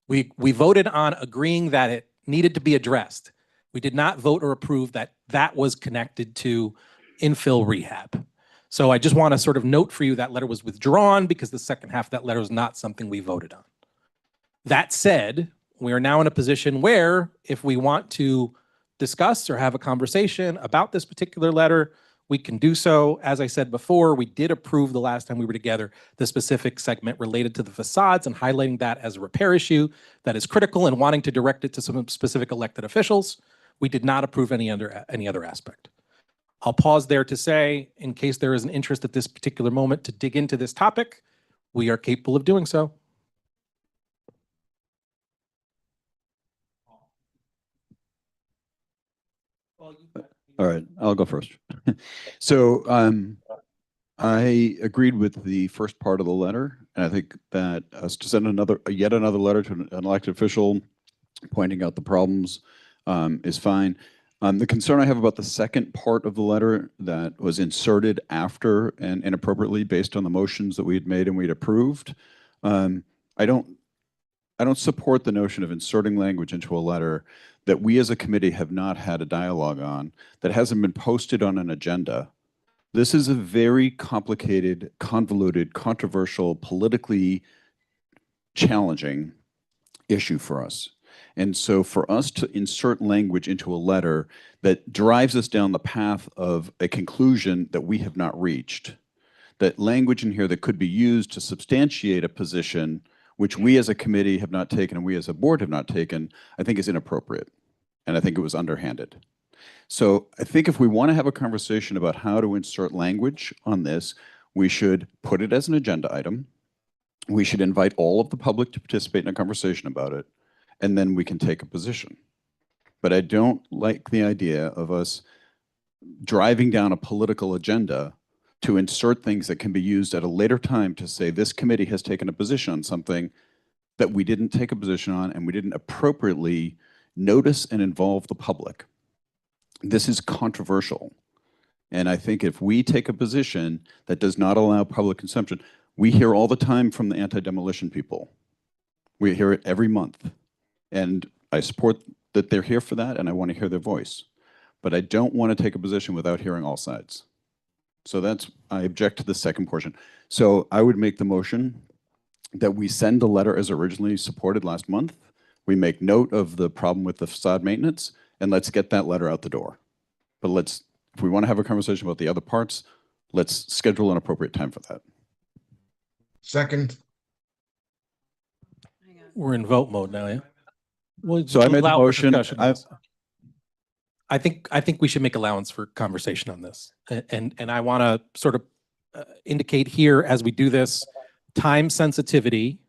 we voted on agreeing that it needed to be addressed. We did not vote or approve that that was connected to infill rehab. So I just want to sort of note for you that letter was withdrawn because the second half of that letter was not something we voted on. That said, we are now in a position where if we want to discuss or have a conversation about this particular letter, we can do so. As I said before, we did approve the last time we were together the specific segment related to the facades and highlighting that as a repair issue that is critical and wanting to direct it to some specific elected officials. We did not approve any other aspect. I'll pause there to say, in case there is an interest at this particular moment to dig into this topic, we are capable of doing so. All right, I'll go first. So I agreed with the first part of the letter, and I think that us to send yet another letter to an elected official pointing out the problems is fine. The concern I have about the second part of the letter that was inserted after and inappropriately based on the motions that we had made and we'd approved, I don't support the notion of inserting language into a letter that we as a committee have not had a dialogue on, that hasn't been posted on an agenda. This is a very complicated, convoluted, controversial, politically challenging issue for us. And so for us to insert language into a letter that drives us down the path of a conclusion that we have not reached, that language in here that could be used to substantiate a position which we as a committee have not taken and we as a board have not taken, I think is inappropriate. And I think it was underhanded. So I think if we want to have a conversation about how to insert language on this, we should put it as an agenda item. We should invite all of the public to participate in a conversation about it, and then we can take a position. But I don't like the idea of us driving down a political agenda to insert things that can be used at a later time to say this committee has taken a position on something that we didn't take a position on and we didn't appropriately notice and involve the public. This is controversial. And I think if we take a position that does not allow public consumption, we hear all the time from the anti-demolition people. We hear it every month. And I support that they're here for that, and I want to hear their voice. But I don't want to take a position without hearing all sides. So I object to the second portion. So I would make the motion that we send the letter as originally supported last month. We make note of the problem with the facade maintenance, and let's get that letter out the door. But if we want to have a conversation about the other parts, let's schedule an appropriate time for that. Second. We're in vote mode now, yeah? Well, so I made the motion. I think we should make allowance for conversation on this. And I want to sort of indicate here as we do this, time sensitivity.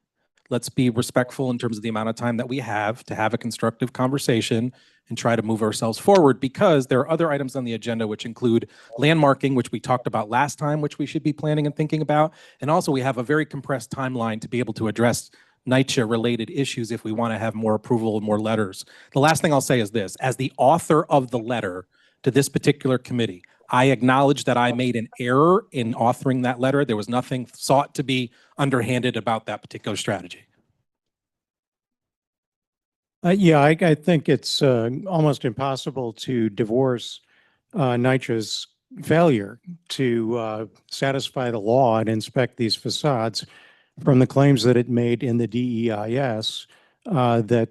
Let's be respectful in terms of the amount of time that we have to have a constructive conversation and try to move ourselves forward, because there are other items on the agenda which include landmarking, which we talked about last time, which we should be planning and thinking about. And also we have a very compressed timeline to be able to address NYCHA related issues if we want to have more approval and more letters. The last thing I'll say is this: as the author of the letter to this particular committee, I acknowledge that I made an error in authoring that letter. There was nothing sought to be underhanded about that particular strategy. Yeah, I think it's almost impossible to divorce NYCHA's failure to satisfy the law and inspect these facades from the claims that it made in the DEIS that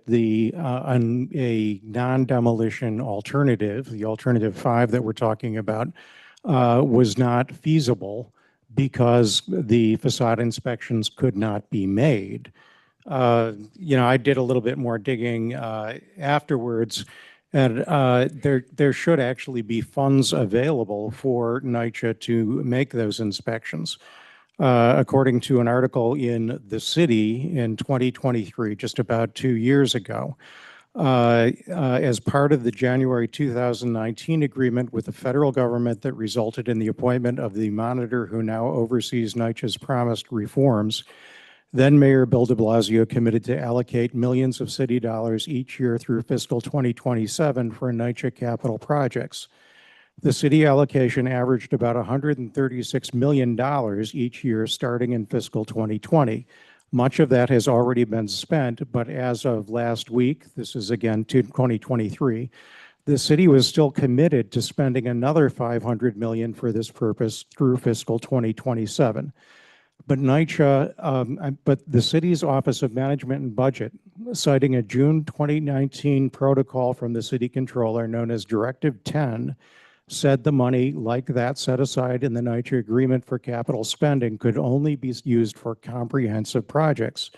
a non-demolition alternative, the alternative 5 that we're talking about, was not feasible because the facade inspections could not be made. I did a little bit more digging afterwards, and there should actually be funds available for NYCHA to make those inspections. According to an article in The City in 2023, just about 2 years ago, as part of the January 2019 agreement with the federal government that resulted in the appointment of the monitor who now oversees NYCHA's promised reforms, then Mayor Bill de Blasio committed to allocate millions of city dollars each year through fiscal 2027 for NYCHA capital projects. The city allocation averaged about $136 million each year starting in fiscal 2020. Much of that has already been spent, but as of last week, this is again 2023, the city was still committed to spending another $500 million for this purpose through fiscal 2027. But NYCHA, but the city's Office of Management and Budget, citing a June 2019 protocol from the city controller known as Directive 10, said the money like that set aside in the NYCHA agreement for capital spending could only be used for comprehensive projects.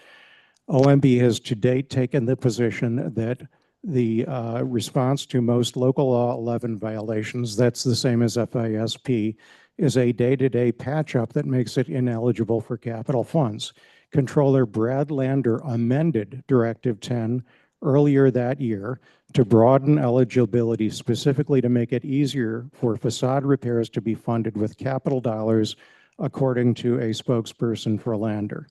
OMB has to date taken the position that the response to most local law 11 violations, that's the same as FISP, is a day-to-day patch-up that makes it ineligible for capital funds. Controller Brad Lander amended Directive 10 earlier that year to broaden eligibility specifically to make it easier for facade repairs to be funded with capital dollars, according to a spokesperson for Lander.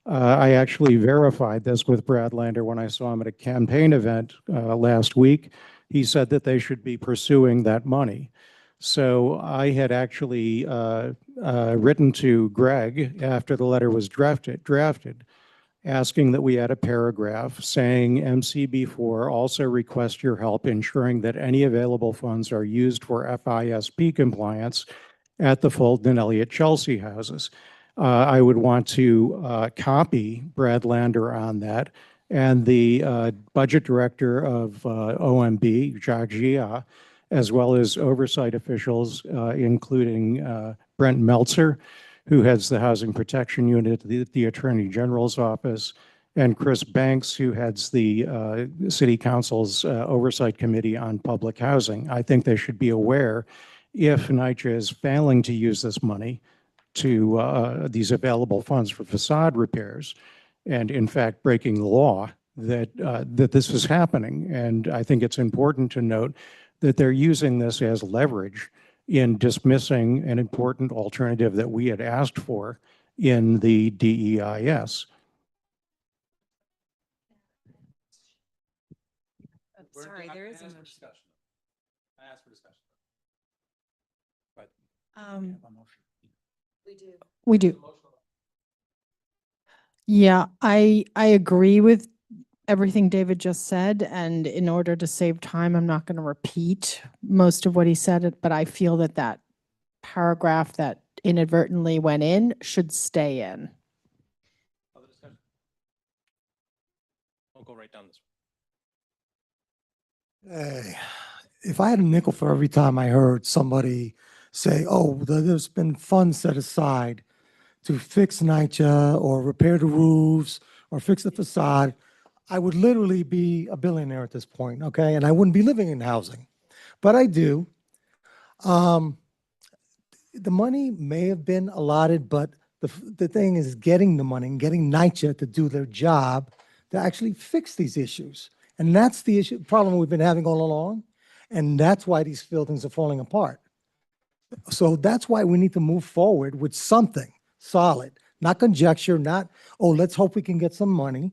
I actually verified this with Brad Lander when I saw him at a campaign event last week. He said that they should be pursuing that money. So I had actually written to Greg after the letter was drafted, asking that we add a paragraph saying MCB4 also requests your help ensuring that any available funds are used for FISP compliance at the Fulton and Elliott Chelsea houses. I would want to copy Brad Lander on that, and the budget director of OMB, Jacques Gia, as well as oversight officials, including Brent Meltzer, who heads the Housing Protection Unit at the Attorney General's office, and Chris Banks, who heads the City Council's Oversight Committee on Public Housing. I think they should be aware if NYCHA is failing to use this money to these available funds for facade repairs, and in fact breaking the law, that this is happening. And I think it's important to note that they're using this as leverage in dismissing an important alternative that we had asked for in the DEIS. Sorry, there is a motion. I asked for discussion. But We do. Yeah, I agree with everything David just said, and in order to save time, I'm not going to repeat most of what he said, but I feel that that paragraph that inadvertently went in should stay in. Other discussion? I'll go right down this one. Hey, if I had a nickel for every time I heard somebody say, oh, there's been funds set aside to fix NYCHA or repair the roofs or fix the facade, I would literally be a billionaire at this point, okay? And I wouldn't be living in housing, but I do. The money may have been allotted, but the thing is getting the money and getting NYCHA to do their job to actually fix these issues. And that's the issue, problem we've been having all along. And that's why these buildings are falling apart. So that's why we need to move forward with something solid, not conjecture, not, oh, let's hope we can get some money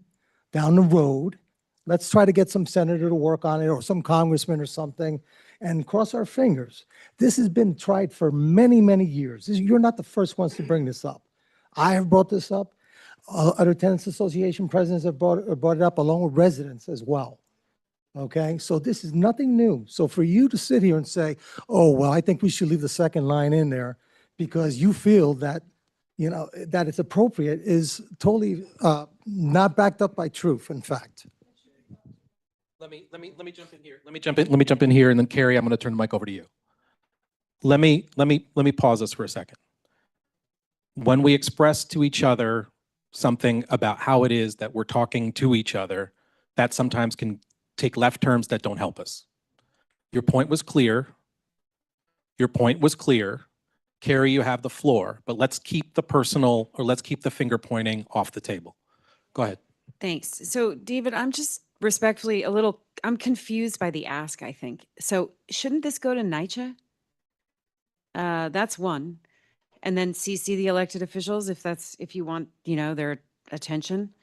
down the road. Let's try to get some senator to work on it or some congressman or something and cross our fingers. This has been tried for many, many years. You're not the first ones to bring this up. I have brought this up. Other tenants association presidents have brought it up along with residents as well. Okay, so this is nothing new. So for you to sit here and say, oh, well, I think we should leave the second line in there because you feel that, you know, that it's appropriate is totally not backed up by truth, in fact. Let me jump in here. Let me jump in here, and then Carrie, I'm going to turn the mic over to you. Let me pause this for a second. When we express to each other something about how it is that we're talking to each other, that sometimes can take left turns that don't help us. Your point was clear. Your point was clear. Carrie, you have the floor, but let's keep the personal, or let's keep the finger pointing off the table. Go ahead. Thanks. So David, I'm just respectfully I'm confused by the ask, I think. So shouldn't this go to NYCHA? That's one. And then CC the elected officials if you want, you know, their attention.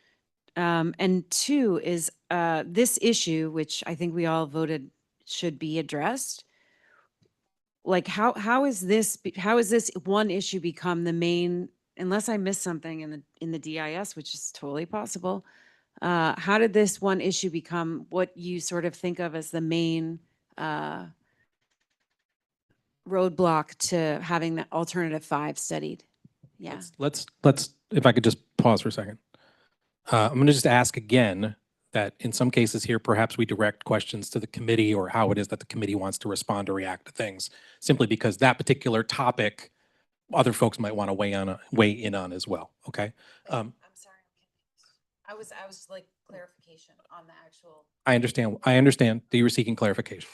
And two is this issue, which I think we all voted should be addressed. Like how is this one issue become the main, unless I missed something in the DIS, which is totally possible. How did this one issue become what you sort of think of as the main roadblock to having the alternative 5 studied? Yeah. Let's if I could just pause for a second. I'm going to just ask again that in some cases here, perhaps we direct questions to the committee or how it is that the committee wants to respond or react to things, simply because that particular topic, other folks might want to weigh in on as well. Okay. I'm sorry, I was like clarification on the actual. I understand that you were seeking clarification.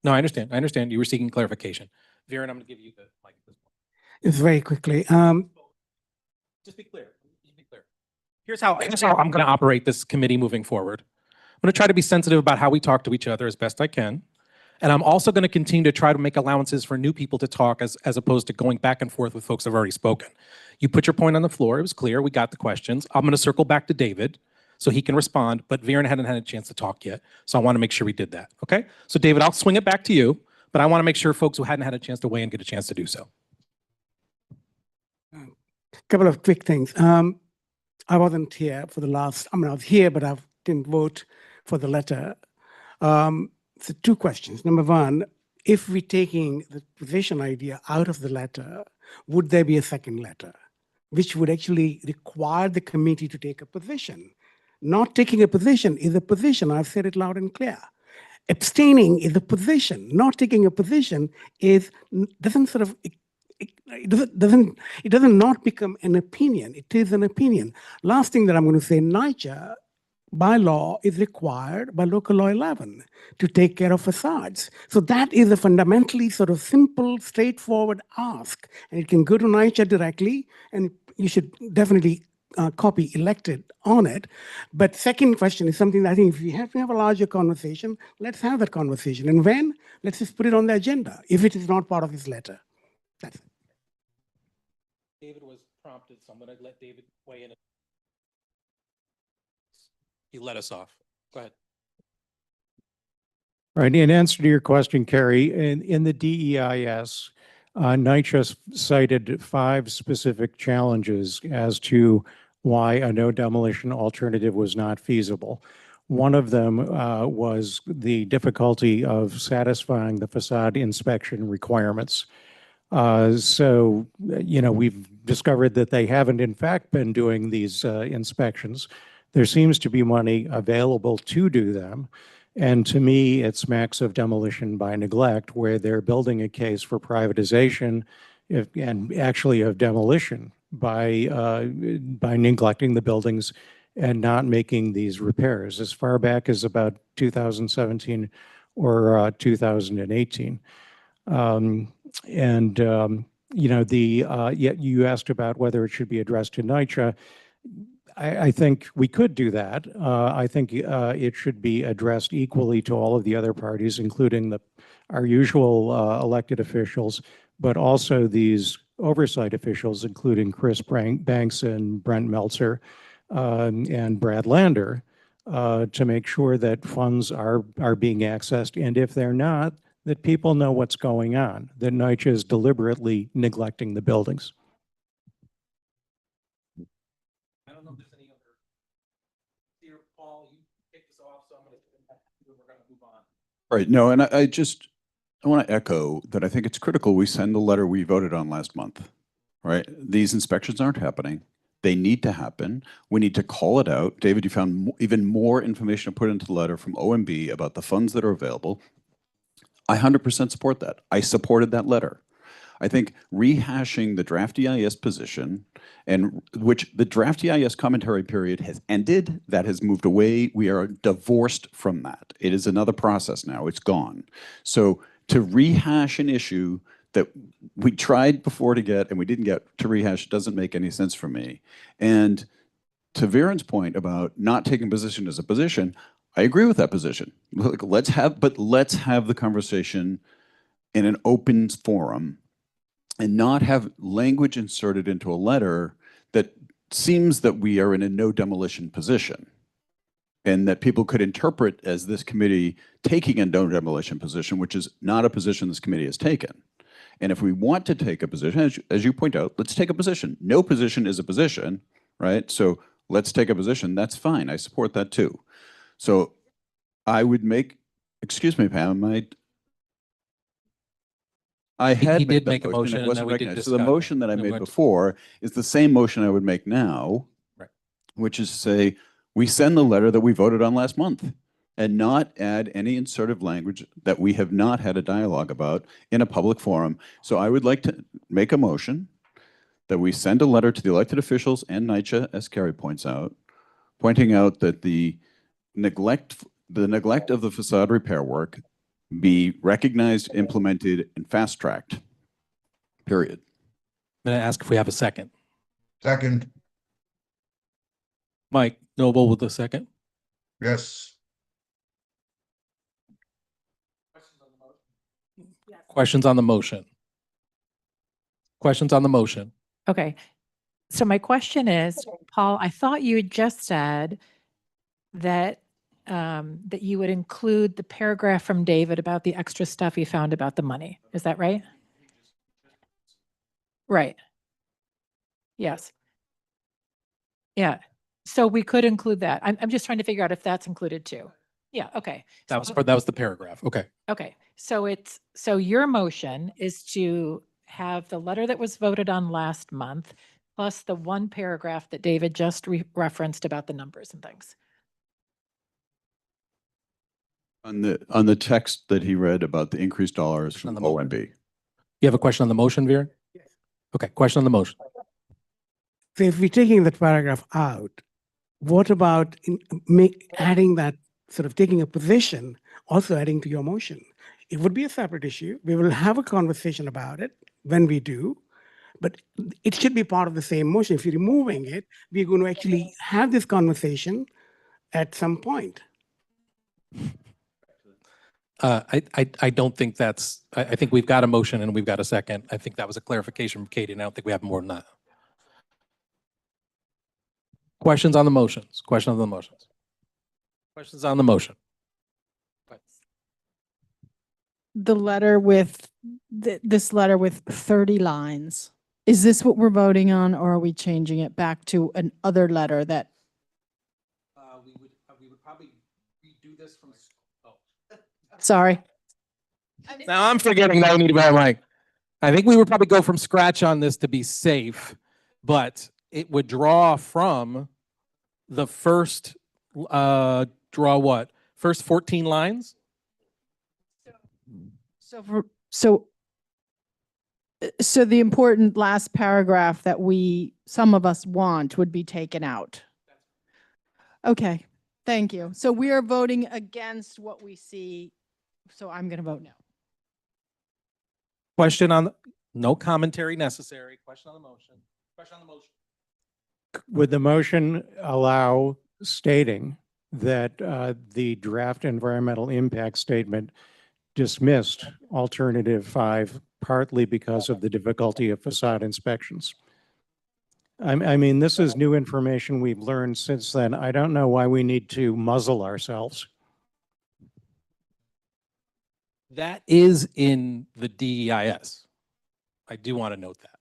No, I understand you were seeking clarification. Viren, I'm going to give you the mic at this point. It's very quickly. Just be clear. Here's how I'm going to operate this committee moving forward. I'm going to try to be sensitive about how we talk to each other as best I can. And I'm also going to continue to try to make allowances for new people to talk as opposed to going back and forth with folks who have already spoken. You put your point on the floor. It was clear. We got the questions. I'm going to circle back to David so he can respond, but Viren hadn't had a chance to talk yet. So I want to make sure we did that. Okay? So David, I'll swing it back to you, but I want to make sure folks who hadn't had a chance to weigh in get a chance to do so. Couple of quick things. I wasn't here for the last, I was here, but I didn't vote for the letter. So two questions. Number one, if we're taking the position idea out of the letter, would there be a second letter, which would actually require the committee to take a position? Not taking a position is a position. I've said it loud and clear. Abstaining is a position. Not taking a position doesn't not become an opinion. It is an opinion. Last thing that I'm going to say, NYCHA by law is required by local law 11 to take care of facades. So that is a fundamentally sort of simple, straightforward ask. And it can go to NYCHA directly, and you should definitely copy elected on it. But second question is something that I think if we have to have a larger conversation, let's have that conversation. And when? Let's just put it on the agenda if it is not part of his letter. That's it. David was prompted, so I'm going to let David weigh in. He let us off. Go ahead. Right. In answer to your question, Carrie, in the DEIS, NYCHA cited 5 specific challenges as to why a no demolition alternative was not feasible. One of them was the difficulty of satisfying the facade inspection requirements. So, we've discovered that they haven't in fact been doing these inspections. There seems to be money available to do them. And to me, it smacks of demolition by neglect, where they're building a case for privatization and actually of demolition by neglecting the buildings and not making these repairs as far back as about 2017 or 2018. You asked about whether it should be addressed to NYCHA. I think we could do that. I think it should be addressed equally to all of the other parties, including our usual elected officials, but also these oversight officials, including Chris Banks and Brent Meltzer and Brad Lander, to make sure that funds are being accessed. And if they're not, that people know what's going on, that NYCHA is deliberately neglecting the buildings. I don't know if there's any other. Here, Paul, you kick this off, so I'm going to move on. Right. No, and I want to echo that I think it's critical we send the letter we voted on last month, right? These inspections aren't happening. They need to happen. We need to call it out. David, you found even more information to put into the letter from OMB about the funds that are available. I 100% support that. I supported that letter. I think rehashing the draft EIS position, and which the draft EIS commentary period has ended, that has moved away. We are divorced from that. It is another process now. It's gone. So to rehash an issue that we tried before to get and we didn't get to rehash doesn't make any sense for me. And to Viren's point about not taking position as a position, I agree with that position. Let's have the conversation in an open forum and not have language inserted into a letter that seems that we are in a no demolition position and that people could interpret as this committee taking a no demolition position, which is not a position this committee has taken. And if we want to take a position, as you point out, let's take a position. No position is a position, right? So let's take a position. That's fine. I support that too. So I would make, excuse me, Pam, He did make a motion, and then we did discuss. So the motion that I made before is the same motion I would make now, right, which is to say we send the letter that we voted on last month and not add any insertive language that we have not had a dialogue about in a public forum. So I would like to make a motion that we send a letter to the elected officials and NYCHA, as Carrie points out, pointing out that the neglect of the facade repair work be recognized, implemented, and fast-tracked, period. I'm going to ask if we have a second. Second, Mike Noble with the second. yes. Questions on the motion? Questions on the motion? Okay. So my question is, Paul, I thought you had just said that that you would include the paragraph from David about the extra stuff you found about the money. Is that right? Right. Yes. Yeah. So we could include that. I'm just trying to figure out if that's included too. Yeah. Okay. That was the paragraph. Okay. Okay. So your motion is to have the letter that was voted on last month plus the one paragraph that David just referenced about the numbers and things. On the text that he read about the increased dollars from OMB. You have a question on the motion, Veer? Yes. Okay, question on the motion. So if we're taking that paragraph out, what about adding that, sort of taking a position, also adding to your motion? It would be a separate issue. We will have a conversation about it when we do, but it should be part of the same motion. If you're removing it, we're going to actually have this conversation at some point. I don't think that's, I think we've got a motion and we've got a second. I think that was a clarification from Katie, and I don't think we have more than that. Questions on the motions? Questions on the motions? Questions on the motion? The letter with, this letter with 30 lines. Is this what we're voting on, or are we changing it back to an other letter that? We would probably redo this from. Sorry. Now I'm forgetting that I need to buy a mic. I think we would probably go from scratch on this to be safe, but it would draw from the first, draw what? First 14 lines? So the important last paragraph that some of us want would be taken out. Okay, thank you. So we are voting against what we see. So I'm going to vote no. Question on, no commentary necessary. Question on the motion. Question on the motion. Would the motion allow stating that the draft environmental impact statement dismissed alternative 5 partly because of the difficulty of facade inspections? I mean, this is new information we've learned since then. I don't know why we need to muzzle ourselves. That is in the DEIS. I do want to note that.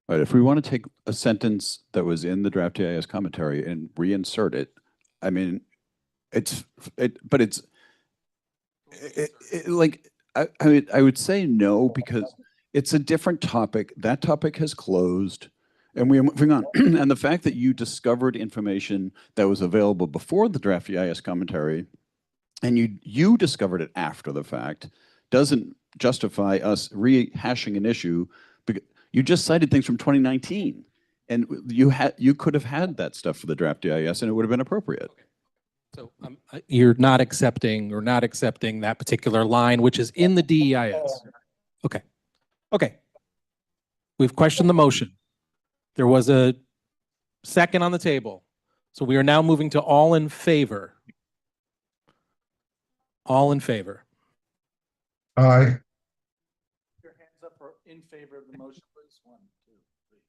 But if we want to take a sentence that was in the draft DIS commentary and reinsert it, I mean, I would say no, because it's a different topic. That topic has closed and we are moving on. And the fact that you discovered information that was available before the draft DIS commentary and you discovered it after the fact doesn't justify us rehashing an issue. Because you just cited things from 2019, and you could have had that stuff for the draft DIS, and it would have been appropriate. So you're not accepting that particular line, which is in the DEIS. Okay. Okay. We've questioned the motion. There was a second on the table. So we are now moving to all in favor. All in favor. Aye. Your hands up for in favor of the motion, please. 1, 2, 3,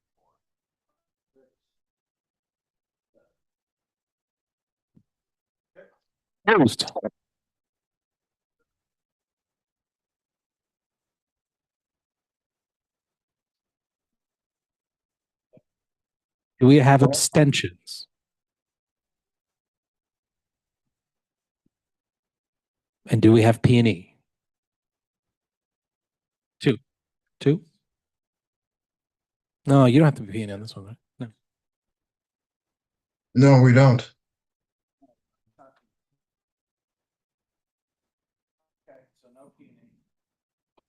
4, 6. Opposed. Do we have abstentions? And do we have P&E? 2. 2? No, you don't have to be P&E on this one, right? No. No, we don't.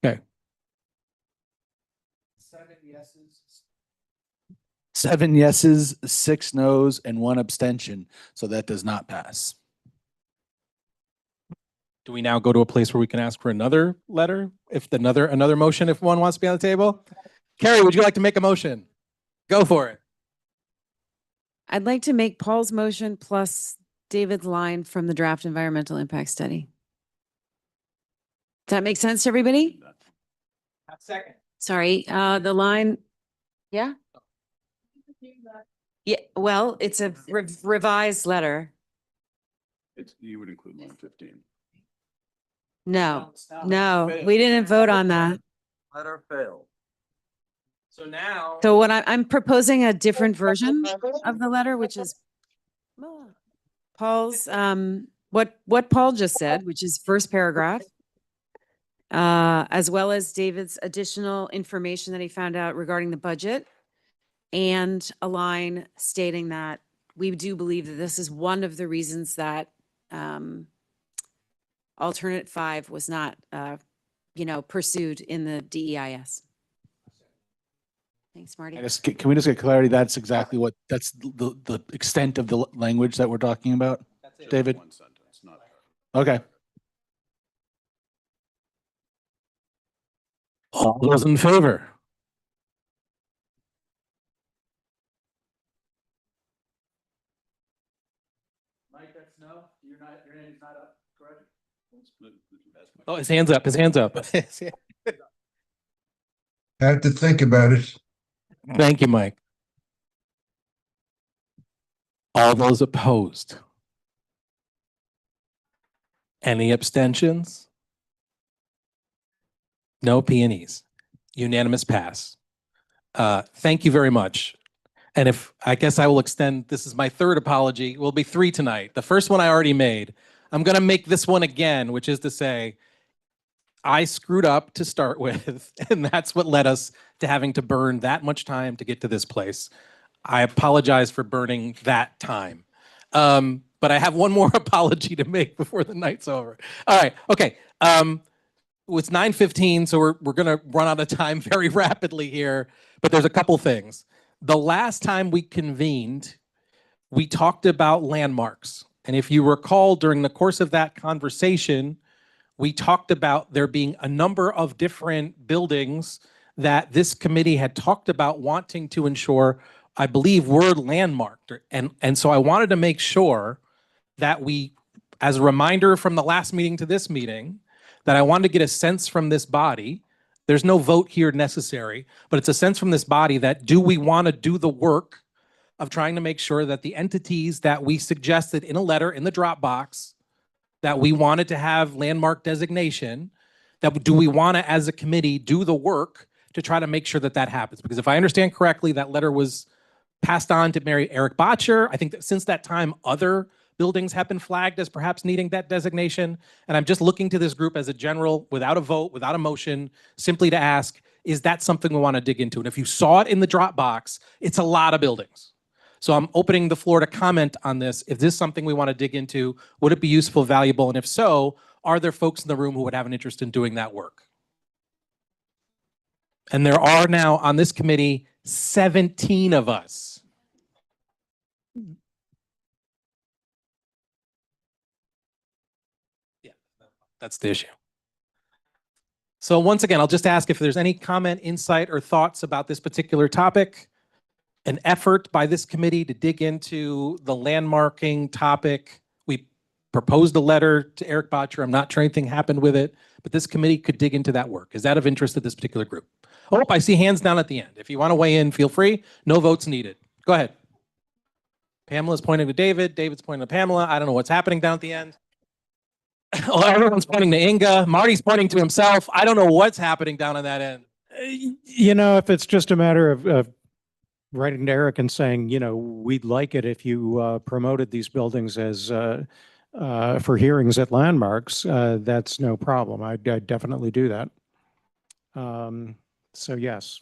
Okay. 7 yeses, 6 noes, and 1 abstention. So that does not pass. Do we now go to a place where we can ask for another letter? If another motion, if one wants to be on the table? Carrie, would you like to make a motion? Go for it. I'd like to make Paul's motion plus David's line from the draft environmental impact study. Does that make sense to everybody? Second. Sorry, the line, yeah? Yeah, well, it's a revised letter. You would include line 15. No, no, we didn't vote on that. Letter failed. So now. So what I'm proposing a different version of the letter, which is Paul's, what Paul just said, which is first paragraph, as well as David's additional information that he found out regarding the budget, and a line stating that we do believe that this is one of the reasons that alternate 5 was not, pursued in the DEIS. Thanks, Marty. Can we just get clarity? That's exactly what, that's the extent of the language that we're talking about, David? One sentence, not. Okay. All those in favor? Mike, that's no. Your name's not up, correct? Oh, his hand's up. His hand's up. I have to think about it. Thank you, Mike. All those opposed? Any abstentions? No peonies. Unanimous pass. Thank you very much. And if I guess I will extend, this is my third apology. Will be 3 tonight. The first one I already made. I'm going to make this one again, which is to say, I screwed up to start with, and that's what led us to having to burn that much time to get to this place. I apologize for burning that time. But I have one more apology to make before the night's over. All right, okay. It's 9:15, so we're gonna run out of time very rapidly here, but there's a couple things. The last time we convened, we talked about landmarks. And if you recall, during the course of that conversation, we talked about there being a number of different buildings that this committee had talked about wanting to ensure, I believe, were landmarked. And so I wanted to make sure that we, as a reminder from the last meeting to this meeting, that I wanted to get a sense from this body. There's no vote here necessary, but it's a sense from this body that do we want to do the work of trying to make sure that the entities that we suggested in a letter in the Dropbox that we wanted to have landmark designation, that do we want to, as a committee, do the work to try to make sure that that happens? Because if I understand correctly, that letter was passed on to Mary Eric Botcher. I think that since that time, other buildings have been flagged as perhaps needing that designation. And I'm just looking to this group as a general, without a vote, without a motion, simply to ask, is that something we want to dig into? And if you saw it in the Dropbox, it's a lot of buildings. So I'm opening the floor to comment on this. Is this something we want to dig into? Would it be useful, valuable? And if so, are there folks in the room who would have an interest in doing that work? And there are now on this committee 17 of us. Yeah, that's the issue. So once again, I'll just ask if there's any comment, insight, or thoughts about this particular topic. An effort by this committee to dig into the landmarking topic. We proposed a letter to Eric Botcher. I'm not sure anything happened with it, but this committee could dig into that work. Is that of interest to this particular group? Oh, I see hands down at the end. If you want to weigh in, feel free. No votes needed. Go ahead. Pamela's pointing to David. David's pointing to Pamela. I don't know what's happening down at the end. Oh, everyone's pointing to Inga. Marty's pointing to himself. I don't know what's happening down on that end. You know, if it's just a matter of writing to Eric and saying, you know, we'd like it if you promoted these buildings as for hearings at landmarks, that's no problem. I'd definitely do that. So yes.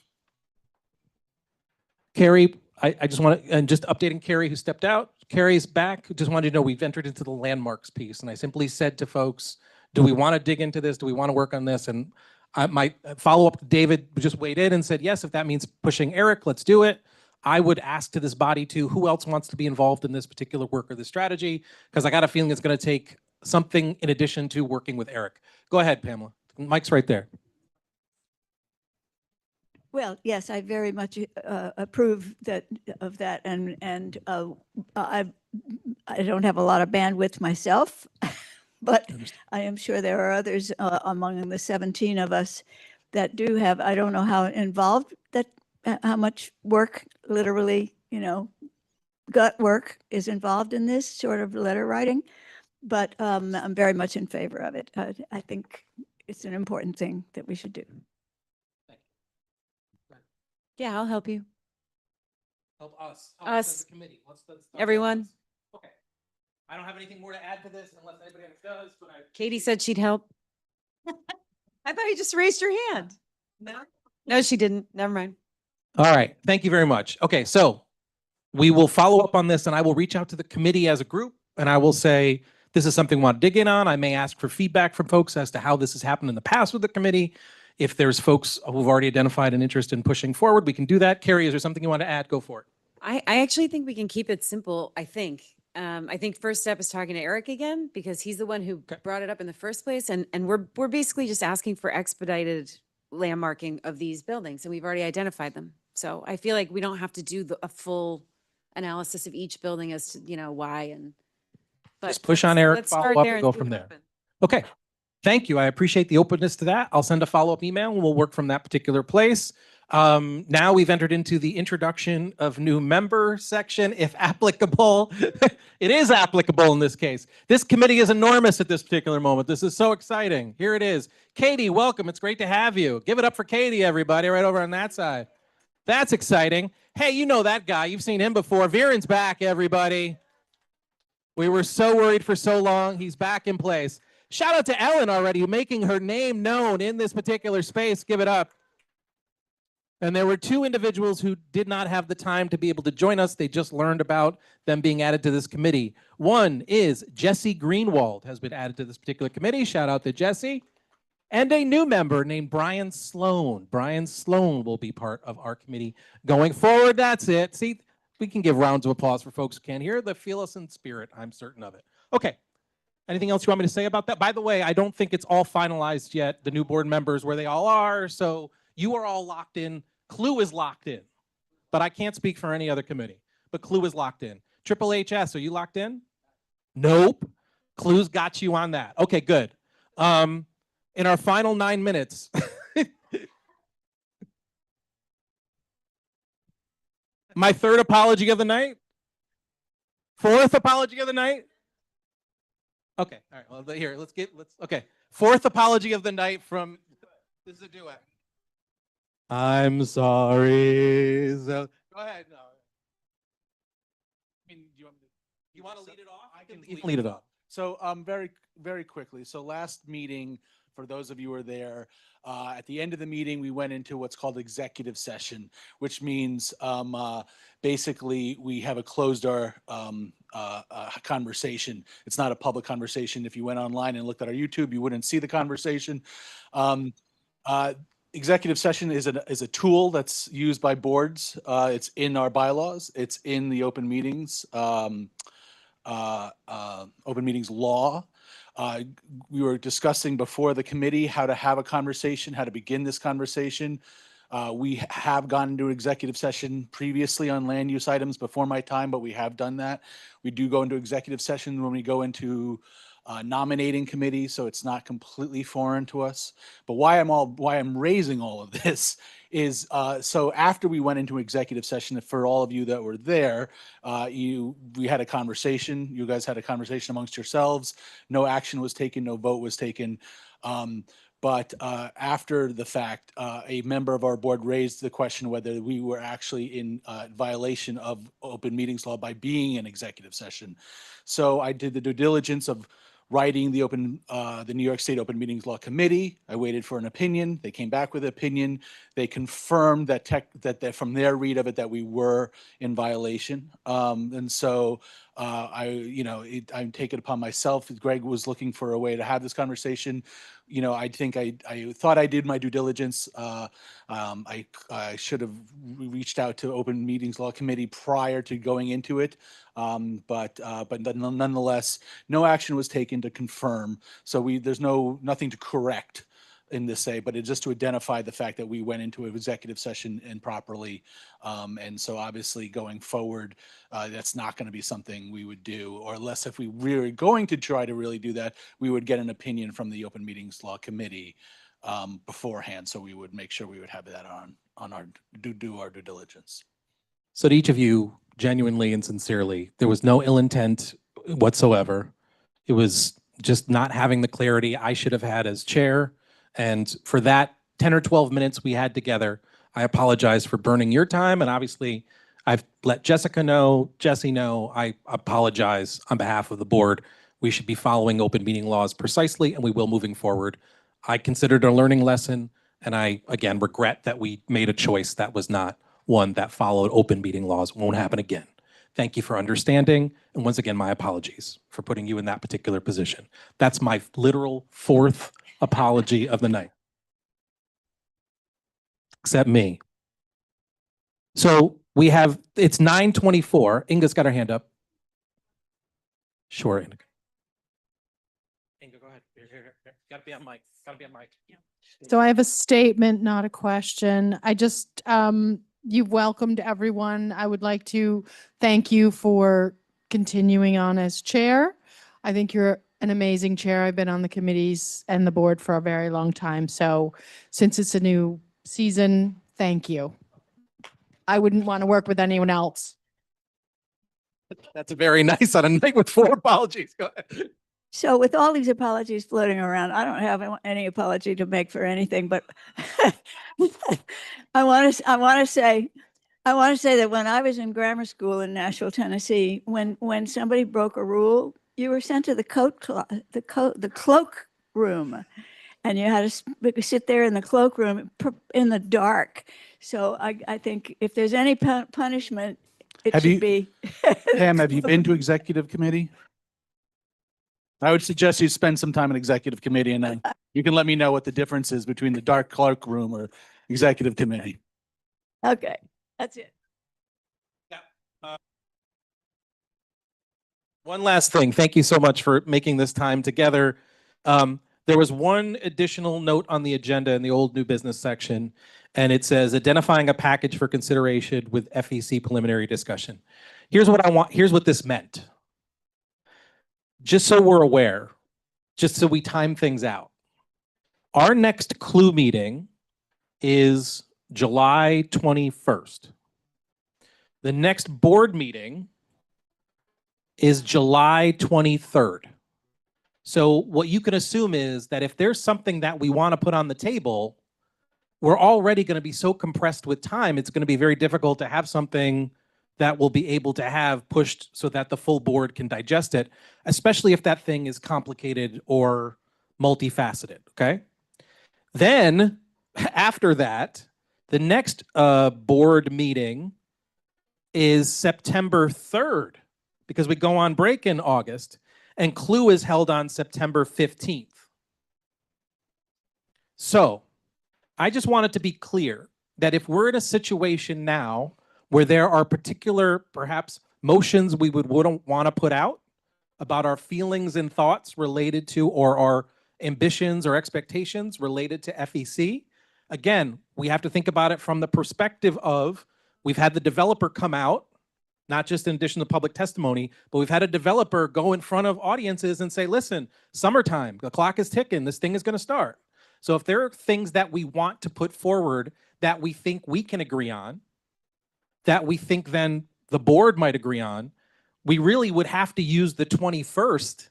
Carrie, I just want to, and just updating Carrie who stepped out. Carrie's back. Just wanted to know we've entered into the landmarks piece, and I simply said to folks, do we want to dig into this? Do we want to work on this? And my follow-up, David just weighed in and said, yes, if that means pushing Eric, let's do it. I would ask to this body too, who else wants to be involved in this particular work or this strategy? Because I got a feeling it's going to take something in addition to working with Eric. Go ahead, Pamela. Mike's right there. Well, yes, I very much approve of that, and I don't have a lot of bandwidth myself, but I am sure there are others among the 17 of us that do have. I don't know how involved how much work, literally, gut work is involved in this sort of letter writing, but I'm very much in favor of it. I think it's an important thing that we should do. Yeah, I'll help you. Help us. Us. The committee. Let's Everyone. Okay. I don't have anything more to add to this unless anybody else does. But Katie said she'd help. I thought you just raised your hand. No, she didn't. Never mind. All right. Thank you very much. Okay, so we will follow up on this, and I will reach out to the committee as a group, and I will say, this is something we want to dig in on. I may ask for feedback from folks as to how this has happened in the past with the committee. If there's folks who've already identified an interest in pushing forward, we can do that. Carrie, is there something you want to add? Go for it. I actually think we can keep it simple. I think first step is talking to Eric again, because he's the one who brought it up in the first place. And we're basically just asking for expedited landmarking of these buildings, and we've already identified them. So I feel like we don't have to do a full analysis of each building as to, why. But just push on Eric, let's follow start up, there and and go see from what there. happens. Okay. Thank you. I appreciate the openness to that. I'll send a follow-up email and we'll work from that particular place. Now we've entered into the introduction of new member section, if applicable. It is applicable in this case. This committee is enormous at this particular moment. This is so exciting. Here it is. Katie, welcome. It's great to have you. Give it up for Katie, everybody, right over on that side. That's exciting. Hey, you know that guy. You've seen him before. Viren's back, everybody. We were so worried for so long. He's back in place. Shout out to Ellen already, making her name known in this particular space. Give it up. And there were two individuals who did not have the time to be able to join us. They just learned about them being added to this committee. One is Jesse Greenwald has been added to this particular committee. Shout out to Jesse. And a new member named Brian Sloan. Brian Sloan will be part of our committee going forward. That's it. See, we can give rounds of applause for folks who can't hear. They feel us in spirit. I'm certain of it. Okay. Anything else you want me to say about that? By the way, I don't think it's all finalized yet, the new board members, where they all are. So you are all locked in. Clue is locked in. But I can't speak for any other committee. But Clue is locked in. Triple HS, are you locked in? Nope. Clue's got you on that. Okay, good. In our final 9 minutes. My third apology of the night? Fourth apology of the night? Okay, all right, well, here, okay. Fourth apology of the night from, this is a duet. I'm sorry. So, go ahead. No. I mean, do you want to lead it off? You can lead it off. So very, very quickly. So last meeting, for those of you who were there, at the end of the meeting, we went into what's called executive session, which means basically we have a closed door conversation. It's not a public conversation. If you went online and looked at our YouTube, you wouldn't see the conversation. Executive session is a tool that's used by boards. It's in our bylaws. It's in the open meetings law. We were discussing before the committee how to have a conversation, how to begin this conversation. We have gone into executive session previously on land use items before my time, but we have done that. We do go into executive session when we go into nominating committees, so it's not completely foreign to us. But why I'm raising all of this is so after we went into executive session, for all of you that were there, we had a conversation. You guys had a conversation amongst yourselves. No action was taken, no vote was taken. But after the fact, a member of our board raised the question whether we were actually in violation of open meetings law by being in executive session. So I did the due diligence of writing the New York State Open Meetings Law Committee. I waited for an opinion. They came back with an opinion. They confirmed that from their read of it that we were in violation. And so I'm taking it upon myself. Greg was looking for a way to have this conversation. I think I thought I did my due diligence. I should have reached out to Open Meetings Law Committee prior to going into it. But nonetheless, no action was taken to confirm. So there's nothing to correct in this but it's just to identify the fact that we went into an executive session improperly. And so obviously going forward, that's not going to be something we would do, or unless if we were going to try to really do that, we would get an opinion from the Open Meetings Law Committee beforehand. So we would make sure we would have that on our do our due diligence. So to each of you, genuinely and sincerely, there was no ill intent whatsoever. It was just not having the clarity I should have had as chair. And for that 10 or 12 minutes we had together, I apologize for burning your time. And obviously, I've let Jessica know, Jesse know, I apologize on behalf of the board. We should be following open meeting laws precisely, and we will moving forward. I considered it a learning lesson, and I, again, regret that we made a choice that was not one that followed open meeting laws. Won't happen again. Thank you for understanding. And once again, my apologies for putting you in that particular position. That's my literal 4th apology of the night. Except me. So we have, it's 9:24. Inga's got her hand up. Sure, Inga. Inga, go ahead. Here. Gotta be on mic. Gotta be on mic. Yeah. So I have a statement, not a question. I just, you've welcomed everyone. I would like to thank you for continuing on as chair. I think you're an amazing chair. I've been on the committees and the board for a very long time. So since it's a new season, thank you. I wouldn't want to work with anyone else. That's very nice on a night with 4 apologies. Go ahead. So with all these apologies floating around, I don't have any apology to make for anything, but I want to say that when I was in grammar school in Nashville, Tennessee, when somebody broke a rule, you were sent to the cloak room, and you had to sit there in the cloak room in the dark. So I think if there's any punishment, it should be. Pam, have you been to executive committee? I would suggest you spend some time in executive committee, and then you can let me know what the difference is between the dark cloak room or executive committee. Okay, that's it. One last thing. Thank you so much for making this time together. There was one additional note on the agenda in the old new business section, and it says identifying a package for consideration with FEC preliminary discussion. Here's what I want. Here's what this meant. Just so we're aware, just so we time things out. Our next clue meeting is July 21st. The next board meeting is July 23rd. So what you can assume is that if there's something that we want to put on the table, we're already going to be so compressed with time, it's going to be very difficult to have something that we'll be able to have pushed so that the full board can digest it, especially if that thing is complicated or multifaceted, okay? Then, after that, the next board meeting is September 3rd, because we go on break in August, and Clue is held on September 15th. So, I just wanted to be clear that if we're in a situation now where there are particular, perhaps, motions we wouldn't want to put out about our feelings and thoughts related to, or our ambitions or expectations related to FEC, again, we have to think about it from the perspective of, we've had the developer come out, not just in addition to public testimony, but we've had a developer go in front of audiences and say, listen, summertime, the clock is ticking, this thing is going to start. So if there are things that we want to put forward that we think we can agree on, that we think then the board might agree on, we really would have to use the 21st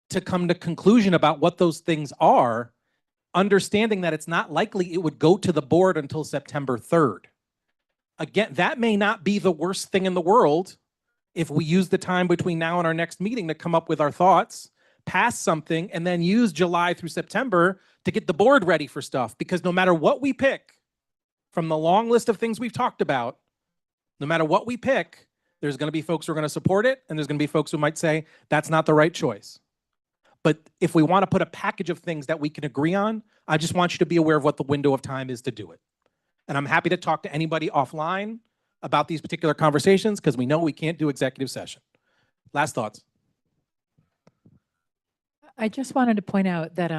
to come to conclusion about what those things are, understanding that it's not likely it would go to the board until September 3rd. Again, that may not be the worst thing in the world if we use the time between now and our next meeting to come up with our thoughts, pass something, and then use July through September to get the board ready for stuff. Because no matter what we pick from the long list of things we've talked about, no matter what we pick, There's going to be folks who are going to support it, and there's going to be folks who might say that's not the right choice. But if we want to put a package of things that we can agree on, I just want you to be aware of what the window of time is to do it. And I'm happy to talk to anybody offline about these particular conversations because we know we can't do executive session. Last thoughts. I just wanted to point out that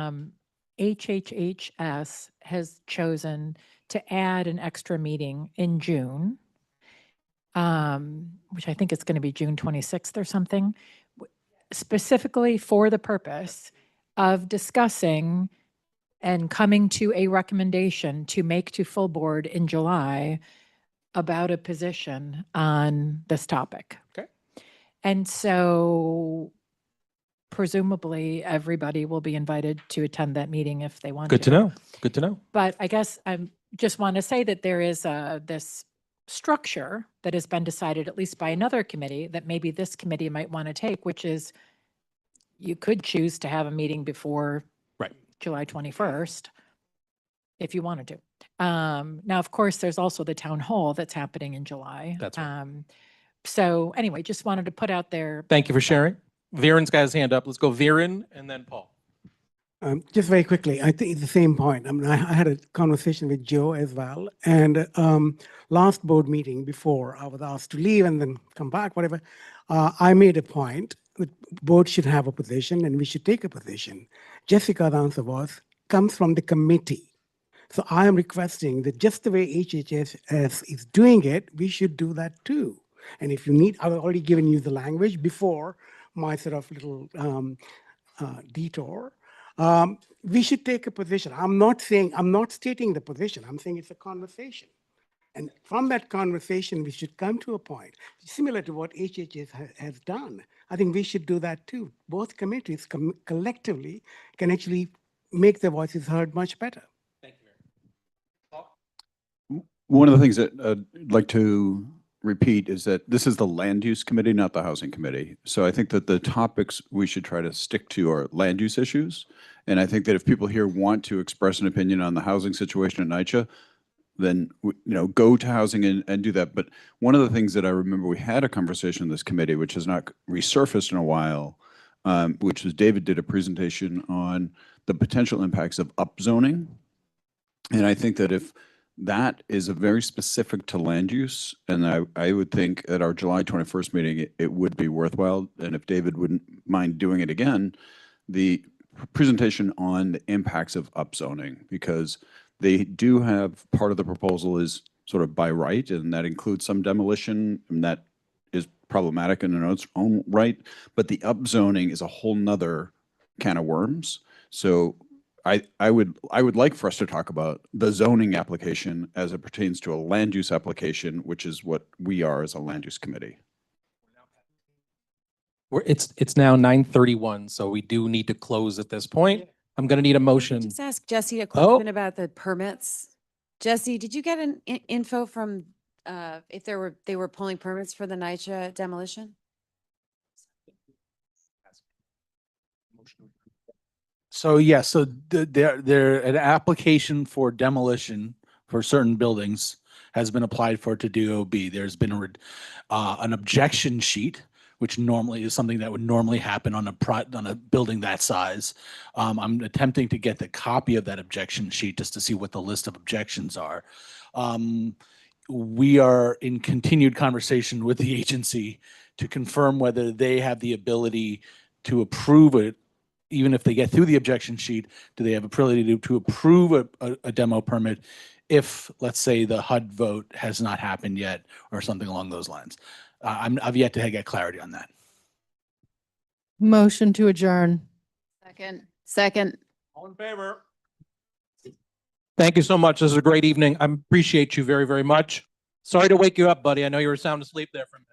HHHS has chosen to add an extra meeting in June, which I think it's going to be June 26th or something, specifically for the purpose of discussing and coming to a recommendation to make to full board in July about a position on this topic. Okay. And so presumably everybody will be invited to attend that meeting if they want to. Good to know. Good to know. But I guess I just want to say that there is this structure that has been decided, at least by another committee, that maybe this committee might want to take, which is you could choose to have a meeting before July 21st if you wanted to. Now, of course, there's also the town hall that's happening in July. That's right. So anyway, just wanted to put out there. Thank you for sharing. Viren's got his hand up. Let's go Viren and then Paul. Just very quickly, I think it's the same point. I mean, I had a conversation with Joe as well. And last board meeting before I was asked to leave and then come back, whatever, I made a point that board should have a position and we should take a position. Jessica's answer was, comes from the committee. So I am requesting that just the way HHS is doing it, we should do that too. And if you need, I've already given you the language before my sort of little detour. We should take a position. I'm not stating the position. I'm saying it's a conversation. And from that conversation, we should come to a point similar to what HHS has done. I think we should do that too. Both committees collectively can actually make their voices heard much better. Thank you. One of the things that I'd like to repeat is that this is the land use committee, not the housing committee. So I think that the topics we should try to stick to are land use issues. And I think that if people here want to express an opinion on the housing situation in NYCHA, then go to housing and do that. But one of the things that I remember we had a conversation in this committee, which has not resurfaced in a while, which was David did a presentation on the potential impacts of upzoning. And I think that if that is a very specific to land use, and I would think at our July 21st meeting, it would be worthwhile. And if David wouldn't mind doing it again, the presentation on the impacts of upzoning, because they do have part of the proposal is sort of by right, and that includes some demolition, and that is problematic in its own right. But the upzoning is a whole nother can of worms. So I would like for us to talk about the zoning application as it pertains to a land use application, which is what we are as a land use committee. It's now 9:31, so we do need to close at this point. I'm going to need a motion. Just ask Jesse a question about the permits. Jesse, did you get an info from if they were pulling permits for the NYCHA demolition? So yes, so there an application for demolition for certain buildings has been applied for to DOB. There's been an objection sheet, which normally is something that would normally happen on a building that size. I'm attempting to get the copy of that objection sheet just to see what the list of objections are. We are in continued conversation with the agency to confirm whether they have the ability to approve it. Even if they get through the objection sheet, do they have ability to approve a demo permit if, let's say, the HUD vote has not happened yet or something along those lines? I've yet to get clarity on that. Motion to adjourn. Second. All in favor? Thank you so much. This is a great evening. I appreciate you very, very much. Sorry to wake you up, buddy. I know you were sound asleep there for a minute.